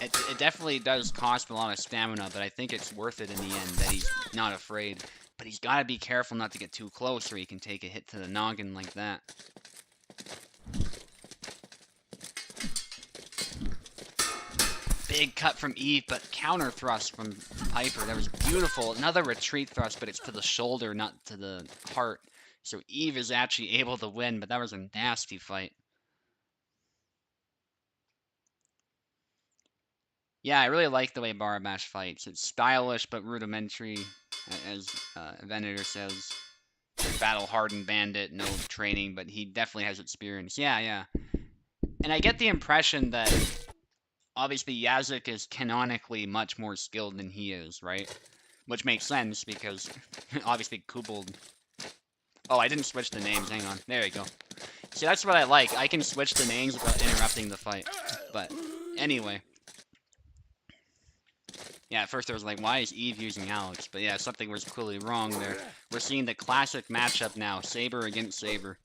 It definitely does cost a lot of stamina, but I think it's worth it in the end that he's not afraid. But he's got to be careful not to get too close or he can take a hit to the noggin like that. Big cut from Eve, but counter thrust from Piper. That was beautiful. Another retreat thrust, but it's to the shoulder, not to the heart. So Eve is actually able to win, but that was a nasty fight. Yeah, I really like the way Barabash fights. It's stylish but rudimentary, as Venator says. Battle-hardened bandit, no training, but he definitely has experience. Yeah. And I get the impression that obviously Yazik is canonically much more skilled than he is, right? Which makes sense because obviously Kubald. Oh, I didn't switch the names. Hang on. There you go. See, that's what I like. I can switch the names without interrupting the fight. But anyway. Yeah, at first I was like, why is Eve using Alex? But yeah, something was clearly wrong there. We're seeing the classic matchup now. Saber against Saber.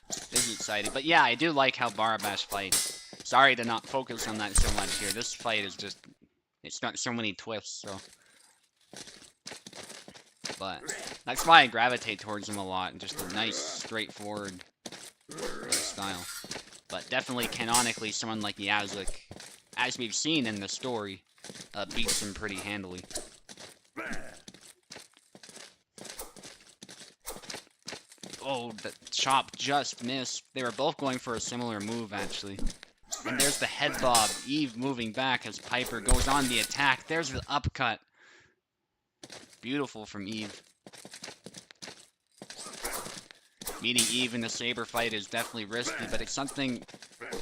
This is exciting. But yeah, I do like how Barabash fights. Sorry to not focus on that so much here. This fight is just... It's got so many twists, so... But that's why I gravitate towards him a lot. Just a nice, straightforward style. But definitely canonically, someone like Yazik, as we've seen in the story, beats him pretty handily. Oh, the chop just missed. They were both going for a similar move, actually. And there's the head bob. Eve moving back as Piper goes on the attack. There's the upcut. Beautiful from Eve. Meeting Eve in the Saber fight is definitely risky, but it's something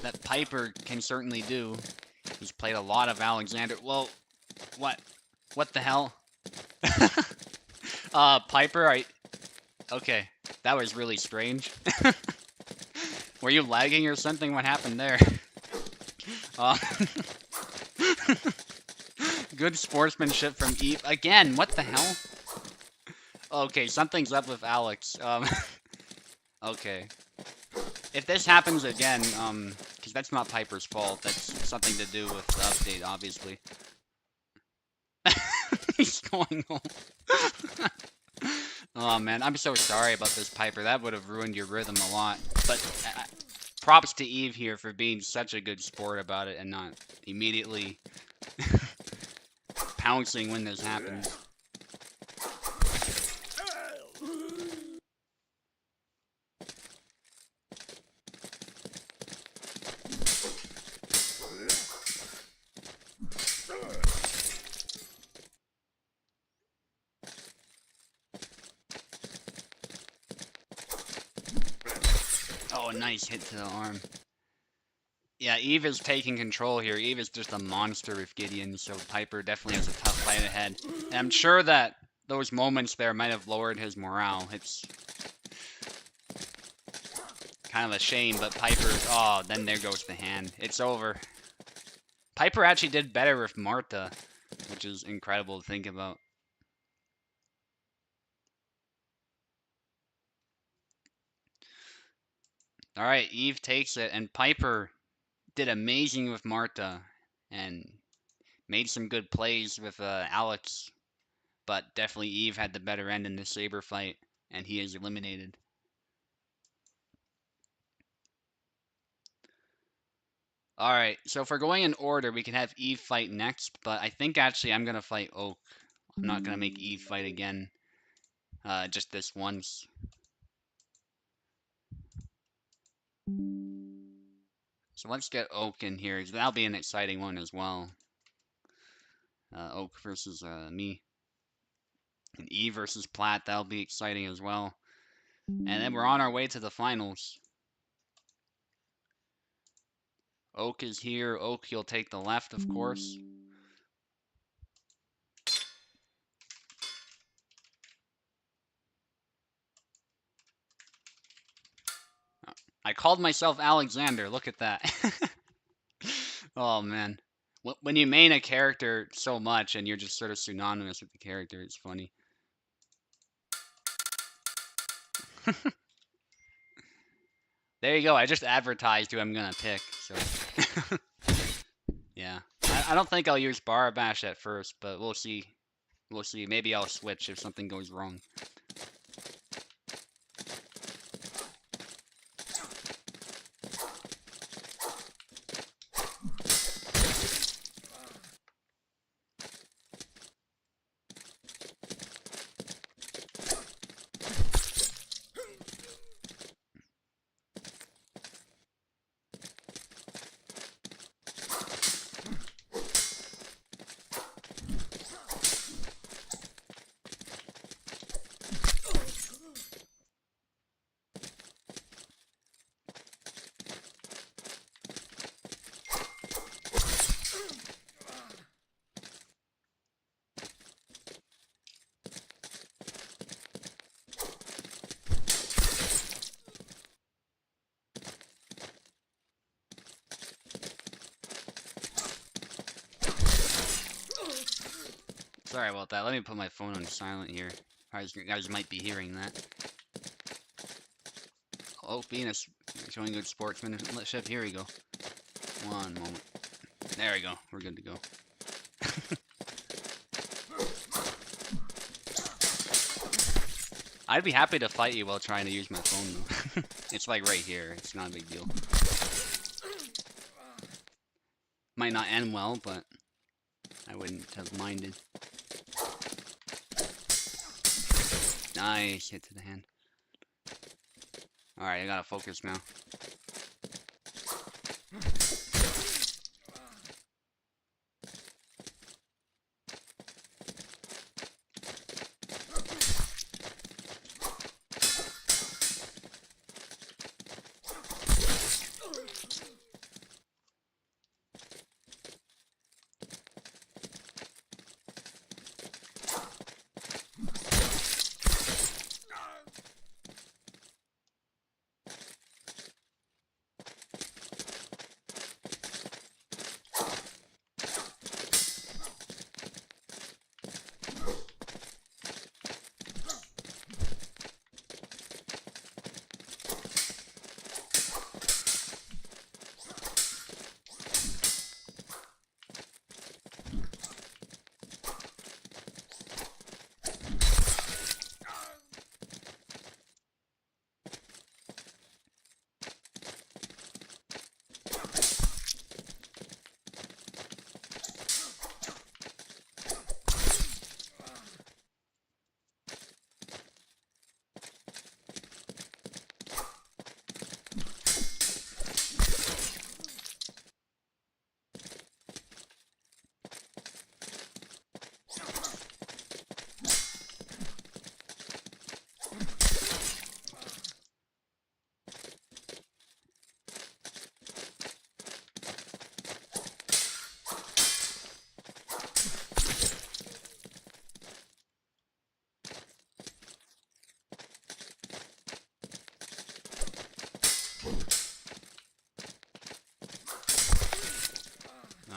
that Piper can certainly do. He's played a lot of Alexander. Whoa, what? What the hell? Piper, okay, that was really strange. Were you lagging or something? What happened there? Good sportsmanship from Eve. Again, what the hell? Okay, something's up with Alex. Okay. If this happens again, because that's not Piper's fault, that's something to do with the update, obviously. He's going home. Oh man, I'm so sorry about this, Piper. That would have ruined your rhythm a lot. But props to Eve here for being such a good sport about it and not immediately pouncing when this happens. Oh, nice hit to the arm. Yeah, Eve is taking control here. Eve is just a monster with Gideon, so Piper definitely has a tough fight ahead. And I'm sure that those moments there might have lowered his morale. It's kind of a shame, but Piper... Oh, then there goes the hand. It's over. Piper actually did better with Marta, which is incredible to think about. Alright, Eve takes it, and Piper did amazing with Marta, and made some good plays with Alex, but definitely Eve had the better end in the Saber fight, and he is eliminated. Alright, so if we're going in order, we can have Eve fight next, but I think actually I'm gonna fight Oak. I'm not gonna make Eve fight again. Just this once. So let's get Oak in here. That'll be an exciting one as well. Oak versus me. And Eve versus Platt, that'll be exciting as well. And then we're on our way to the finals. Oak is here. Oak, he'll take the left, of course. I called myself Alexander. Look at that. Oh, man. When you main a character so much and you're just sort of synonymous with the character, it's funny. There you go. I just advertised who I'm going to pick. So, yeah. I don't think I'll use Barabash at first, but we'll see. We'll see. Maybe I'll switch if something goes wrong. Sorry about that. Let me put my phone on silent here. You guys might be hearing that. Oh, Venus showing good sportsmanship. Here we go. One moment. There we go. We're good to go. I'd be happy to fight you while trying to use my phone, though. It's like right here. It's not a big deal. Might not end well, but I wouldn't have minded. Nice hit to the hand. Alright, I gotta focus now.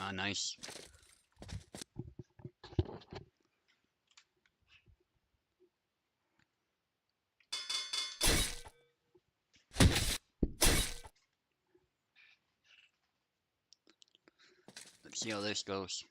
Ah, nice. Let's see how this goes.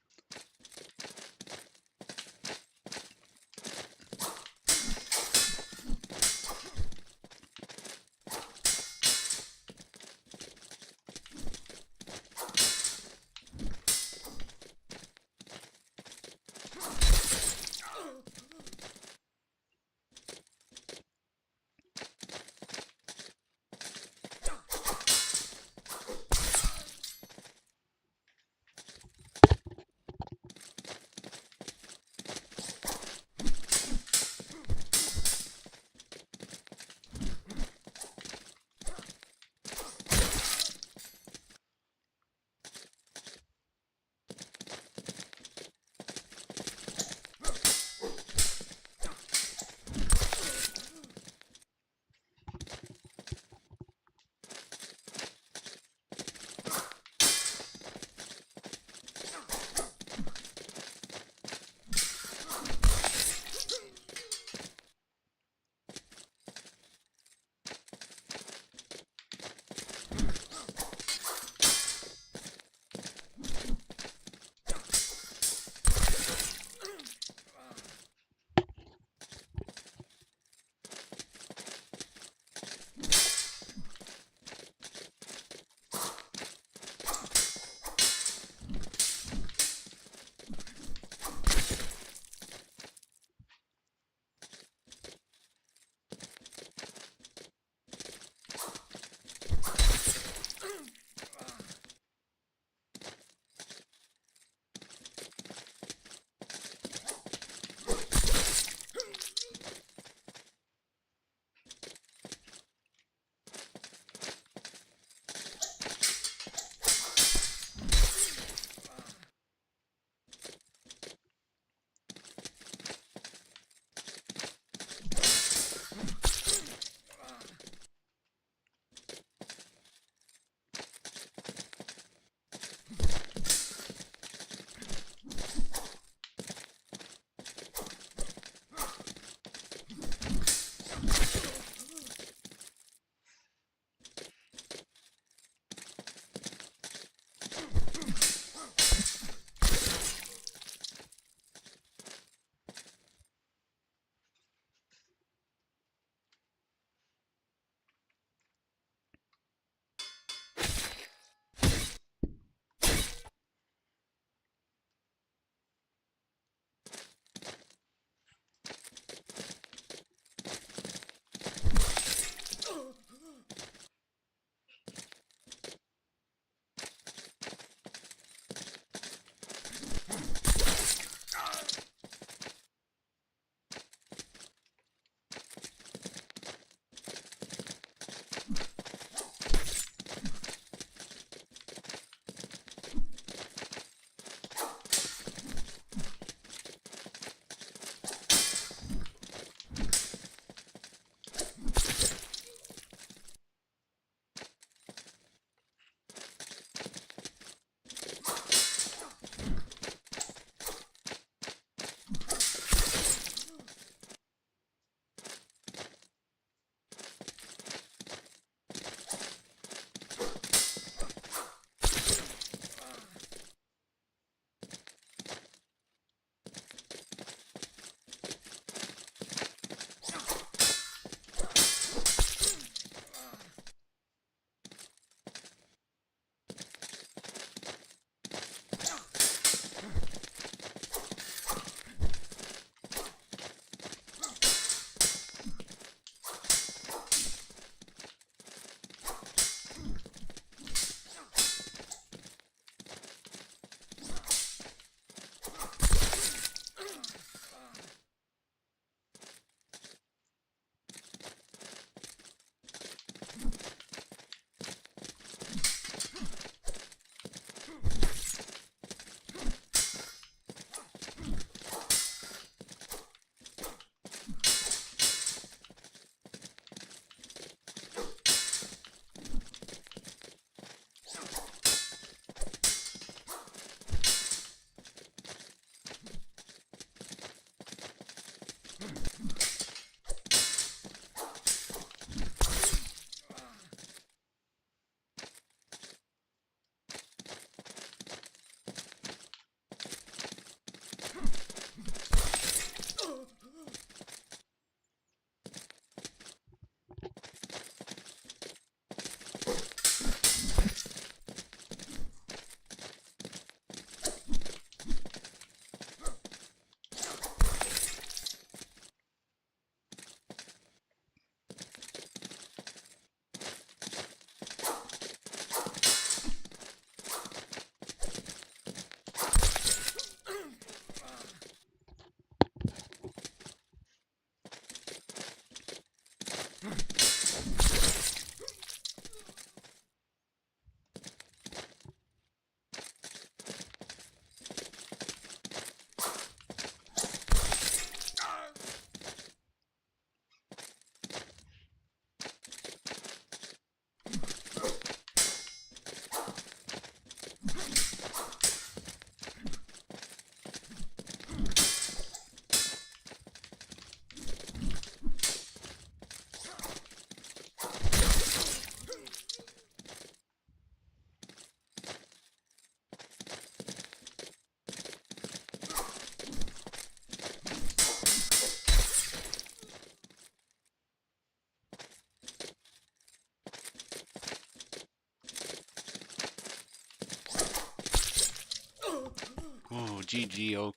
GG, Oak.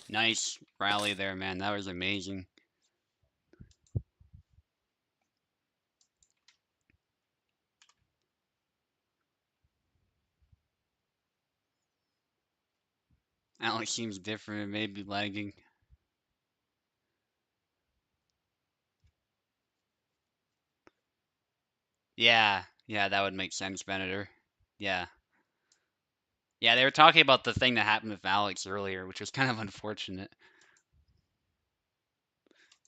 Nice rally there, man. That was amazing. Alex seems different. It may be lagging. Yeah, that would make sense, Benator. Yeah. Yeah, they were talking about the thing that happened with Alex earlier, which was kind of unfortunate.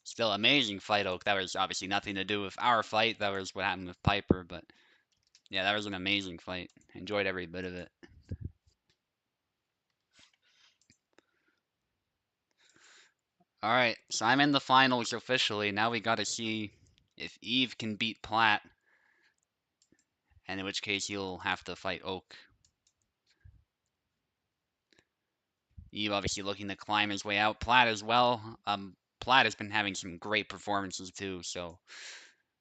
Still amazing fight, Oak. That was obviously nothing to do with our fight. That was what happened with Piper, but yeah, that was an amazing fight. Enjoyed every bit of it. Alright, so I'm in the finals officially. Now we gotta see if Eve can beat Platt, and in which case he'll have to fight Oak. Eve obviously looking to climb his way out. Platt as well. Platt has been having some great performances too, so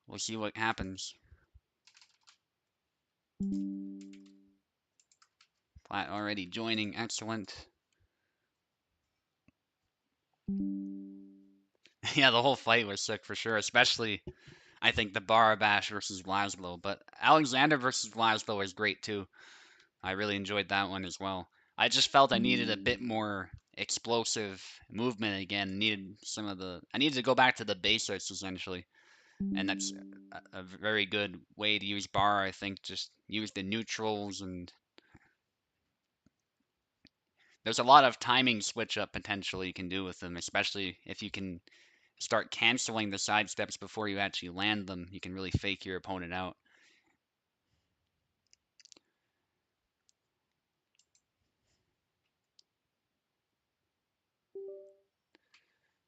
we'll see what happens. Platt already joining, excellent. Yeah, the whole fight was sick for sure, especially I think the Barabash versus Laszlo, but Alexander versus Laszlo was great too. I really enjoyed that one as well. I just felt I needed a bit more explosive movement again. I needed to go back to the basics essentially, and that's a very good way to use bar. I think just use the neutrals, and there's a lot of timing switch up potential you can do with them, especially if you can start canceling the side steps before you actually land them. You can really fake your opponent out.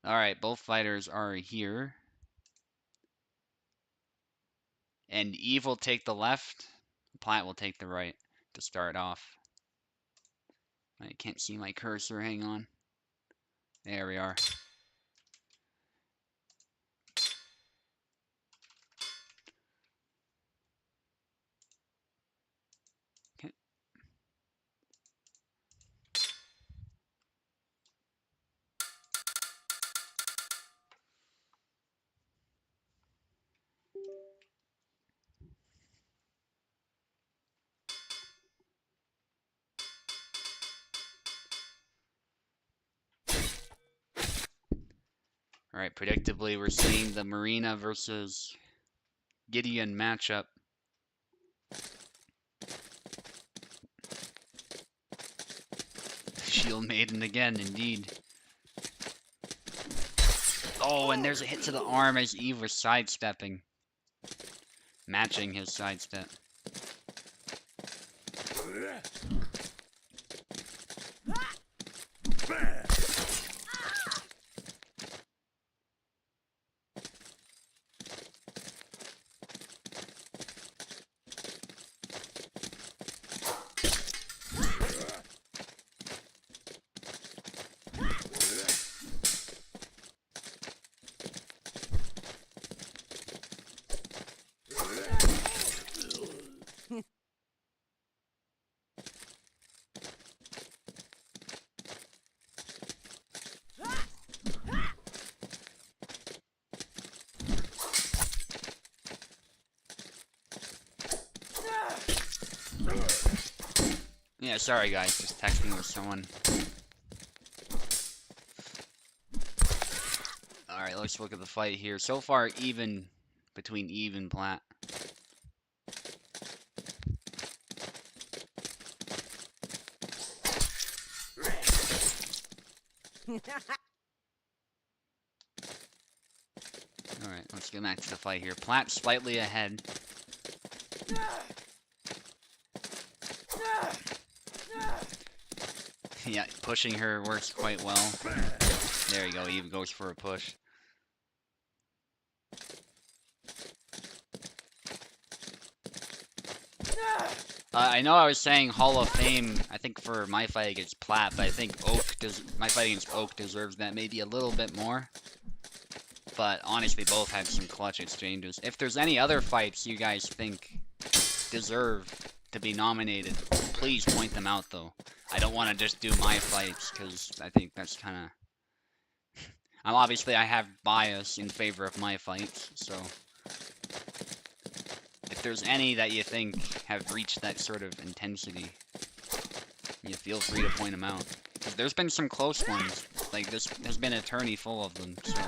Alright, both fighters are here. And Eve will take the left, Platt will take the right to start off. I can't see my cursor, hang on. There we are. Okay. Alright, predictably we're seeing the Marina versus Gideon matchup. Shield Maiden again, indeed. Oh, and there's a hit to the arm as Eve was sidestepping. Matching his sidestep. Yeah, sorry guys, just texting with someone. Alright, let's look at the fight here. So far, even between Eve and Platt. Alright, let's get back to the fight here. Platt slightly ahead. Yeah, pushing her works quite well. There you go, Eve goes for a push. I know I was saying Hall of Fame, I think for my fight against Platt, but I think my fight against Oak deserves that maybe a little bit more. But honestly, both had some clutch exchanges. If there's any other fights you guys think deserve to be nominated, please point them out, though. I don't want to just do my fights, because I think that's kind of... I have bias in favor of my fights, so... If there's any that you think have reached that sort of intensity, you feel free to point them out. Because there's been some close ones. Like, this has been a tourney full of them, so...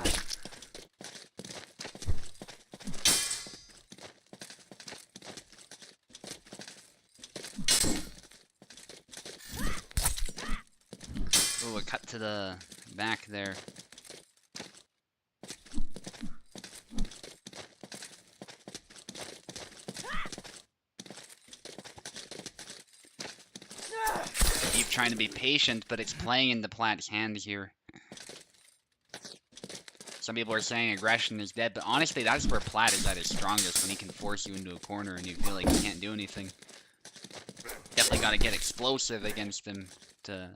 Ooh, a cut to the back there. Keep trying to be patient, but it's playing into Platt's hands here. Some people are saying aggression is dead, but honestly, that's where Platt is at his strongest, when he can force you into a corner and you feel like you can't do anything. Definitely got to get explosive against him to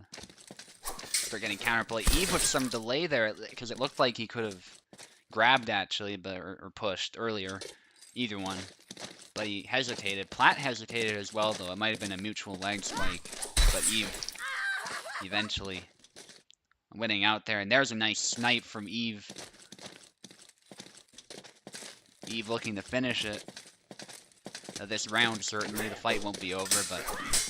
start getting counterplay. Eve with some delay there, because it looked like he could have grabbed actually, but or pushed earlier. Either one. But he hesitated. Platt hesitated as well, though. It might have been a mutual leg spike. But Eve eventually winning out there. And there's a nice snipe from Eve. Eve looking to finish it. This round, certainly. The fight won't be over, but...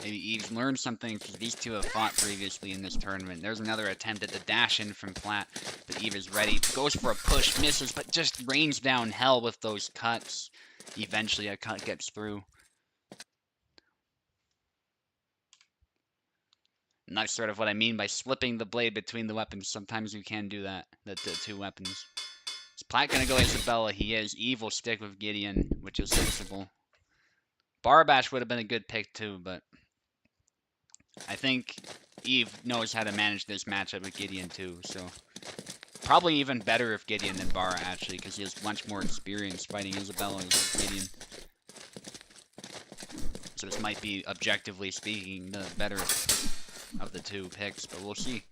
maybe Eve's learned something, because these two have fought previously in this tournament. There's another attempt at the dash-in from Platt, but Eve is ready. Goes for a push, misses, but just rains down hell with those cuts. Eventually a cut gets through. And that's sort of what I mean by slipping the blade between the weapons. Sometimes you can do that, the two weapons. Is Platt gonna go Isabella? He is. Eve will stick with Gideon, which is sensible. Barbash would have been a good pick too, but I think Eve knows how to manage this matchup with Gideon too, so probably even better if Gideon than Bara, actually, because he has much more experience fighting Isabella with Gideon. So this might be, objectively speaking, the better of the two picks, but we'll see.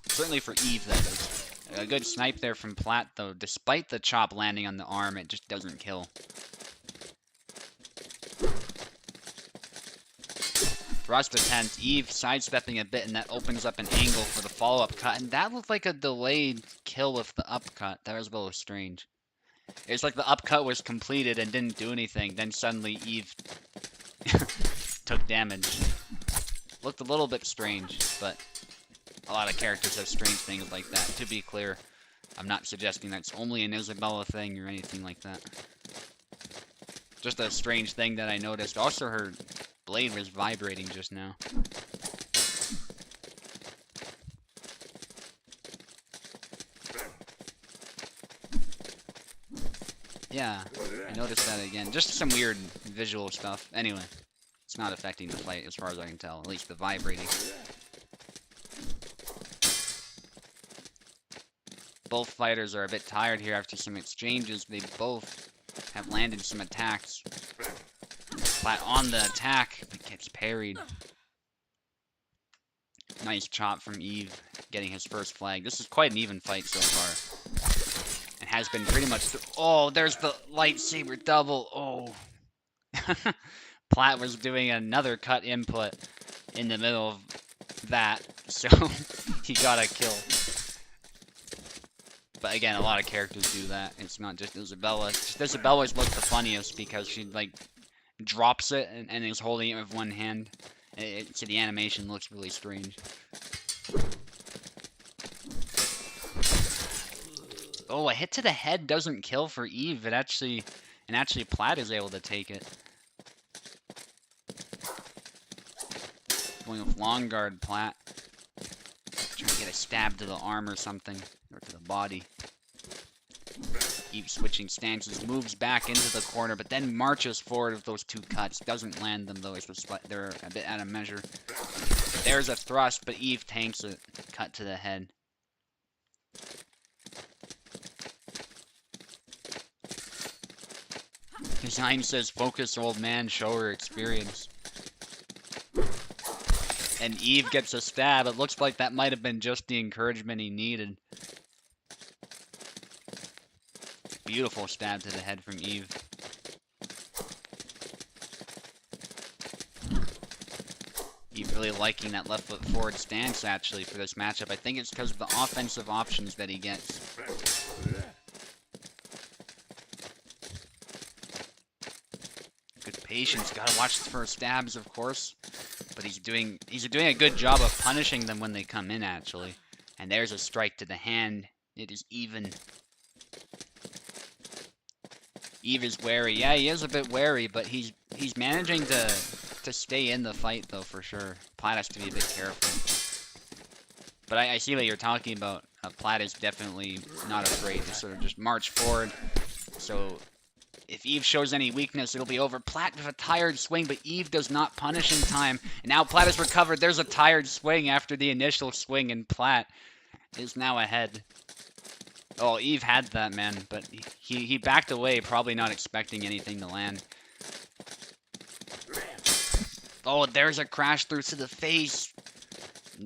Certainly for Eve, that is. A good snipe there from Platt, though. Despite the chop landing on the arm, it just doesn't kill. Thrust attempt, Eve sidestepping a bit, and that opens up an angle for the follow-up cut. And that looked like a delayed kill with the upcut. That was a little strange. It's like the upcut was completed and didn't do anything. Then suddenly Eve took damage. Looked a little bit strange, but a lot of characters have strange things like that. To be clear, I'm not suggesting that's only an Isabella thing or anything like that. Just a strange thing that I noticed. Also, her blade was vibrating just now. Yeah, I noticed that again. Just some weird visual stuff. Anyway, it's not affecting the fight as far as I can tell. At least the vibrating. Both fighters are a bit tired here after some exchanges. They both have landed some attacks. Platt on the attack, but gets parried. Nice chop from Eve, getting his first flag. This is quite an even fight so far. It has been pretty much... oh, there's the lightsaber double. Oh. Platt was doing another cut input in the middle of that, so he got a kill. But again, a lot of characters do that. It's not just Isabella. Just Isabella's look the funniest because she, like, drops it and is holding it with one hand. So the animation looks really strange. Oh, a hit to the head doesn't kill for Eve. And actually Platt is able to take it. Going with long guard, Platt. Trying to get a stab to the arm or something. Or to the body. Eve switching stances, moves back into the corner, but then marches forward with those two cuts. Doesn't land them, though. They're a bit out of measure. There's a thrust, but Eve tanks a cut to the head. Design says, focus, old man, show her experience. And Eve gets a stab. It looks like that might have been just the encouragement he needed. Beautiful stab to the head from Eve. Eve really liking that left foot forward stance, actually, for this matchup. I think it's because of the offensive options that he gets. Good patience. Gotta watch for stabs, of course. But he's doing a good job of punishing them when they come in, actually. And there's a strike to the hand. It is even. Eve is wary. Yeah, he is a bit wary, but he's managing to stay in the fight, though, for sure. Platt has to be a bit careful. But I see what you're talking about. Platt is definitely not afraid to sort of just march forward. So if Eve shows any weakness, it'll be over. Platt with a tired swing, but Eve does not punish in time. And now Platt has recovered. There's a tired swing after the initial swing, and Platt is now ahead. Oh, Eve had that, man, but he backed away, probably not expecting anything to land. Oh, there's a crash through to the face.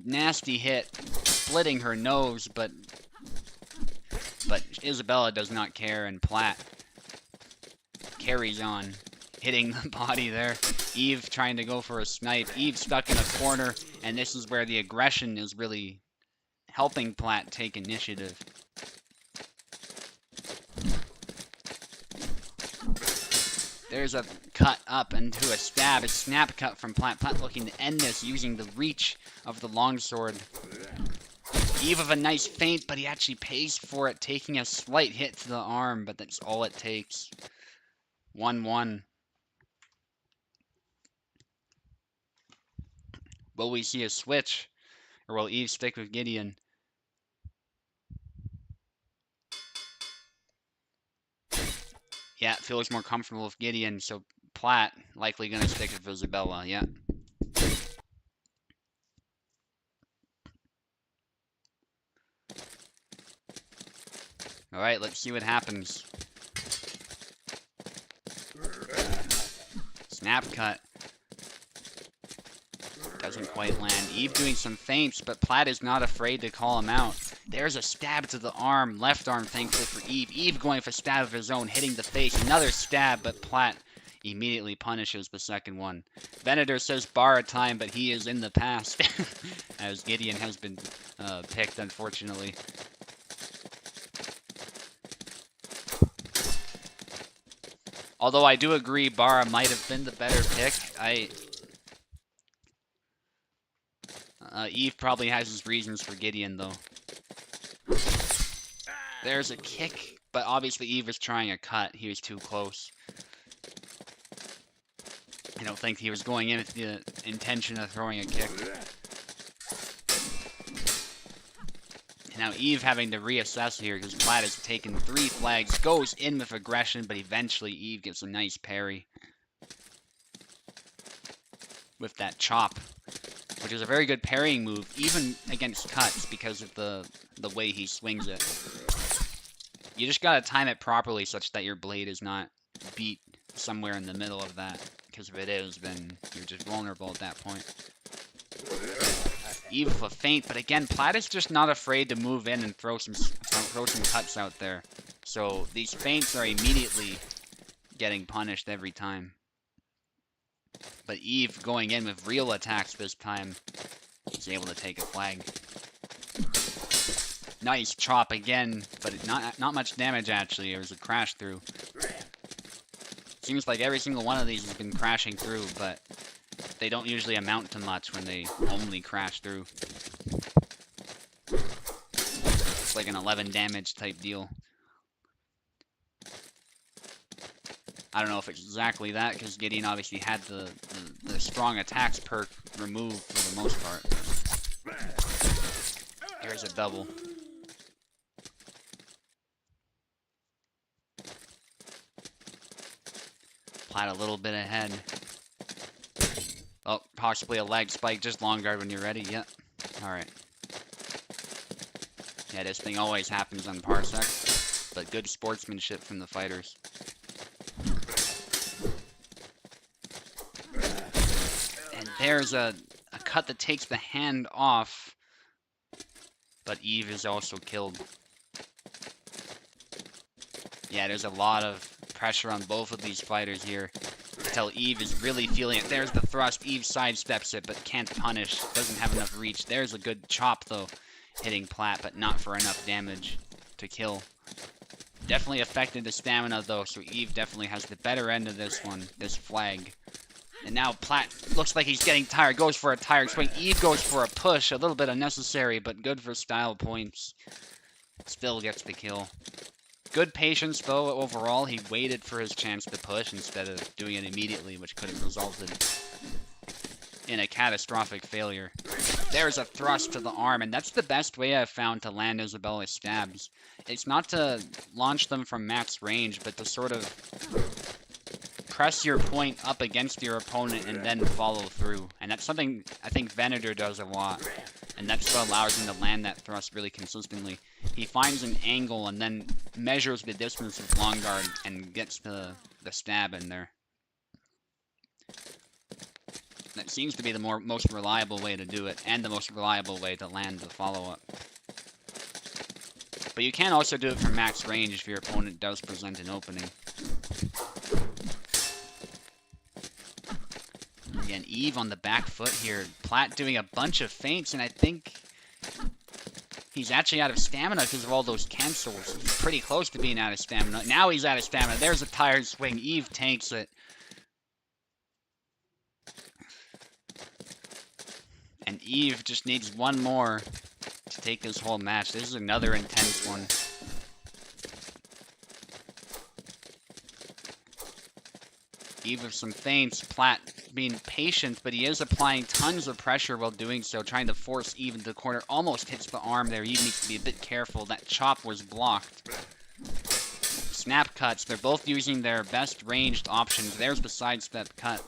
Nasty hit, splitting her nose, but Isabella does not care, and Platt carries on, hitting the body there. Eve trying to go for a snipe. Eve stuck in a corner, and this is where the aggression is really helping Platt take initiative. There's a cut up into a stab, a snap cut from Platt. Platt looking to end this using the reach of the longsword. Eve of a nice feint, but he actually pays for it, taking a slight hit to the arm, but that's all it takes. 1-1. Will we see a switch, or will Eve stick with Gideon? Yeah, it feels more comfortable with Gideon, so Platt likely going to stick with Isabella, yeah. Alright, let's see what happens. Snap cut. Doesn't quite land. Eve doing some feints, but Platt is not afraid to call him out. There's a stab to the arm. Left arm, thankfully for Eve. Eve going for a stab of his own, hitting the face. Another stab, but Platt immediately punishes the second one. Venator says bar a time, but he is in the past. As Gideon has been picked, unfortunately. Although I do agree Barra might have been the better pick. Eve probably has his reasons for Gideon, though. There's a kick, but obviously Eve is trying a cut. He was too close. I don't think he was going in with the intention of throwing a kick. And now Eve having to reassess here because Platt has taken 3 flags, goes in with aggression, but eventually Eve gets a nice parry with that chop, which is a very good parrying move, even against cuts, because of the way he swings it. You just gotta time it properly such that your blade is not beat somewhere in the middle of that, because if it is, then you're just vulnerable at that point. Eve with a feint, but again, Platt is just not afraid to move in and throw some cuts out there. So these feints are immediately getting punished every time. But Eve going in with real attacks this time is able to take a flag. Nice chop again, but not much damage actually. It was a crash through. Seems like every single one of these has been crashing through, but they don't usually amount to much when they only crash through. It's like an 11 damage type deal. I don't know if it's exactly that, because Gideon obviously had the strong attacks perk removed for the most part. Here's a double. Platt a little bit ahead. Oh, possibly a leg spike. Just long guard when you're ready. Yep. Alright. Yeah, this thing always happens on Parsec. But good sportsmanship from the fighters. And there's a cut that takes the hand off. But Eve is also killed. Yeah, there's a lot of pressure on both of these fighters here. Until Eve is really feeling it. There's the thrust. Eve sidesteps it, but can't punish. Doesn't have enough reach. There's a good chop, though, hitting Platt, but not for enough damage to kill. Definitely affected the stamina, though, so Eve definitely has the better end of this one, this flag. And now Platt looks like he's getting tired. Goes for a tired swing. Eve goes for a push. A little bit unnecessary, but good for style points. Still gets the kill. Good patience, though, overall. He waited for his chance to push instead of doing it immediately, which could have resulted in a catastrophic failure. There's a thrust to the arm, and that's the best way I've found to land Isabella's stabs. It's not to launch them from max range, but to sort of press your point up against your opponent and then follow through. And that's something I think Venator does a lot. And that's what allows him to land that thrust really consistently. He finds an angle and then measures the distance of long guard and gets the stab in there. That seems to be the most reliable way to do it, and the most reliable way to land the follow-up. But you can also do it from max range if your opponent does present an opening. Again, Eve on the back foot here. Platt doing a bunch of feints, and I think he's actually out of stamina because of all those cancels. He's pretty close to being out of stamina. Now he's out of stamina. There's a tired swing. Eve tanks it. And Eve just needs one more to take this whole match. This is another intense one. Eve with some feints. Platt being patient, but he is applying tons of pressure while doing so, trying to force Eve into the corner. Almost hits the arm there. Eve needs to be a bit careful. That chop was blocked. Snap cuts. They're both using their best ranged options. There's the sidestep cut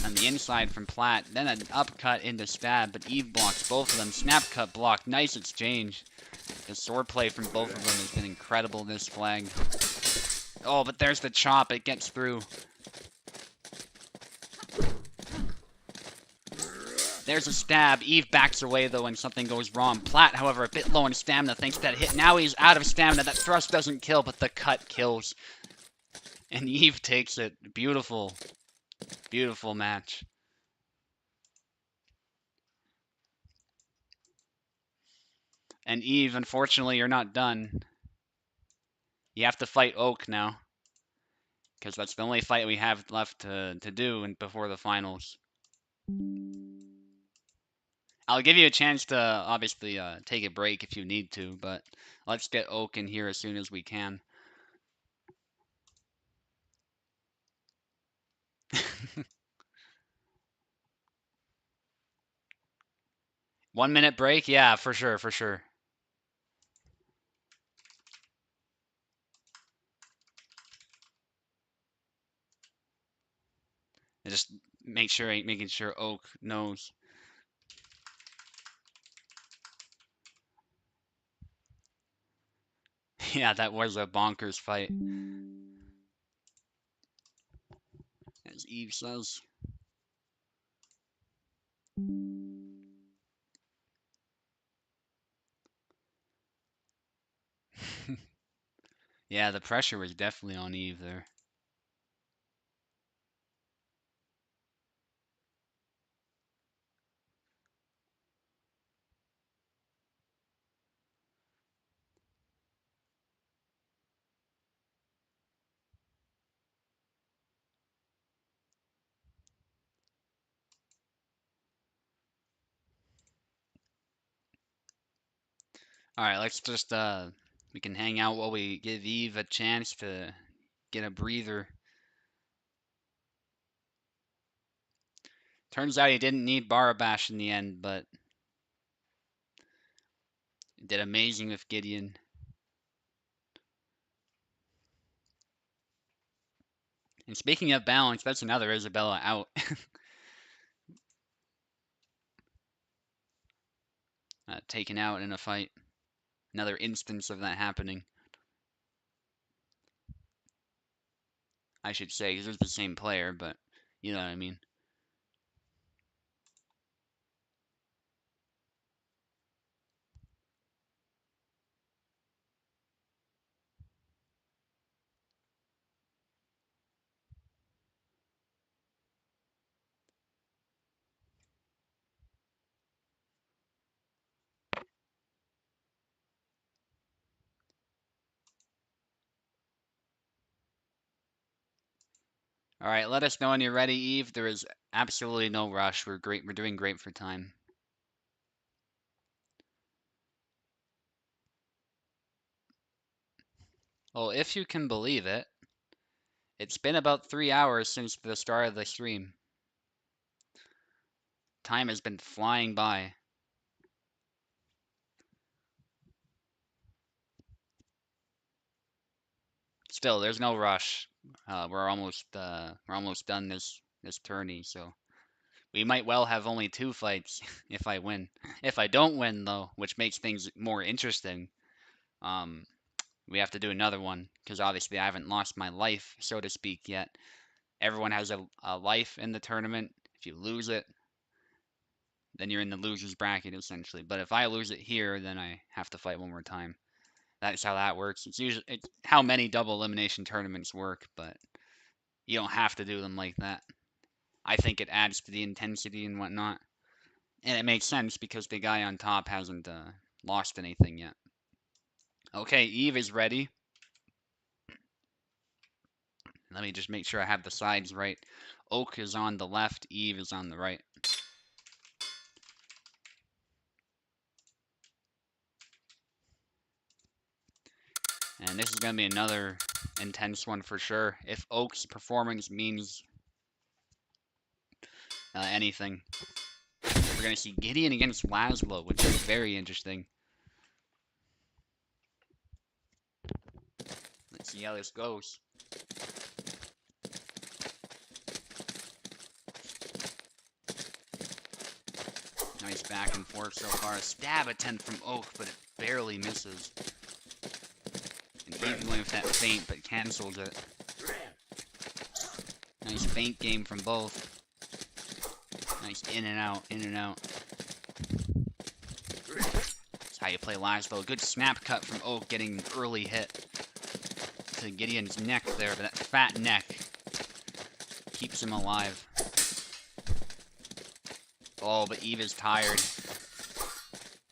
on the inside from Platt. Then an upcut into stab, but Eve blocks both of them. Snap cut blocked. Nice exchange. The swordplay from both of them has been incredible this flag. Oh, but there's the chop. It gets through. There's a stab. Eve backs away, though, when something goes wrong. Platt, however, a bit low in stamina thanks to that hit. Now he's out of stamina. That thrust doesn't kill, but the cut kills. And Eve takes it. Beautiful. Beautiful match. And Eve, unfortunately, you're not done. You have to fight Oak now. Because that's the only fight we have left to do before the finals. I'll give you a chance to, obviously, take a break if you need to, but let's get Oak in here as soon as we can. One minute break? Yeah, for sure, for sure. Just making sure Oak knows. Yeah, that was a bonkers fight. As Eve says. Yeah, the pressure was definitely on Eve there. Alright, let's just, we can hang out while we give Eve a chance to get a breather. Turns out he didn't need Barabash in the end, but did amazing with Gideon. And speaking of balance, that's another Isabella out. Taken out in a fight. Another instance of that happening. I should say, because it's the same player, but you know what I mean. All right, let us know when you're ready, Eve. There is absolutely no rush. We're great. We're doing great for time. Well, if you can believe it, it's been about 3 hours since the start of the stream. Time has been flying by. Still, there's no rush. We're almost done this tourney, so we might well have only 2 fights if I win. If I don't win, though, which makes things more interesting, um, we have to do another one because obviously I haven't lost my life, so to speak, yet. Everyone has a life in the tournament. If you lose it, then you're in the loser's bracket essentially. But if I lose it here, then I have to fight one more time. That's how that works. It's how many double elimination tournaments work, but you don't have to do them like that. I think it adds to the intensity and whatnot. And it makes sense because the guy on top hasn't lost anything yet. Okay, Eve is ready. Let me just make sure I have the sides right. Oak is on the left, Eve is on the right. And this is going to be another intense one for sure. If Oak's performance means anything. We're going to see Gideon against Laszlo, which is very interesting. Let's see how this goes. Nice back and forth so far. A stab attempt from Oak, but it barely misses. And Eve going with that feint, but cancels it. Nice feint game from both. Nice in and out, in and out. That's how you play Laszlo. Good snap cut from Oak, getting an early hit to Gideon's neck there, but that fat neck keeps him alive. Oh, but Eve is tired.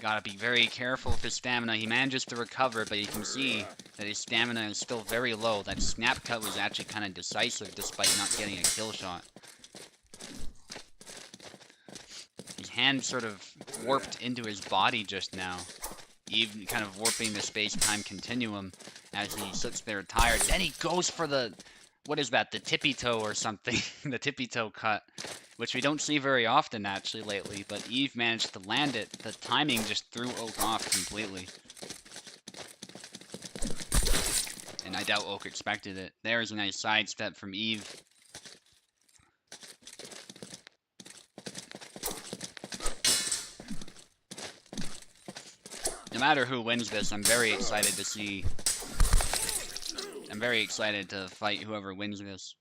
Gotta be very careful with his stamina. He manages to recover, but you can see that his stamina is still very low. That snap cut was actually kind of decisive despite not getting a kill shot. His hand sort of warped into his body just now. Eve kind of warping the space-time continuum as he sits there tired. Then he goes for the... What is that? The tippy toe or something. The tippy toe cut. Which we don't see very often, actually, lately. But Eve managed to land it. The timing just threw Oak off completely. And I doubt Oak expected it. There's a nice sidestep from Eve. No matter who wins this, I'm very excited to see... I'm very excited to fight whoever wins this.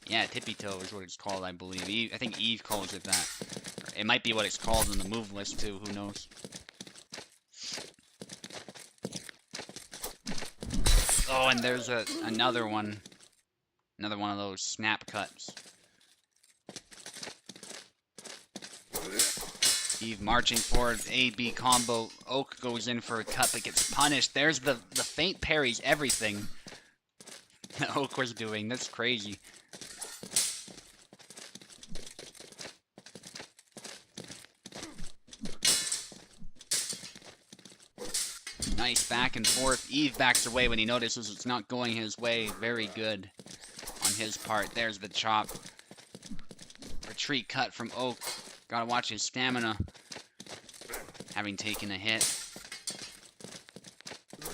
Yeah, tippy toe is what it's called, I believe. I think Eve calls it that. It might be what it's called in the move list, too. Who knows? Oh, and there's another one. Another one of those snap cuts. Eve marching forward, A-B combo. Oak goes in for a cut, but gets punished. There's the feint parries everything that Oak was doing. That's crazy. Nice back and forth. Eve backs away when he notices it's not going his way. Very good on his part. There's the chop. Retreat cut from Oak. Gotta watch his stamina. Having taken a hit.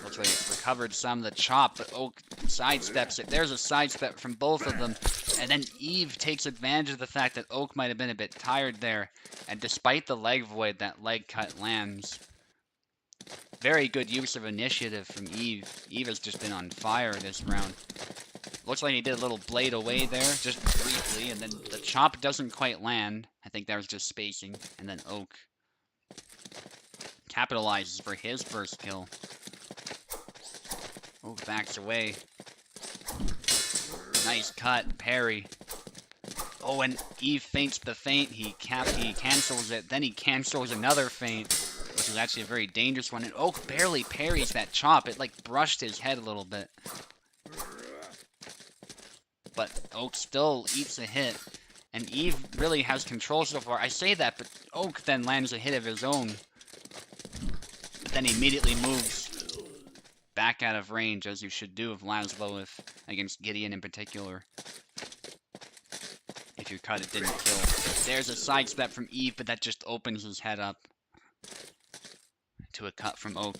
Looks like it's recovered some. The chop, but Oak sidesteps it. There's a sidestep from both of them. And then Eve takes advantage of the fact that Oak might have been a bit tired there. And despite the leg void, that leg cut lands. Very good use of initiative from Eve. Eve has just been on fire this round. Looks like he did a little blade away there, just briefly, and then the chop doesn't quite land. I think that was just spacing. And then Oak capitalizes for his first kill. Oak backs away. Nice cut, parry. Oh, and Eve feints the feint. He cancels it. Then he cancels another feint, which is actually a very dangerous one. And Oak barely parries that chop. It, like, brushed his head a little bit. but Oak still eats a hit. And Eve really has control so far. I say that, but Oak then lands a hit of his own. But then he immediately moves back out of range, as you should do of Laszlo against Gideon in particular. If you cut, it didn't kill. There's a sidestep from Eve, but that just opens his head up to a cut from Oak.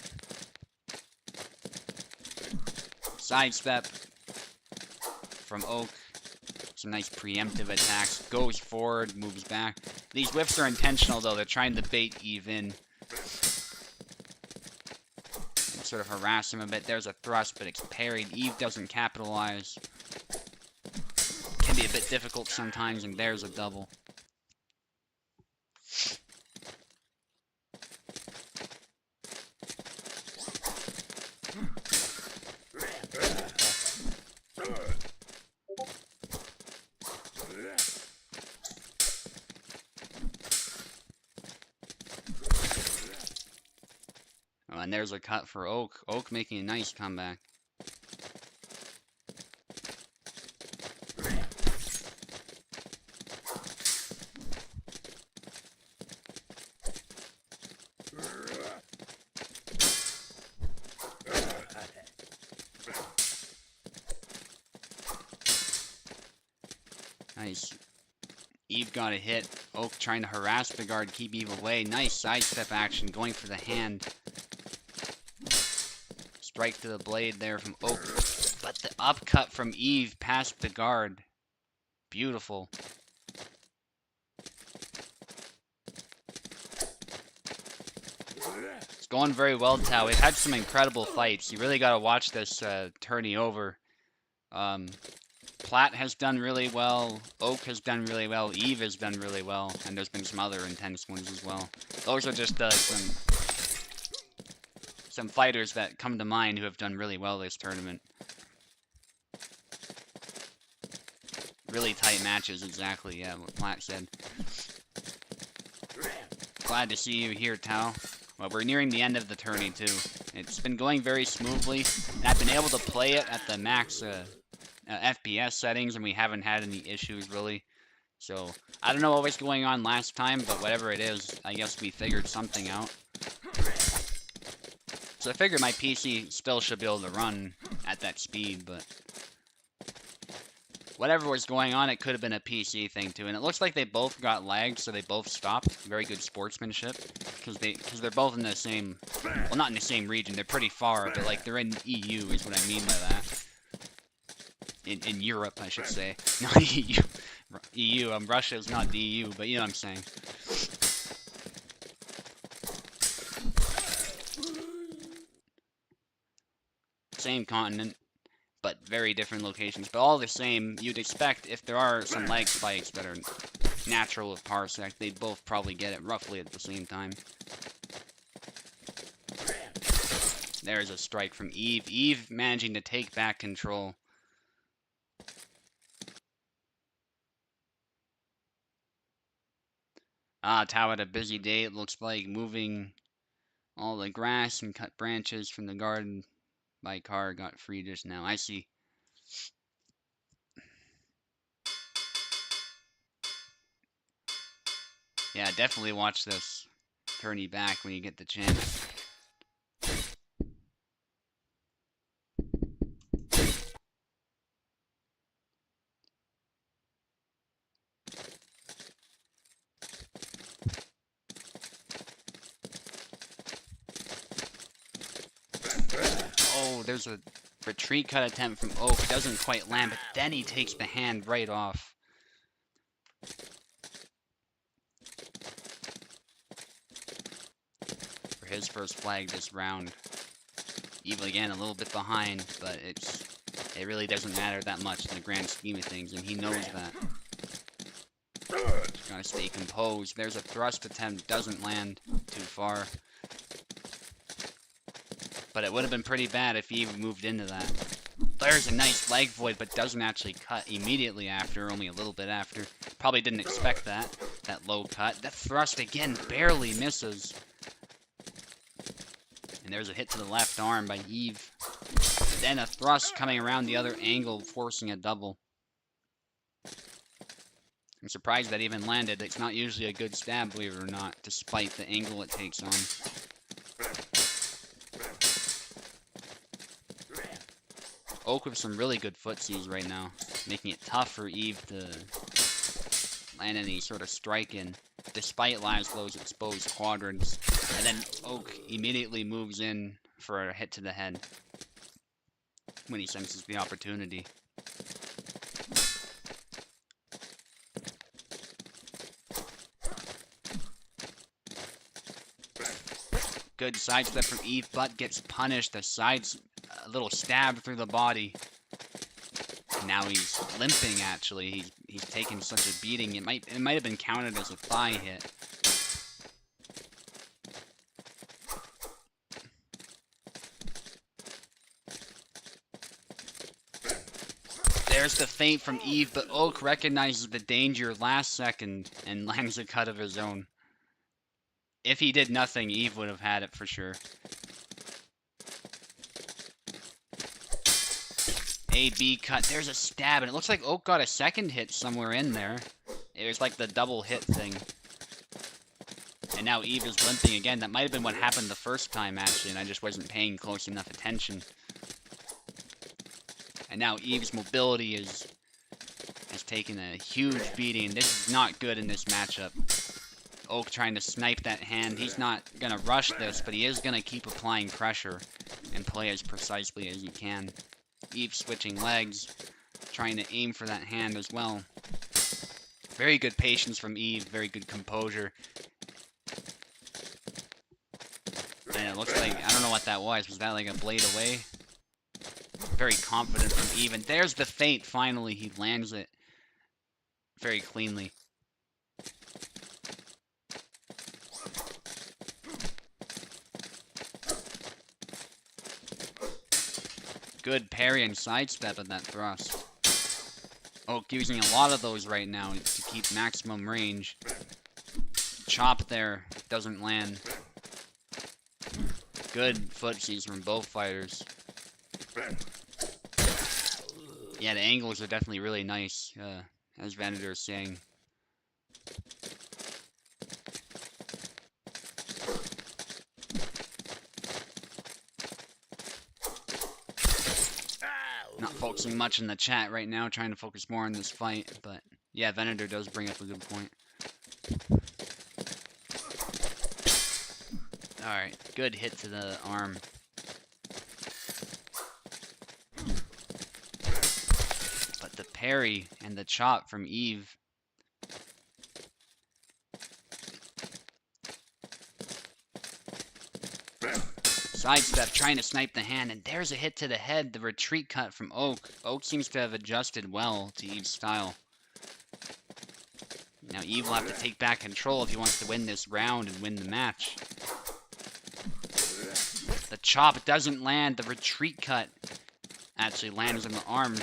Sidestep from Oak. Some nice preemptive attacks. Goes forward, moves back. These whiffs are intentional, though. They're trying to bait Eve in. And sort of harass him a bit. There's a thrust, but it's parried. Eve doesn't capitalize. Can be a bit difficult sometimes, and there's a double. Oh, and there's a cut for Oak. Oak making a nice comeback. Nice. Eve got a hit. Oak trying to harass the guard, keep Eve away. Nice sidestep action, going for the hand. Strike to the blade there from Oak. But the upcut from Eve past the guard. Beautiful. It's going very well, Tao. We've had some incredible fights. You really got to watch this tourney over. Platt has done really well. Oak has done really well. Eve has done really well. And there's been some other intense ones as well. Those are just some fighters that come to mind who have done really well this tournament. Really tight matches, exactly, yeah, what Platt said. Glad to see you here, Tao. Well, we're nearing the end of the tourney, too. It's been going very smoothly, and I've been able to play it at the max FPS settings, and we haven't had any issues, really. So, I don't know what was going on last time, but whatever it is, I guess we figured something out. So I figured my PC still should be able to run at that speed, but whatever was going on, it could have been a PC thing too. And it looks like they both got lagged, so they both stopped. Very good sportsmanship, because they're both in the same, well, not in the same region. They're pretty far, but like they're in EU is what I mean by that. In Europe, I should say, not EU. EU. Russia's not the EU, but you know what I'm saying. Same continent, but very different locations. But all the same, you'd expect if there are some lag spikes that are natural with Parsec, they'd both probably get it roughly at the same time. There's a strike from Eve. Eve managing to take back control. Tao had a busy day, it looks like, moving all the grass and cut branches from the garden. My car got free just now. I see. Yeah, definitely watch this tourney back when you get the chance. Oh, there's a retreat cut attempt from Oak. Doesn't quite land, but then he takes the hand right off. For his first flag this round. Eve again a little bit behind, but it really doesn't matter that much in the grand scheme of things, and he knows that. Just gotta stay composed. There's a thrust attempt, doesn't land too far. But it would have been pretty bad if Eve moved into that. There's a nice leg void, but doesn't actually cut immediately after, only a little bit after. Probably didn't expect that low cut. That thrust again barely misses. And there's a hit to the left arm by Eve. Then a thrust coming around the other angle, forcing a double. I'm surprised that even landed. It's not usually a good stab, believe it or not, despite the angle it takes on. Oak with some really good footsies right now, making it tough for Eve to land any sort of strike in, despite Laszlo's exposed quadrants. And then Oak immediately moves in for a hit to the head when he senses the opportunity. Good sidestep from Eve, but gets punished. The side's a little stab through the body. And now he's limping, actually. He's taken such a beating. It might have been counted as a thigh hit. There's the feint from Eve, but Oak recognizes the danger last second and lands a cut of his own. If he did nothing, Eve would have had it for sure. A-B cut. There's a stab, and it looks like Oak got a second hit somewhere in there. It was like the double hit thing. And now Eve is limping again. That might have been what happened the first time, actually, and I just wasn't paying close enough attention. And now Eve's mobility has taken a huge beating. This is not good in this matchup. Oak trying to snipe that hand. He's not going to rush this, but he is going to keep applying pressure and play as precisely as he can. Eve switching legs, trying to aim for that hand as well. Very good patience from Eve, very good composure. And it looks like, I don't know what that was. Was that like a blade away? Very confident from Eve. And there's the feint, finally. He lands it very cleanly. Good parry and sidestep at that thrust. Oak using a lot of those right now to keep maximum range. Chop there, doesn't land. Good footsies from both fighters. Yeah, the angles are definitely really nice, as Venator is saying. Not focusing much in the chat right now, trying to focus more on this fight, but yeah, Venator does bring up a good point. Alright, good hit to the arm. But the parry and the chop from Eve. Sidestep, trying to snipe the hand, and there's a hit to the head, the retreat cut from Oak. Oak seems to have adjusted well to Eve's style. Now Eve will have to take back control if he wants to win this round and win the match. The chop doesn't land, the retreat cut actually lands on the arm.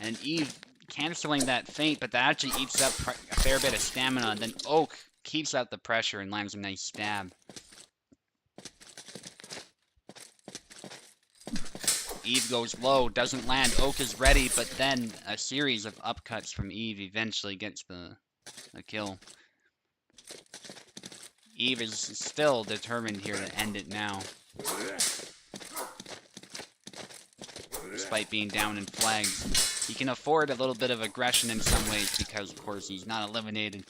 And Eve canceling that feint, but that actually eats up a fair bit of stamina. And then Oak keeps out the pressure and lands a nice stab. Eve goes low, doesn't land. Oak is ready, but then a series of upcuts from Eve eventually gets the kill. Eve is still determined here to end it now. Despite being down in flags. He can afford a little bit of aggression in some ways because, of course, he's not eliminated.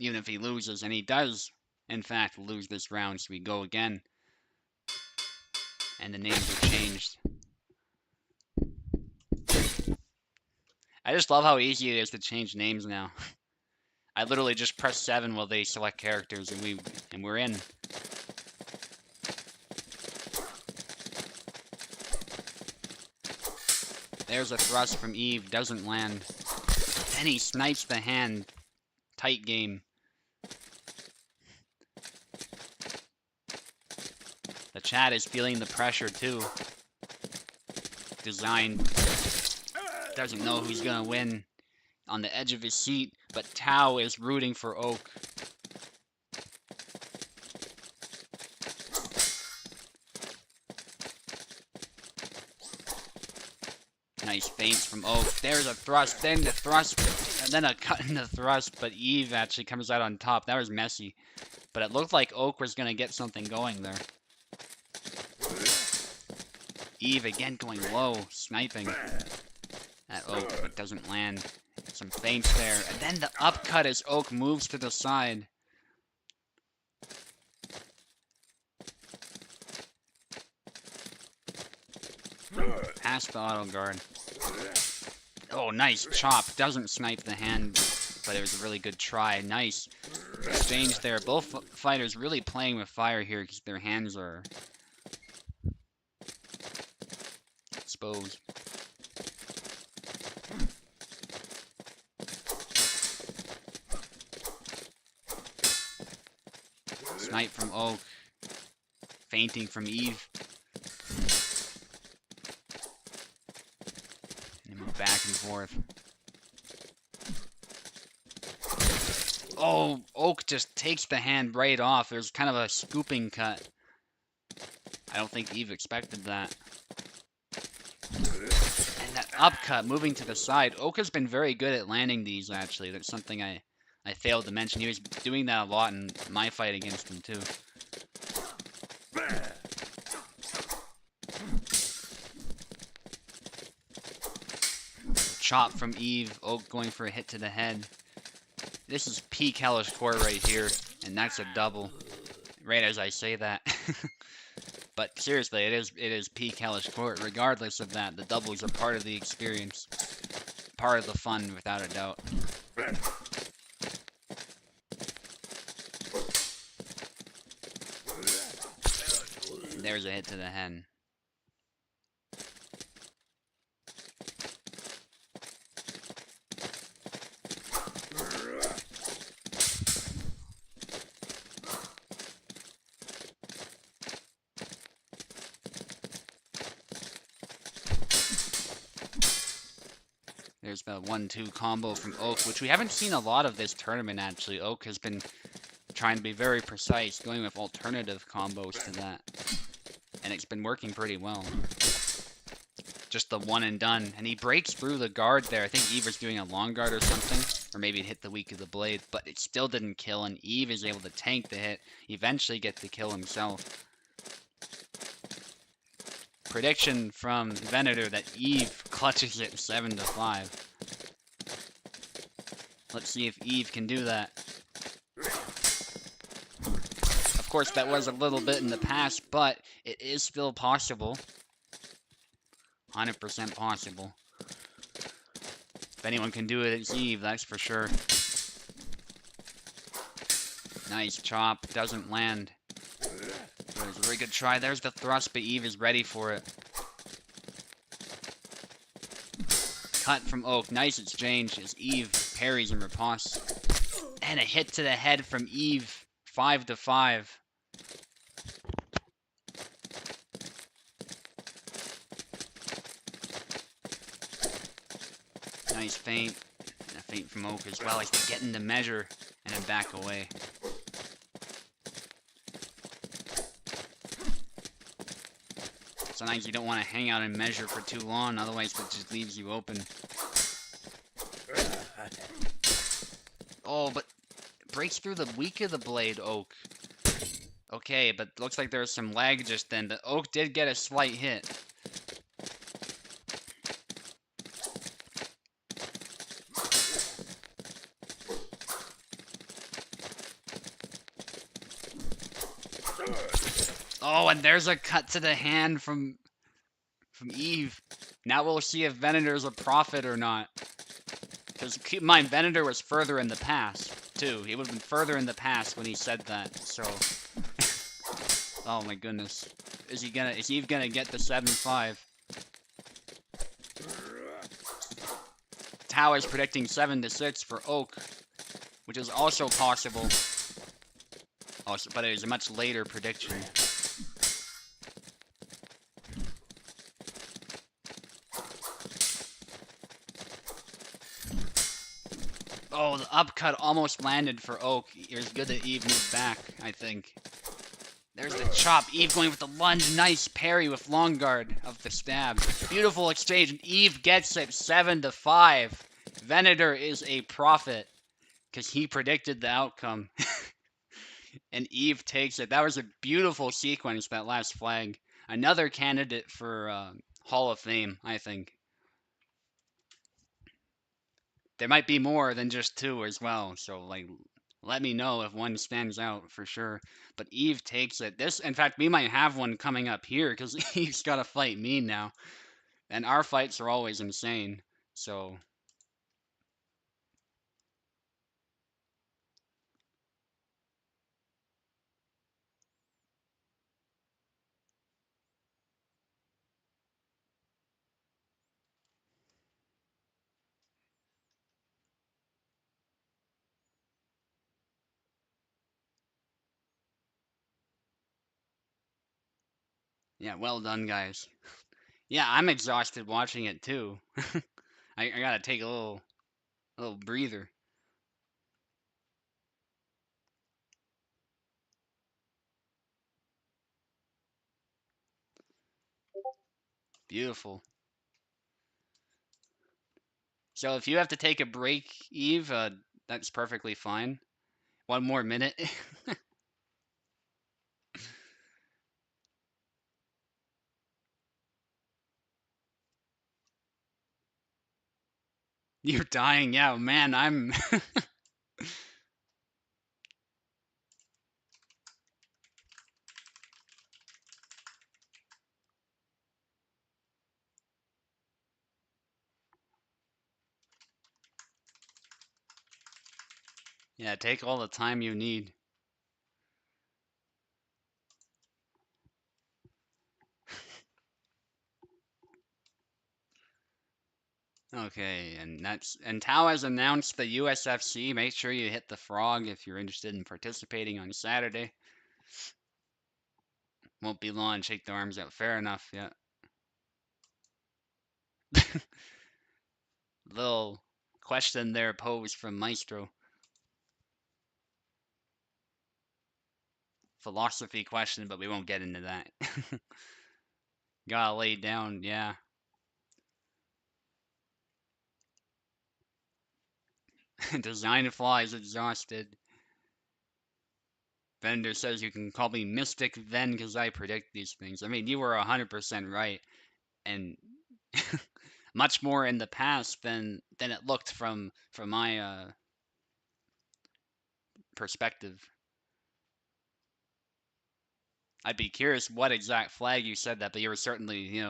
Even if he loses, and he does, in fact, lose this round, so we go again. And the names are changed. I just love how easy it is to change names now. I literally just press 7 while they select characters, and we're in. There's a thrust from Eve, doesn't land. Then he snipes the hand. Tight game. The chat is feeling the pressure too. Design doesn't know who's gonna win. On the edge of his seat, but Tao is rooting for Oak. Nice feints from Oak. There's a thrust, then the thrust, and then a cut in the thrust, but Eve actually comes out on top. That was messy. But it looked like Oak was going to get something going there. Eve again going low, sniping at Oak, but doesn't land. Some feints there. And then the upcut as Oak moves to the side. Past the auto guard. Oh, nice chop. Doesn't snipe the hand, but it was a really good try. Nice exchange there. Both fighters really playing with fire here because their hands are exposed. Snipe from Oak. Fainting from Eve. And move back and forth. Oh, Oak just takes the hand right off. There's kind of a scooping cut. I don't think Eve expected that. And that upcut moving to the side. Oak has been very good at landing these, actually. That's something I failed to mention. He was doing that a lot in my fight against him, too. Chop from Eve. Oak going for a hit to the head. This is peak Hellish Quart right here, and that's a double. Right as I say that. But seriously, it is peak Hellish Quart. Regardless of that, the doubles are part of the experience. Part of the fun, without a doubt. And there's a hit to the head. There's the 1-2 combo from Oak, which we haven't seen a lot of this tournament, actually. Oak has been trying to be very precise, going with alternative combos to that. And it's been working pretty well. Just the one and done. And he breaks through the guard there. I think Eve was doing a long guard or something. Or maybe it hit the weak of the blade. But it still didn't kill, and Eve is able to tank the hit. Eventually get the kill himself. Prediction from Venator that Eve clutches it 7-5. Let's see if Eve can do that. Of course, that was a little bit in the past, but it is still possible. 100% possible. If anyone can do it, it's Eve, that's for sure. Nice chop, doesn't land. There's a very good try. There's the thrust, but Eve is ready for it. Cut from Oak. Nice exchange as Eve parries and riposte. And a hit to the head from Eve. 5-5. Nice feint. And a feint from Oak as well as they get into measure and then back away. Sometimes you don't want to hang out and measure for too long, otherwise it just leaves you open. Oh, but it breaks through the weak of the blade, Oak. Okay, but looks like there's some lag just then. The Oak did get a slight hit. Oh, and there's a cut to the hand from Eve. Now we'll see if Venator's a prophet or not. Because keep in mind, Venator was further in the past, too. He would have been further in the past when he said that, so... Oh my goodness. Is Eve gonna get the 7-5? Tao is predicting 7-6 for Oak, which is also possible. Also, but it is a much later prediction. Oh, the upcut almost landed for Oak. It was good that Eve moved back, I think. There's the chop. Eve going with the lunge. Nice parry with long guard of the stab. Beautiful exchange. Eve gets it 7-5. Venator is a prophet because he predicted the outcome. And Eve takes it. That was a beautiful sequence, that last flag. Another candidate for Hall of Fame, I think. There might be more than just 2 as well, so like let me know if one stands out for sure. But Eve takes it. This, in fact, we might have one coming up here because Eve's got to fight me now. And our fights are always insane. So yeah, well done, guys. Yeah, I'm exhausted watching it too. I gotta take a little breather. Beautiful. So if you have to take a break, Eve, that's perfectly fine. One more minute. You're dying. Yeah, man, I'm Yeah, take all the time you need. Okay, and Tao has announced the USFC. Make sure you hit the frog if you're interested in participating on Saturday. Won't be long. Shake the arms out. Fair enough. Yeah. Little question there posed from Maestro. Philosophy question, but we won't get into that. Gotta lay down. Yeah. Design flaw is exhausted. Bender says you can call me Mystic then because I predict these things. I mean, you were 100% right. And much more in the past than it looked from my perspective. I'd be curious what exact flag you said that, but you were certainly,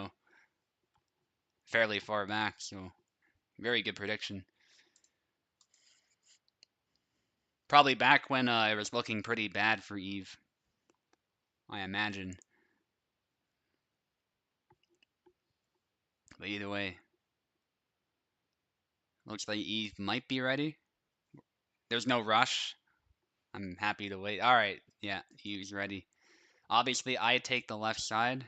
fairly far back, so very good prediction. Probably back when it was looking pretty bad for Eve, I imagine. But either way, looks like Eve might be ready. There's no rush. I'm happy to wait. All right, yeah, Eve's ready. Obviously, I take the left side.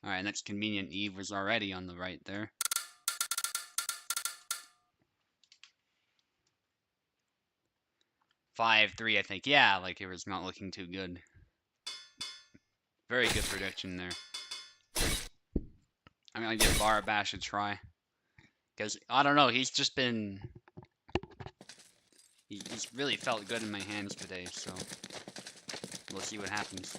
All right, that's convenient. Eve was already on the right there. 5-3, I think. Yeah, like it was not looking too good. Very good prediction there. I'm gonna give Barabash a try. Because, I don't know, he's just been... He's really felt good in my hands today, so... We'll see what happens.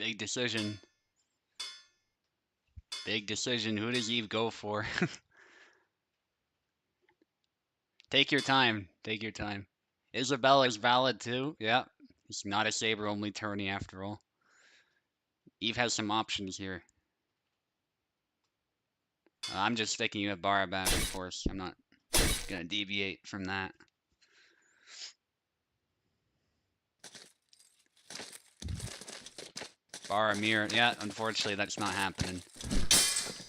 Big decision. Big decision. Who does Eve go for? Take your time. Take your time. Isabella's valid too. Yeah. It's not a saber only tourney after all. Eve has some options here. I'm just sticking with Barabat, of course. I'm not gonna deviate from that. Faramir, yeah, unfortunately that's not happening.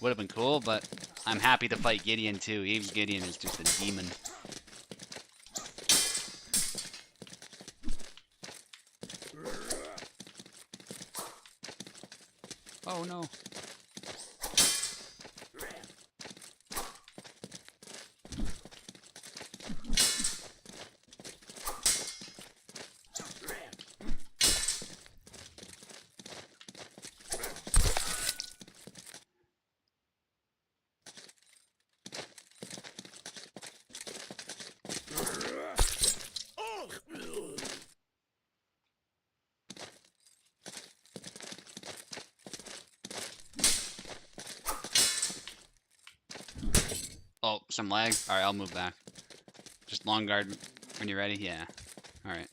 Would have been cool, but I'm happy to fight Gideon too. Eve's Gideon is just a demon. Oh no. Oh, some lag? Alright, I'll move back. Just long guard when you're ready? Yeah. Alright.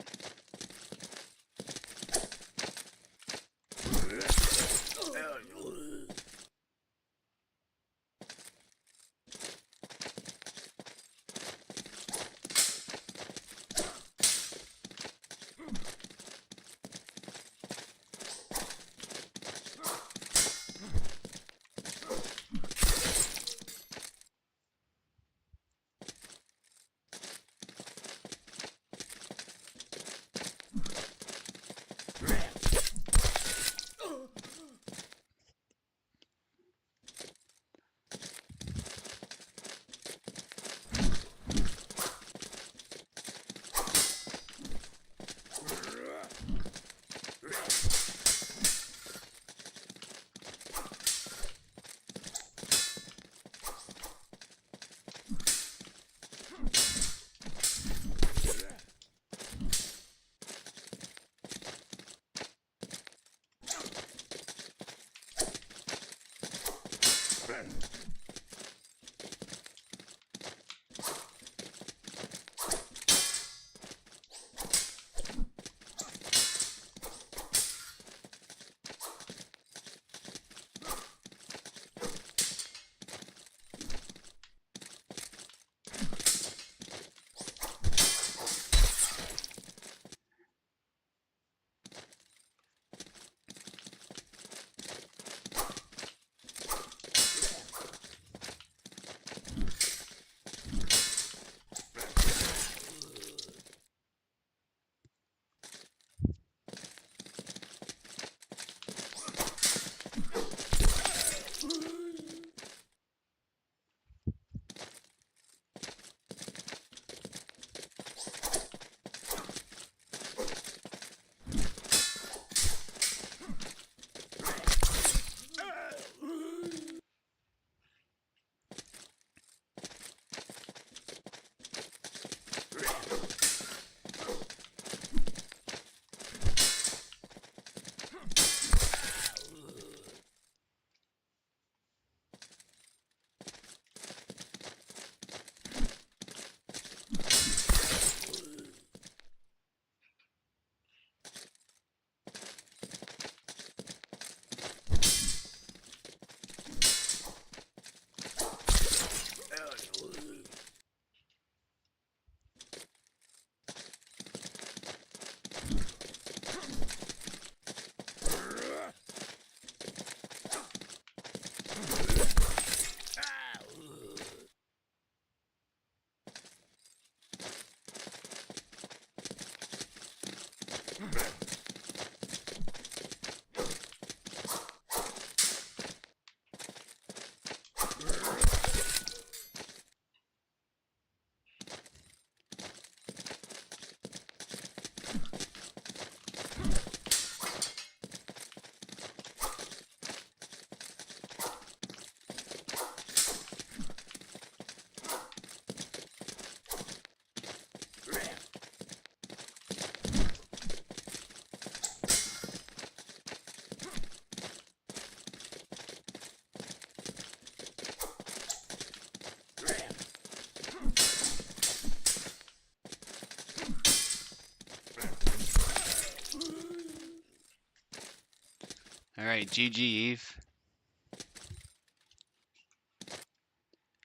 Alright, GG Eve.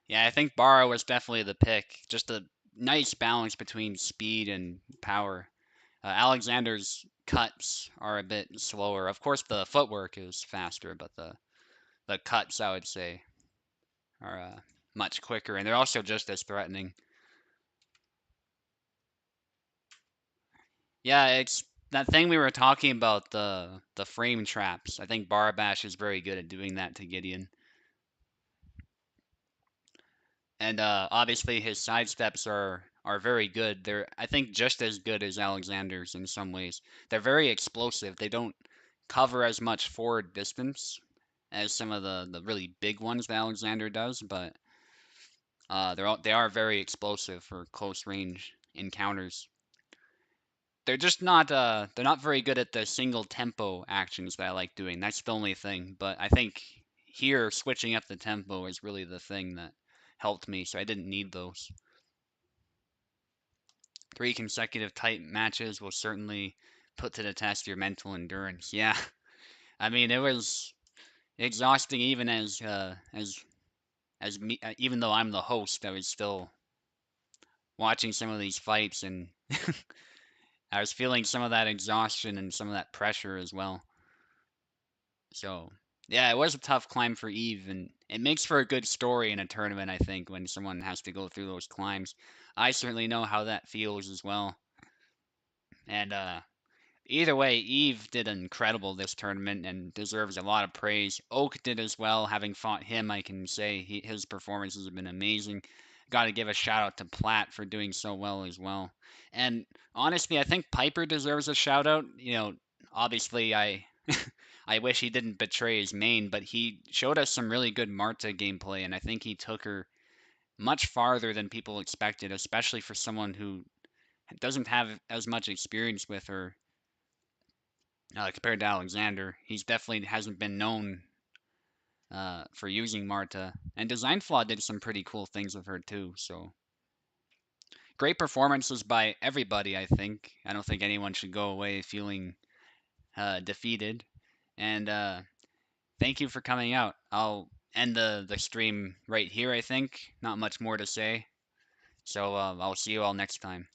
Yeah, I think Bara was definitely the pick. Just a nice balance between speed and power. Alexander's cuts are a bit slower. Of course, the footwork is faster, but the cuts, I would say, are much quicker, and they're also just as threatening. Yeah, it's that thing we were talking about, the frame traps. I think Barabash is very good at doing that to Gideon. And obviously his sidesteps are very good. They're, I think, just as good as Alexander's in some ways. They're very explosive. They don't cover as much forward distance as some of the really big ones that Alexander does, but they are very explosive for close range encounters. They're not very good at the single tempo actions that I like doing. That's the only thing. But I think here switching up the tempo is really the thing that helped me, so I didn't need those. 3 consecutive tight matches will certainly put to the test your mental endurance. Yeah, I mean it was exhausting even as me. Even though I'm the host, I was still watching some of these fights, and I was feeling some of that exhaustion and some of that pressure as well. So yeah, it was a tough climb for Eve, and it makes for a good story in a tournament. I think when someone has to go through those climbs, I certainly know how that feels as well. And either way, Eve did incredible this tournament and deserves a lot of praise. Oak did as well. Having fought him, I can say his performances have been amazing. Got to give a shout out to Platt for doing so well as well. And honestly, I think Piper deserves a shout out. You know, obviously, I wish he didn't betray his main, but he showed us some really good Marta gameplay, and I think he took her much farther than people expected, especially for someone who doesn't have as much experience with her compared to Alexander. He's definitely hasn't been known for using Marta. And Design Flaw did some pretty cool things with her too. So great performances by everybody. I think. I don't think anyone should go away feeling defeated. And thank you for coming out. I'll end the stream right here. I think not much more to say. So I'll see you all next time.